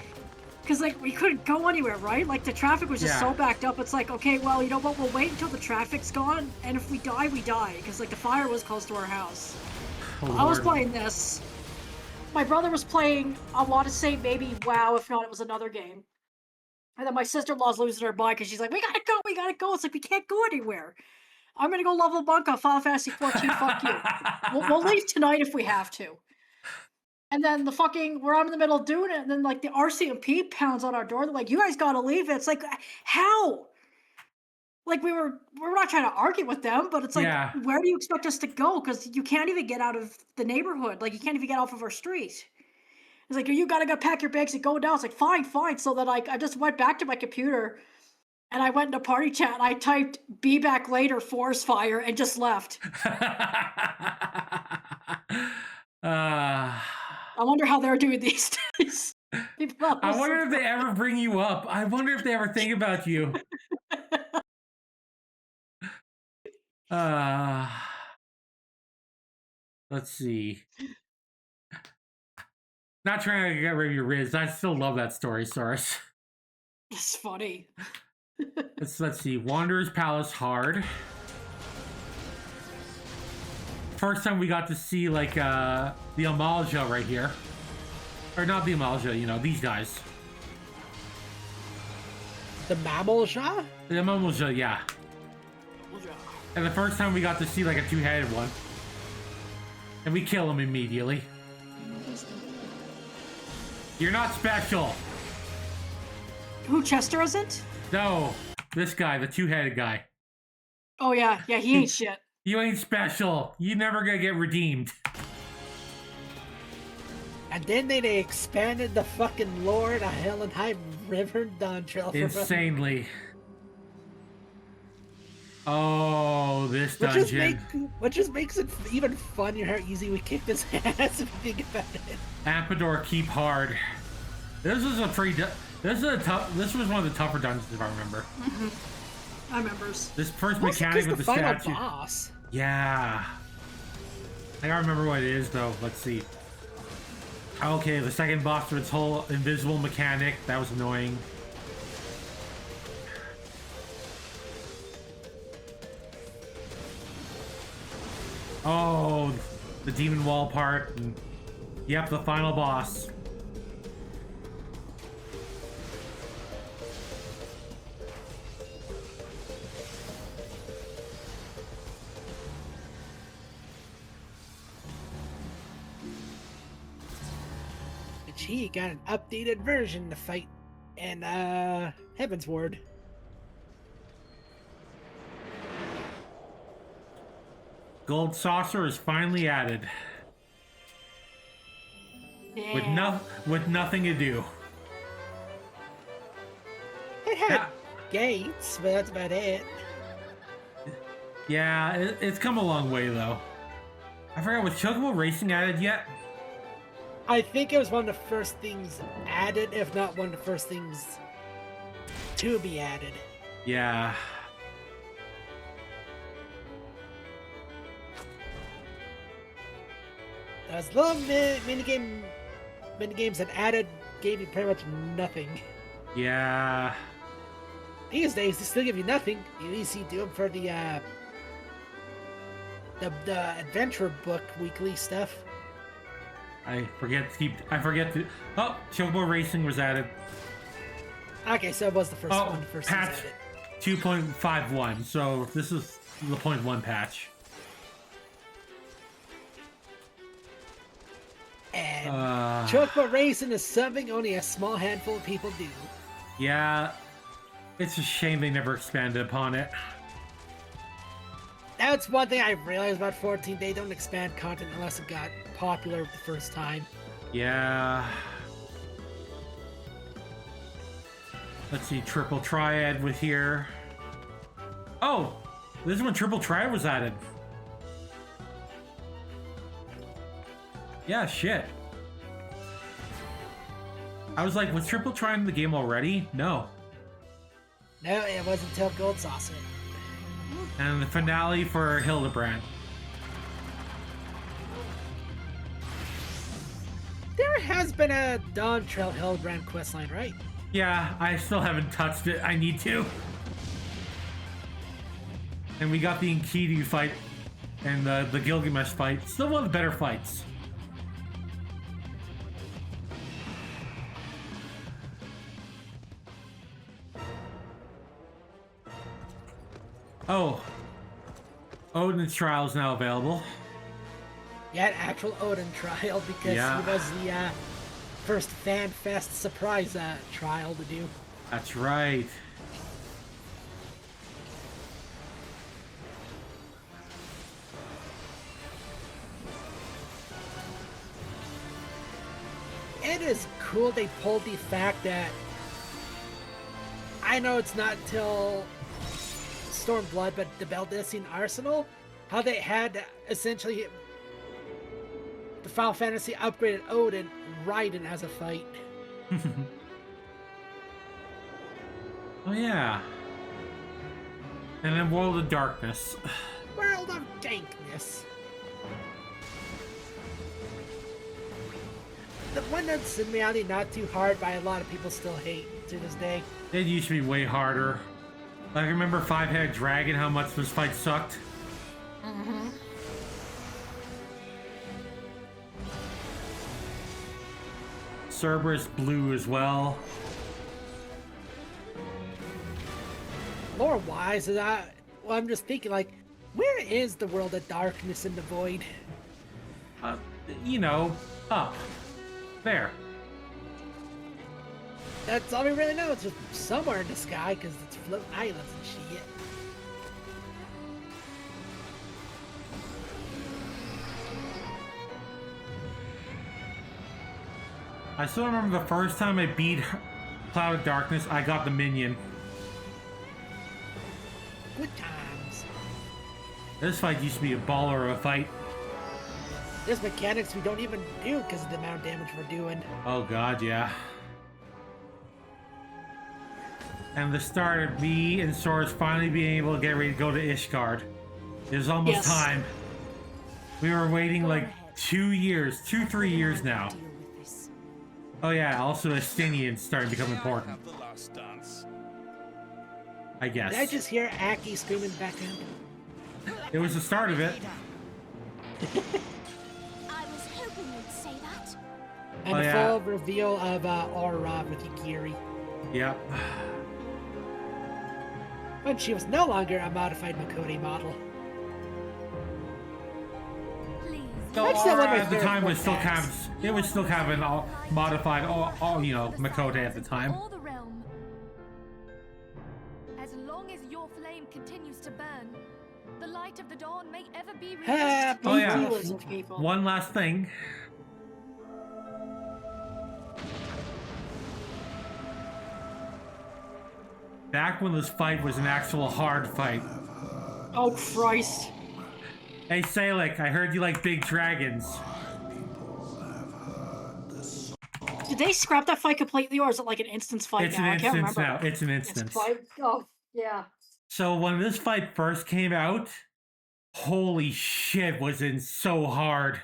cause like we couldn't go anywhere, right? Like the traffic was just Yeah. so backed up. It's like, okay, well, you know what? We'll wait until the traffic's gone, and if we die, we die. Cause like the fire was close to our house. Oh, I was Lord. playing this. My brother was playing, I want to say maybe WoW, if not it was another game. And then my sister-in-law's losing her mind because she's like, we gotta go. It's like, we can't go anywhere. I'm gonna go level a monk on Final Fantasy XIV, fuck you. We'll leave tonight if we have to. And then where I'm in the middle of doing it, and then like the RCMP pounds on our door, they're like, you guys gotta leave. It's like, how? Like we're not trying to argue with them, but it's like, Yeah. where do you expect us to go? Because you can't even get out of the neighborhood. Like you can't even get off of our street. It's like, you gotta go pack your bags and go down. It's like, fine. So then I just went back to my computer and I went into party chat and I typed be back later, forest fire, and just left. I wonder how they're doing these days. I wonder if they ever bring you up. I wonder if they ever think about you. Let's see. Not trying to get rid of your Riz. I still love that story, Soris. It's funny. Let's see. Wanderer's Palace hard. First time we got to see like the Amalja right here. Or not the Amalja, you know, these guys. The Mammalja? The Amalja, yeah. And the first time we got to see like a two-headed one. And we kill him immediately. You're not special. Who, Chester isn't? No, this guy, the two-headed guy. Oh yeah, he ain't shit. You ain't special. You never gonna get redeemed. And then they expanded the fucking lore of Helen High River Duntrail. Insanely. Oh, this dungeon. Which just makes it even funnier how easy we kicked his ass if you think about it. Amador, keep hard. This was a pretty. This was one of the tougher dungeons if I remember. I remember. This first Mostly mechanic 'cause with the final statue. boss. Yeah. I gotta remember what it is though. Let's see. Okay, the second boss with its whole invisible mechanic. That was annoying. Oh, the demon wall part. And, yep, the final boss. He got an updated version to fight in Heaven's Ward. Gold saucer is finally added. Yeah. With nothing to do. It had gates, but that's about it. Yeah, it's come a long way though. I forgot, was Chocobo Racing added yet? I think it was one of the first things added, if not one of the first things to be added. Yeah. Those little minigames that added gave you pretty much nothing. Yeah. These days, they still give you nothing. You easily do them for the adventure book weekly stuff. I forget to. Oh, Chocobo Racing was added. Okay, so it was the first one. The first patch added. 2.51. So this is the 0.1 patch. And Chocobo Racing is something only a small handful of people do. Yeah, it's a shame they never expanded upon it. That's one thing I realized about 14. They don't expand content unless it got popular the first time. Yeah. Let's see, Triple Triad with here. Oh, this is when Triple Triad was added. Yeah, shit. I was like, was Triple Triad in the game already? No. No, it wasn't until Gold Saucer. And the finale for Hildebrand. There has been a Dawn Trail Hildebrand questline, right? Yeah, I still haven't touched it. I need to. And we got the Enkidu fight and the Gilgamesh fight. Still one of the better fights. Oh. Odin's Trial is now available. Yeah, an actual Odin trial because he was the first Fan Fest surprise trial to do. That's right. It is cool they pulled the fact that I know it's not till Stormblood, but the Baldessian Arsenal, how they had essentially the Final Fantasy upgraded Odin Raiden as a fight. Oh yeah. And then World of Darkness. World of Dankness. The one that's in reality not too hard, but a lot of people still hate to this day. It used to be way harder. Like, I remember Five-Headed Dragon, how much this fight sucked. Mm-hmm. Cerberus Blue as well. Lore-wise, I'm just thinking, like, where is the World of Darkness in the Void? You know, up. There. That's all we really know. It's just somewhere in the sky because it's floating islands and shit. I still remember the first time I beat Cloud of Darkness, I got the minion. Good times. This fight used to be a baller of a fight. There's mechanics we don't even do because of the amount of damage we're doing. Oh god, yeah. And the start of me and Soris finally being able to get ready to go to Ishgard. It was almost time. We were waiting like 2 years, 3 years now. Deal with this. Oh yeah, also Estinian's starting to become important. Have the last dance. I guess. Did I just hear Aki screaming back in? It was the start of it. I was hoping you'd say that. And Oh, the yeah. full reveal of Aura with Yukiri. Yep. When she was no longer a modified Makodi model. Please. So That's still one of Aura my at the time favorite was still kind attacks. of, it was still kind of an all modified, all you know, Makote at the time. Or the realm. As long as your flame continues to burn, the light of the dawn may ever be released. Happy Oh, yeah. Millions of people. One last thing. Back when this fight was an actual hard fight. Oh Christ! Hey Salik, I heard you like big dragons. Did they scrap that fight completely, or is it like an instance fight It's now? an I can't instance remember. now. It's an It's instance. fight. Oh yeah. So when this fight first came out, holy shit, was it so hard.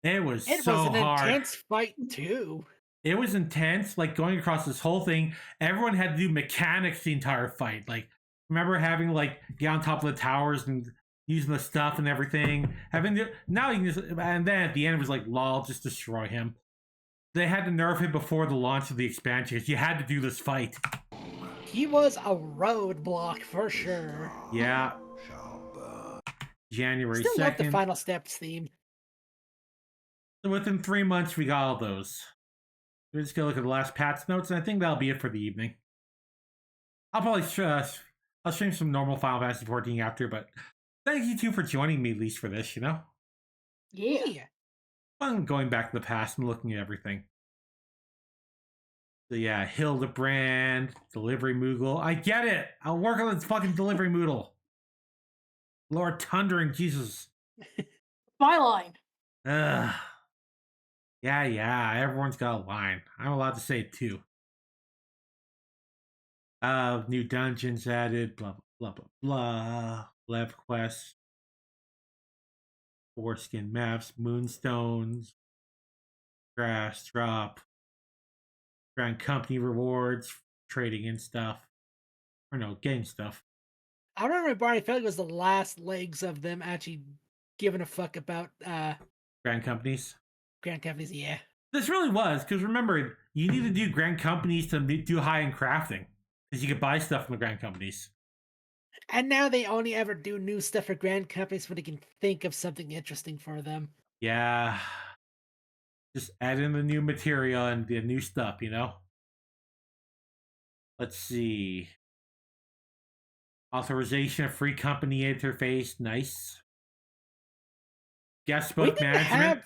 It was It so was an hard. intense fight too. It was intense, like going across this whole thing. Everyone had to do mechanics the entire fight. Like, remember having like get on top of the towers and using the stuff and everything. Having to, now you can just, and then at the end it was like, lol, just destroy him. They had to nerf him before the launch of the expansion because you had to do this fight. He was a roadblock for sure. Yeah. January Still love the 2nd. Final Steps theme. So within 3 months, we got all those. We're just gonna look at the last patch notes, and I think that'll be it for the evening. I'll probably I'll stream some normal Final Fantasy XIV after, but thank you two for joining me at least for this. You know, Yeah. fun going back to the past and looking at everything. So yeah, Hildebrand, Delivery Moogle. I get it. I'll work on this fucking Delivery Moodle. Lord Thundering, Jesus. Byline. Ugh. Yeah, everyone's got a line. I'm allowed to say it too. New dungeons added, blah, blah, blah, blah. Lev quests. Foreskin maps, moonstones. Grass drop. Grand company rewards, trading in stuff. Or no, getting stuff. I remember Barney felt it was the last legs of them actually giving a fuck about Grand companies. Grand Companies, yeah. This really was, because remember, you need to do grand companies to do high-end crafting. Because you could buy stuff from the grand companies. And now they only ever do new stuff for Grand Companies when they can think of something interesting for them. Yeah. Just add in the new material and the new stuff, you know? Let's see. Authorization of free company interface. Nice. Guest book management.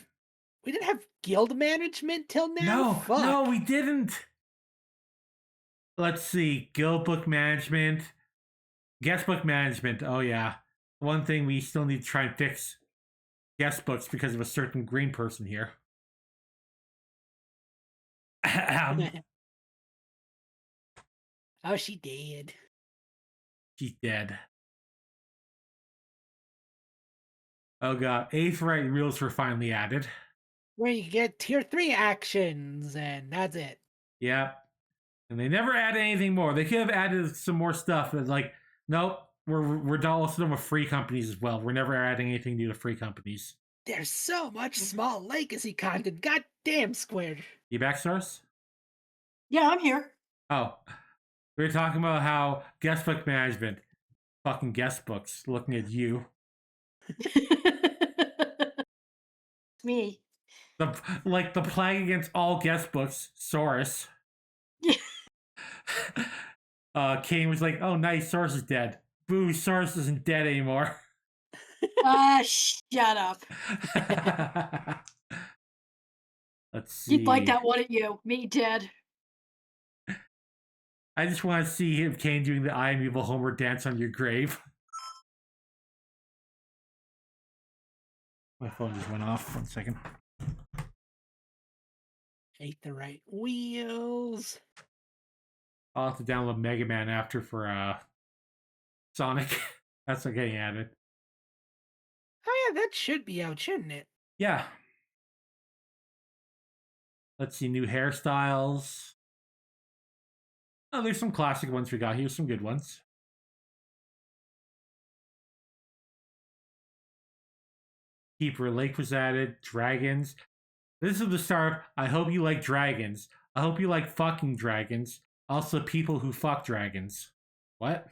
We didn't have guild management till now? No, Fuck. no, we didn't. Let's see. Guild book management. Guest book management. Oh, yeah. One thing we still need to try and fix guest books because of a certain green person here. Oh, she did. She's dead. Oh, God. 8th right rules were finally added. Where you get tier 3 actions, and that's it. Yep. And they never added anything more. They could have added some more stuff, but like, nope, we're also done with free companies as well. We're never adding anything new to free companies. There's so much small legacy content. Goddamn Squared. You back, Soris? Yeah, I'm here. Oh. We were talking about how guest book management, fucking guest books, looking at you. Me. The plague against all guest books, Soris. Kane was like, oh, nice, Soris is dead. Boo, Soris isn't dead anymore. Shut up. Let's see. You'd like that, wouldn't you? Me dead. I just want to see him, Kane, doing the I am evil Homer dance on your grave. My phone just went off. 1 second. Hate the right wheels. I'll have to download Mega Man after for Sonic. That's not getting added. Oh yeah, that should be out, shouldn't it? Yeah. Let's see, new hairstyles. Oh, there's some classic ones we got here, some good ones. Keeper Lake was added. Dragons. This is the start. I hope you like dragons. I hope you like fucking dragons. Also, people who fuck dragons. What?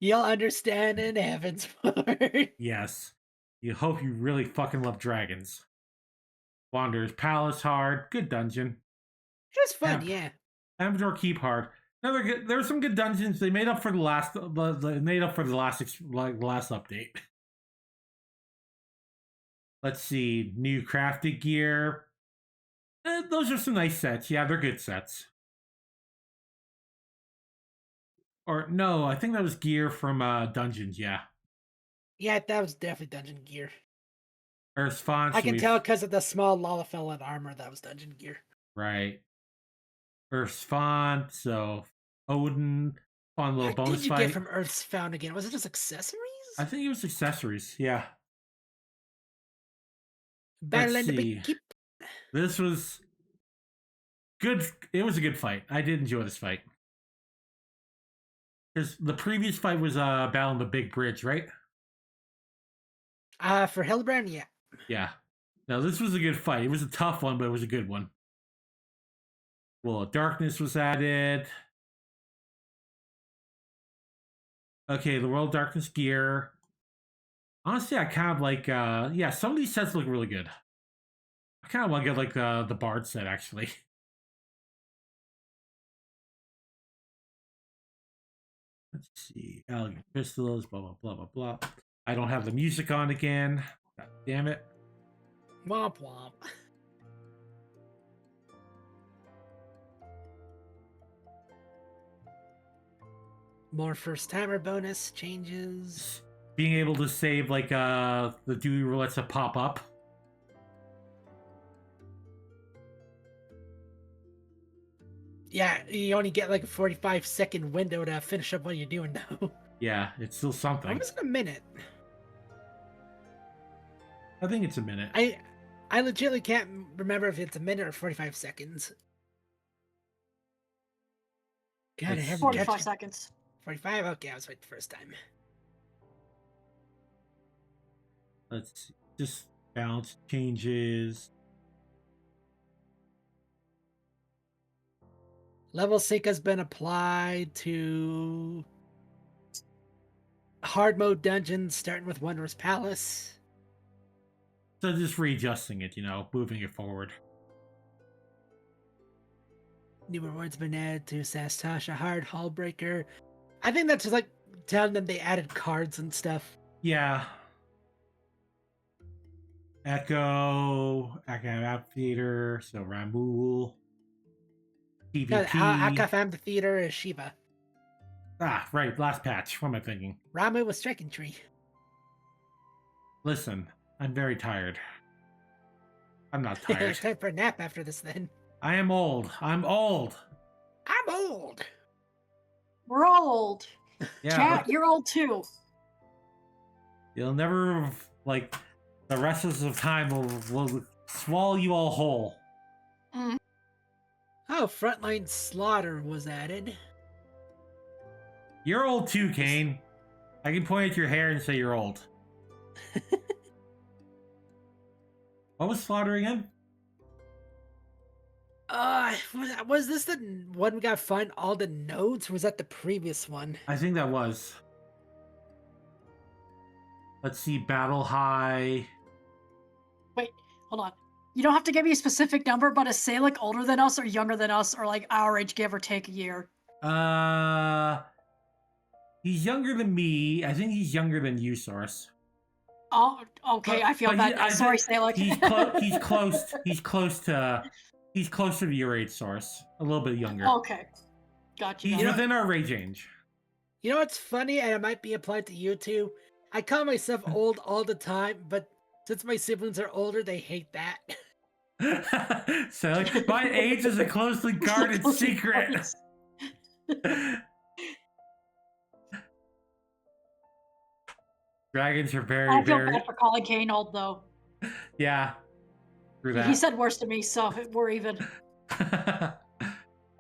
You'll understand in heaven's part. Yes. You hope you really fucking love dragons. Wanderer's Palace hard. Good dungeon. Just fun, yeah. Amador Keep hard. Another good. There were some good dungeons. They made up for the last. They made up for the last update. Let's see. New crafted gear. Those are some nice sets. Yeah, they're good sets. Or no, I think that was gear from Dungeons. Yeah. Yeah, that was definitely dungeon gear. Earth's font. I can tell because of the small Lalafell armor that was dungeon gear. Right. Earth's font. So Odin. Fun little bonus fight. What did you fight. get from Earth's Found again? Was it just accessories? I think it was accessories. Yeah. Battle Let's in the see. big keep. This was good. It was a good fight. I did enjoy this fight. Because the previous fight was Battle on the Big Bridge, right? For Hillebrand, yeah. Yeah. Now, this was a good fight. It was a tough one, but it was a good one. Well, Darkness was added. Okay, the World Darkness gear. Honestly, I kind of like, yeah, some of these sets look really good. I kind of want to get, like, the Bard set, actually. Let's see. Elegant Pistols, blah, blah, blah, blah, blah. I don't have the music on again. God damn it. Womp womp. More first timer bonus changes. Being able to save like the Dewey roulettes that pop up. Yeah, you only get like a 45-second window to finish up what you're doing now. Yeah, it's still something. Almost a minute. I think it's a minute. I legitimately can't remember if it's a minute or 45 seconds. God, I haven't 45 seconds. 45? Okay, I was right the first time. Let's see. Just balance changes. Level sync has been applied to hard mode dungeons, starting with Wondrous Palace. So just readjusting it, you know, moving it forward. New rewards been added to Sastasha Hard Hallbreaker. I think that's just like telling them they added cards and stuff. Yeah. Echo Amphitheater, so Ramul. PvP. Akafam the Theater is Shiva. Ah, right, last patch. What am I thinking? Ramu was Striking Tree. Listen, I'm very tired. I'm not tired. It's time for a nap after this then. I am old. I'm old. I'm old. We're all old. Yeah. Chat, you're old too. You'll never, like, the rest of the time will swallow you all whole. Mm. Oh, Frontline Slaughter was added. You're old too, Kane. I can point at your hair and say you're old. What was Slaughter again? Was this the one we got to find all the nodes, or was that the previous one? I think that was. Let's see, Battle High. Wait, hold on. You don't have to give me a specific number, but is Salic older than us or younger than us, or like our age, give or take a year? He's younger than me. I think he's younger than you, Soris. Oh, okay. I feel bad. Sorry, Salic. He's closer to your age, Source. A little bit younger. Okay. Gotcha. He's within our rage range. You know what's funny, and it might be applied to you too? I call myself old all the time, but since my siblings are older, they hate that. So, like, my age is a closely guarded secret. Dragons are very, I feel very... bad for calling Kane old, though. Yeah. Through He that. said worse to me, so we're even.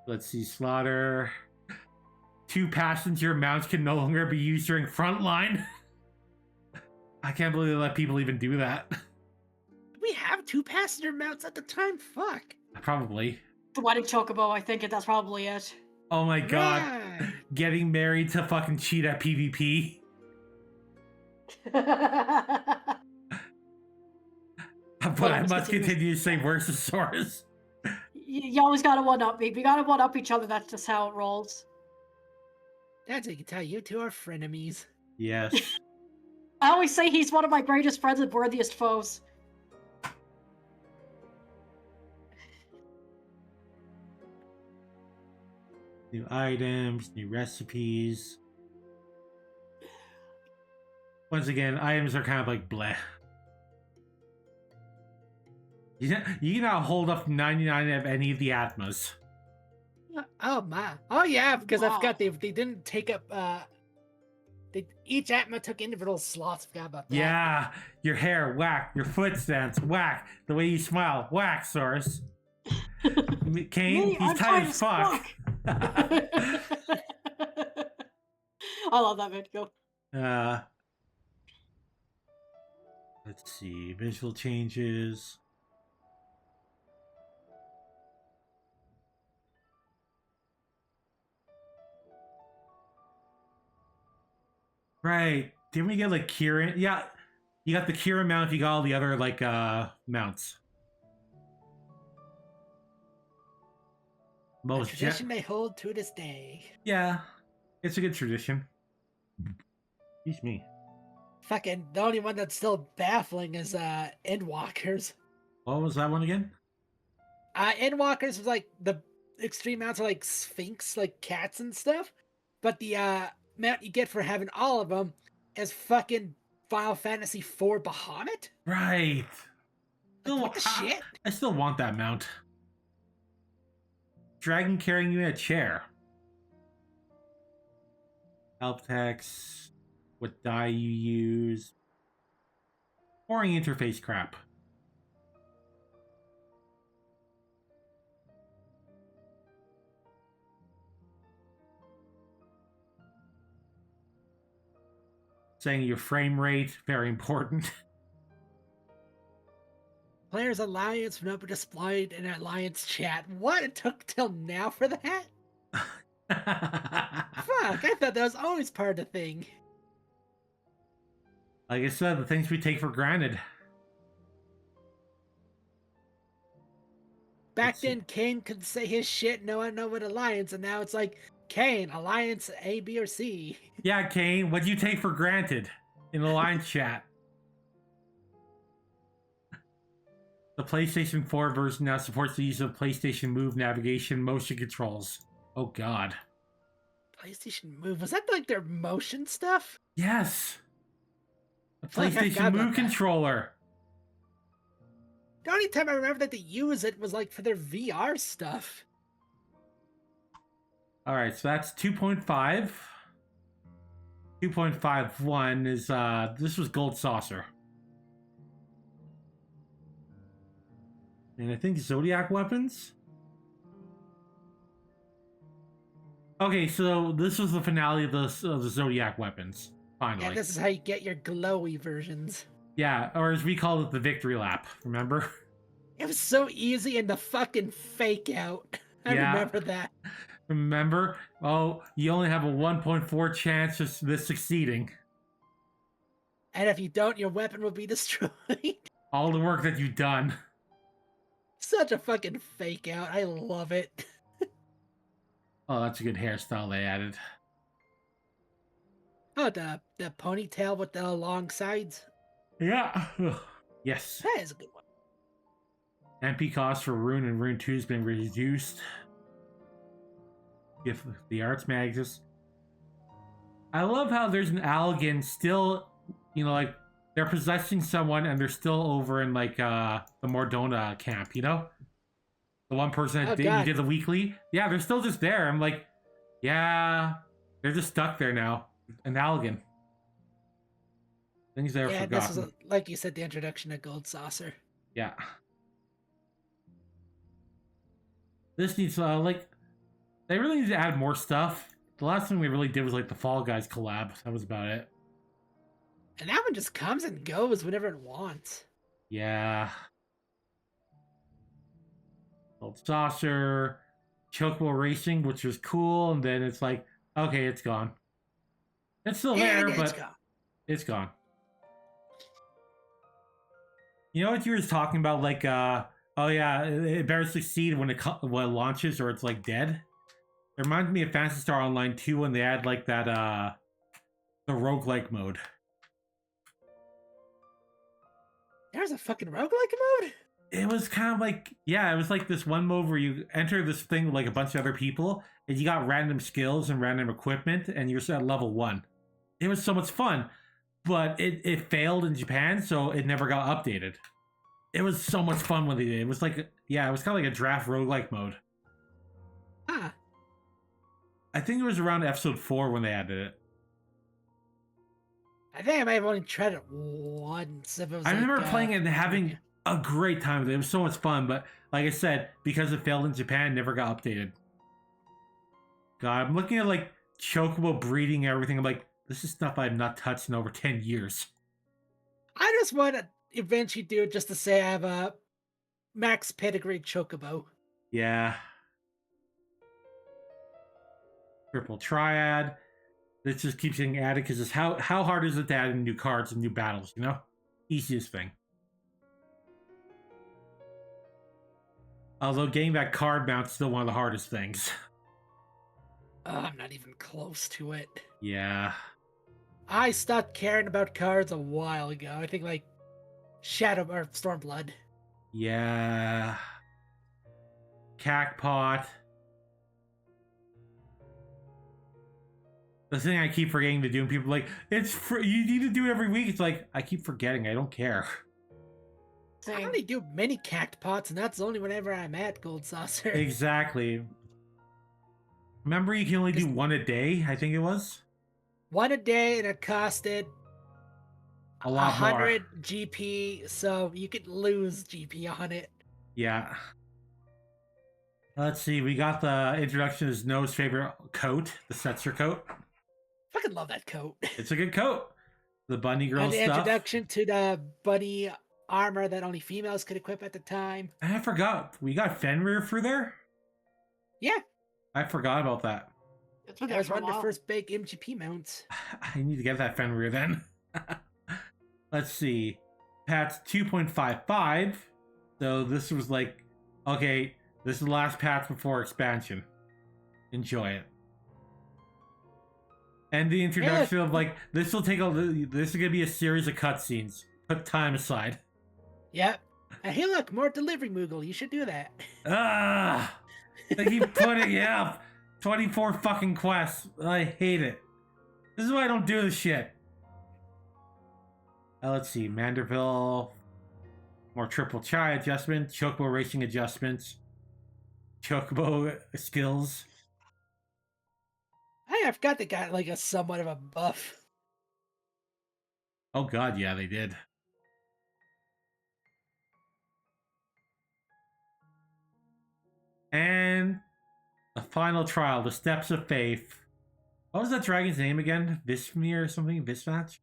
Let's see, slaughter. 2 passenger mounts can no longer be used during frontline. I can't believe they let people even do that. We have 2 passenger mounts at the time. Fuck. Probably. The wedding chocobo, I think that's probably it. Oh my god. Right. Getting married to fucking cheat at PvP. But I must continue to say worse than Soris. You always gotta one-up me. We gotta one-up each other. That's just how it rolls. That's how you can tell you two are frenemies. Yes. I always say he's one of my greatest friends and worthiest foes. New items, new recipes. Once again, items are kind of like bleh. You cannot hold up 99 of any of the Atmas. Oh my! Oh yeah, because I Wow. forgot they didn't take up. Each Atma took individual slots. Forgot about that. Yeah, your hair, whack. Your foot stance, whack. The way you smile, whack, Soris. Kane, Me, he's I'm tight tight as as fuck. I love that video. Let's see, visual changes. Right. Didn't we get like Kieran? Yeah. You got the Kieran mount, you got all the other like mounts. A Most tradition they hold to this day. Yeah. It's a good tradition. Excuse me. Fucking the only one that's still baffling is Endwalkers. What was that one again? Endwalkers was like the extreme mounts are like Sphinx, like cats and stuff. But the mount you get for having all of them is fucking Final Fantasy IV Bahamut. Right. Like, what the shit? I still want that mount. Dragon carrying you in a chair. Help text. What die you use. Boring interface crap. Saying your frame rate, very important. Players Alliance will not be displayed in Alliance chat. What? It took till now for that? Fuck, I thought that was always part of the thing. Like I said, the things we take for granted. Back then, Kane could say his shit, no one know what Alliance, and now it's like, Kane, Alliance A, B, or C. Yeah, Kane, what'd you take for granted in the line chat? The PlayStation 4 version now supports the use of PlayStation Move navigation motion controls. Oh god. PlayStation Move, was that like their motion stuff? Yes! The Fuck, I forgot PlayStation about Move that. controller. The only time I remember that they use it was like for their VR stuff. Alright, so that's 2.5. 2.51 is, this was Gold Saucer. And I think Zodiac weapons? Okay, so this was the finale of the Zodiac weapons. Finally. Yeah, this is how you get your glowy versions. Yeah, or as we called it, the victory lap. Remember? It was so easy and the fucking fake out. I Yeah. remember that. Remember? Oh, you only have a 1.4 chance of this succeeding. And if you don't, your weapon will be destroyed. All the work that you've done. Such a fucking fake out. I love it. Oh, that's a good hairstyle they added. Oh, the ponytail with the long sides. Yeah. Yes. That is a good one. MP cost for Rune and Rune 2 has been reduced. If the arts magus. I love how there's an Allegan still, you know, like they're possessing someone and they're still over in like the Mordona camp, you know? The one person that you did the weekly. Yeah, they're still just there. I'm like, yeah, they're just stuck there now. An Allegan. Things that are Yeah, forgotten. this is, like you said, the introduction of Gold Saucer. Yeah. This needs like they really need to add more stuff. The last thing we really did was like the Fall Guys collab. That was about it. And that one just comes and goes whenever it wants. Yeah. Old Saucer, Chocobo Racing, which was cool, and then it's like, okay, it's gone. It's still there, but it's gone. You know what you were talking about? Like, oh yeah, it better succeed when it launches, or it's like dead. It reminds me of Phantasy Star Online 2 when they had like that, the roguelike mode. There's a fucking roguelike mode? It was kind of like, yeah, it was like this one mode where you enter this thing with like a bunch of other people, and you got random skills and random equipment, and you're at level 1. It was so much fun, but it failed in Japan, so it never got updated. It was so much fun when they did it. It was like, yeah, it was kind of like a draft roguelike mode. Huh. I think it was around episode 4 when they added it. I think I might have only tried it once. If it was I remember like, playing it and having a great time with it. It was so much fun, but like I said, because it failed in Japan, it never got updated. God, I'm looking at like Chocobo breeding and everything. I'm like, this is stuff I've not touched in over 10 years. I just want to eventually do it just to say I have a max pedigree Chocobo. Yeah. Triple Triad. This just keeps getting added because it's how hard is it to add in new cards and new battles, you know? Easiest thing. Although getting that card mount is still one of the hardest things. I'm not even close to it. Yeah. I stopped caring about cards a while ago. I think like Shadow or Stormblood. Yeah. Cactpot. The thing I keep forgetting to do, and people are like, it's free. You need to do it every week. It's like, I keep forgetting. I don't care. I only do mini Cactpots, and that's only whenever I'm at Gold Saucer. Exactly. Remember, you can only do one a day, I think it was? One a day, and it costed a lot 100 GP, so you could lose GP on it. Yeah. Let's see, we got the introduction to Snow's favorite coat, the Setzer coat. Fucking love that coat. It's a good coat. The bunny girl and the stuff. Introduction to the bunny armor that only females could equip at the time. I forgot. We got Fenrir through there? Yeah. I forgot about that. That was one of the first big MGP mounts. I need to get that Fenrir then. Let's see. Patch 2.55. So this was like, okay, this is the last patch before expansion. Enjoy it. And the introduction of like, this will take this is gonna be a series of cutscenes. Put time aside. Yep. And hey look, more delivery Moogle. You should do that. Ah! They keep putting it up. 24 fucking quests. I hate it. This is why I don't do this shit. Let's see. Manderville. More triple chai adjustments. Chocobo racing adjustments. Chocobo skills. I forgot they got like a somewhat of a buff. Oh god, yeah, they did. And the final trial, the Steps of Faith. What was that dragon's name again? Vismir or something? Vismatch?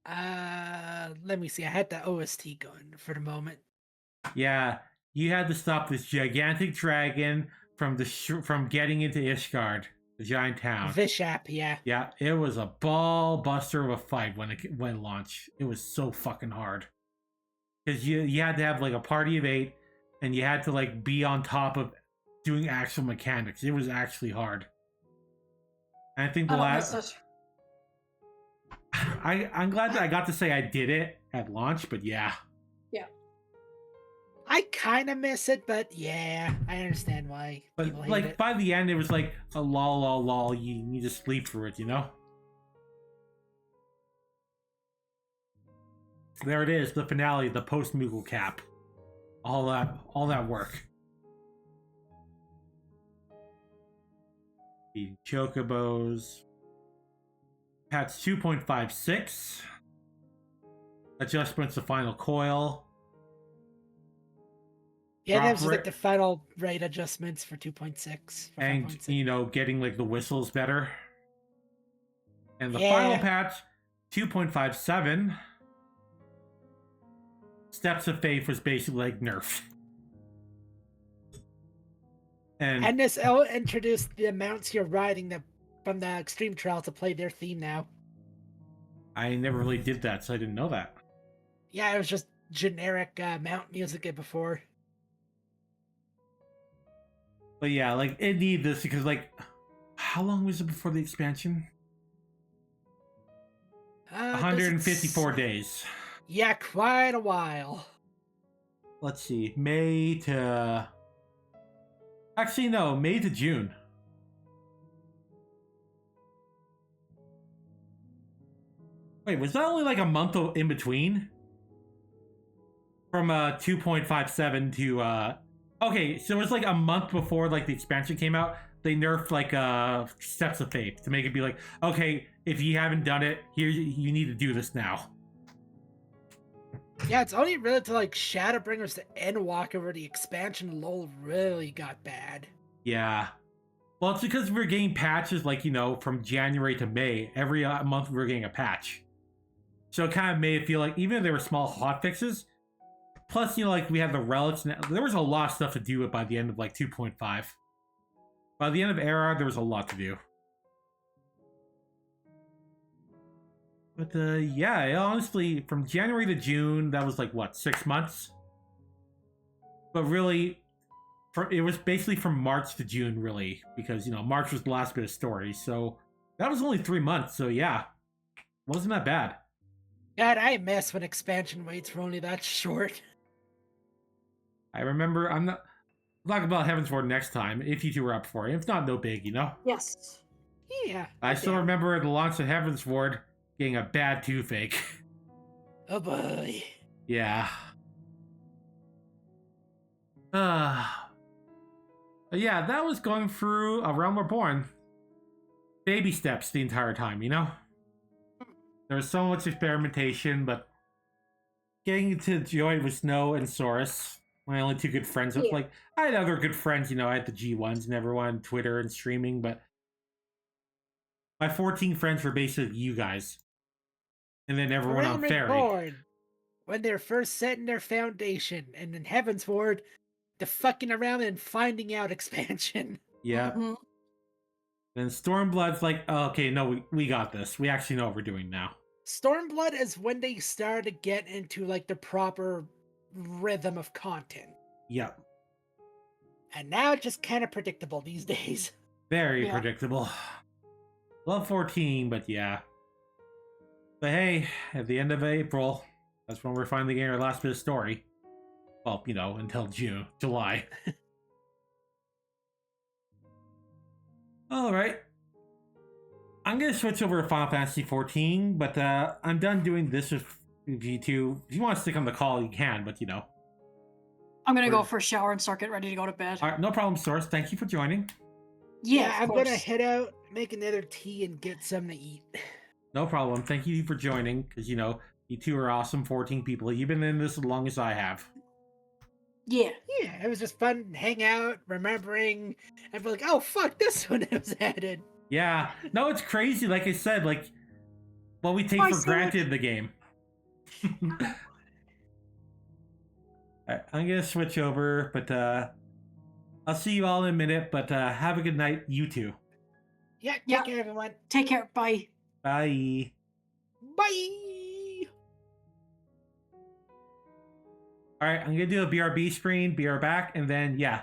Let me see. I had the OST going for the moment. Yeah, you had to stop this gigantic dragon from getting into Ishgard, the giant town. Vishap, yeah. Yeah, it was a ball buster of a fight when it launched. It was so fucking hard. Because you had to have like a party of 8, and you had to like be on top of doing actual mechanics. It was actually hard. And I think the last... I'm glad that I got to say I did it at launch, but yeah. Yeah. I kind of miss it, but yeah, I understand why people hate like it. by the end, it was like a lol. You need to sleep through it, you know. There it is, the finale, the post Moogle cap. All that work. The Chocobos. Patch 2.56. Adjustments to Final Coil. Yeah, that was Drop like the final rate adjustments for 2.6. For and 5.6. you know, getting like the whistles better. And the Yeah. final patch, 2.57, Steps of Faith was basically like nerfed. And this introduced the mounts you're riding from the Extreme Trial to play their theme now. I never really did that, so I didn't know that. Yeah, it was just generic mount music before. But yeah, like, it needed this because, like, how long was it before the expansion? 154 days. Yeah, quite a while. Let's see, May to... Actually, no, May to June. Wait, was that only like a month in between? From 2.57 to okay, so it was like a month before like the expansion came out. They nerfed like Steps of Faith to make it be like, okay, if you haven't done it, here you need to do this now. Yeah, it's only really to like Shadowbringers to Endwalker where the expansion lull really got bad. Yeah. Well, it's because we're getting patches like, you know, from January to May. Every month we were getting a patch. So it kind of made it feel like, even if there were small hotfixes, plus, you know, like we had the relics, and there was a lot of stuff to do by the end of like 2.5. By the end of Era, there was a lot to do. But yeah, honestly, from January to June, that was like, what, 6 months? But really, it was basically from March to June, really, because, you know, March was the last bit of story, so that was only 3 months, so yeah, wasn't that bad. God, I miss when expansion waits were only that short. I remember, I'm not... We'll talk about Heavensward next time, if you two are up for it. If not, no big, you know? Yes. Yeah. I still remember the launch of Heavensward getting a bad toothache. Oh boy. Yeah. But yeah, that was going through A Realm Reborn. Baby steps the entire time, you know? There was so much experimentation, but getting to enjoy it with Snow and Soris, my only two good friends. Yeah. Like, I had other good friends, you know, I had the G1s and everyone on Twitter and streaming, but my 14 friends were basically you guys. And then everyone on Fairy. Reborn, when they're first setting their foundation, and in Heavensward, the fucking around and finding out expansion. Yeah. Mm-hmm. Then Stormblood's like, oh, okay, no, we got this. We actually know what we're doing now. Stormblood is when they started to get into like the proper rhythm of content. Yep. And now it's just kind of predictable these days. Very predictable. Love 14, but yeah. But hey, at the end of April, that's when we're finally getting our last bit of story. Well, you know, until July. Alright. I'm going to switch over to Final Fantasy XIV, but I'm done doing this with you two. If you want to stick on the call, you can, but you know. I'm gonna go for a shower and start getting ready to go to bed. Alright, no problem, Source. Thank you for joining. Yeah, I'm gonna head out, make another tea, and get something to eat. No problem. Thank you for joining, because, you know, you two are awesome 14 people. You've been in this as long as I have. Yeah. Yeah, it was just fun to hang out, remembering, and be like, oh, fuck, this one was added. Yeah. No, it's crazy. Like I said, like, what we take for granted in the game. Alright, I'm going to switch over, but I'll see you all in a minute, but have a good night, you two. Yeah, take care, everyone. Take care. Bye. Bye. Bye. Alright, I'm going to do a BRB screen, be right back, and then, yeah.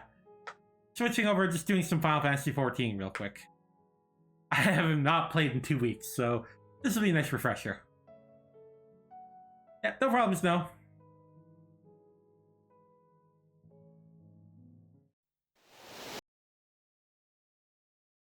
Switching over, just doing some Final Fantasy XIV real quick. I have not played in 2 weeks, so this will be a nice refresher. Yeah, no problems, no.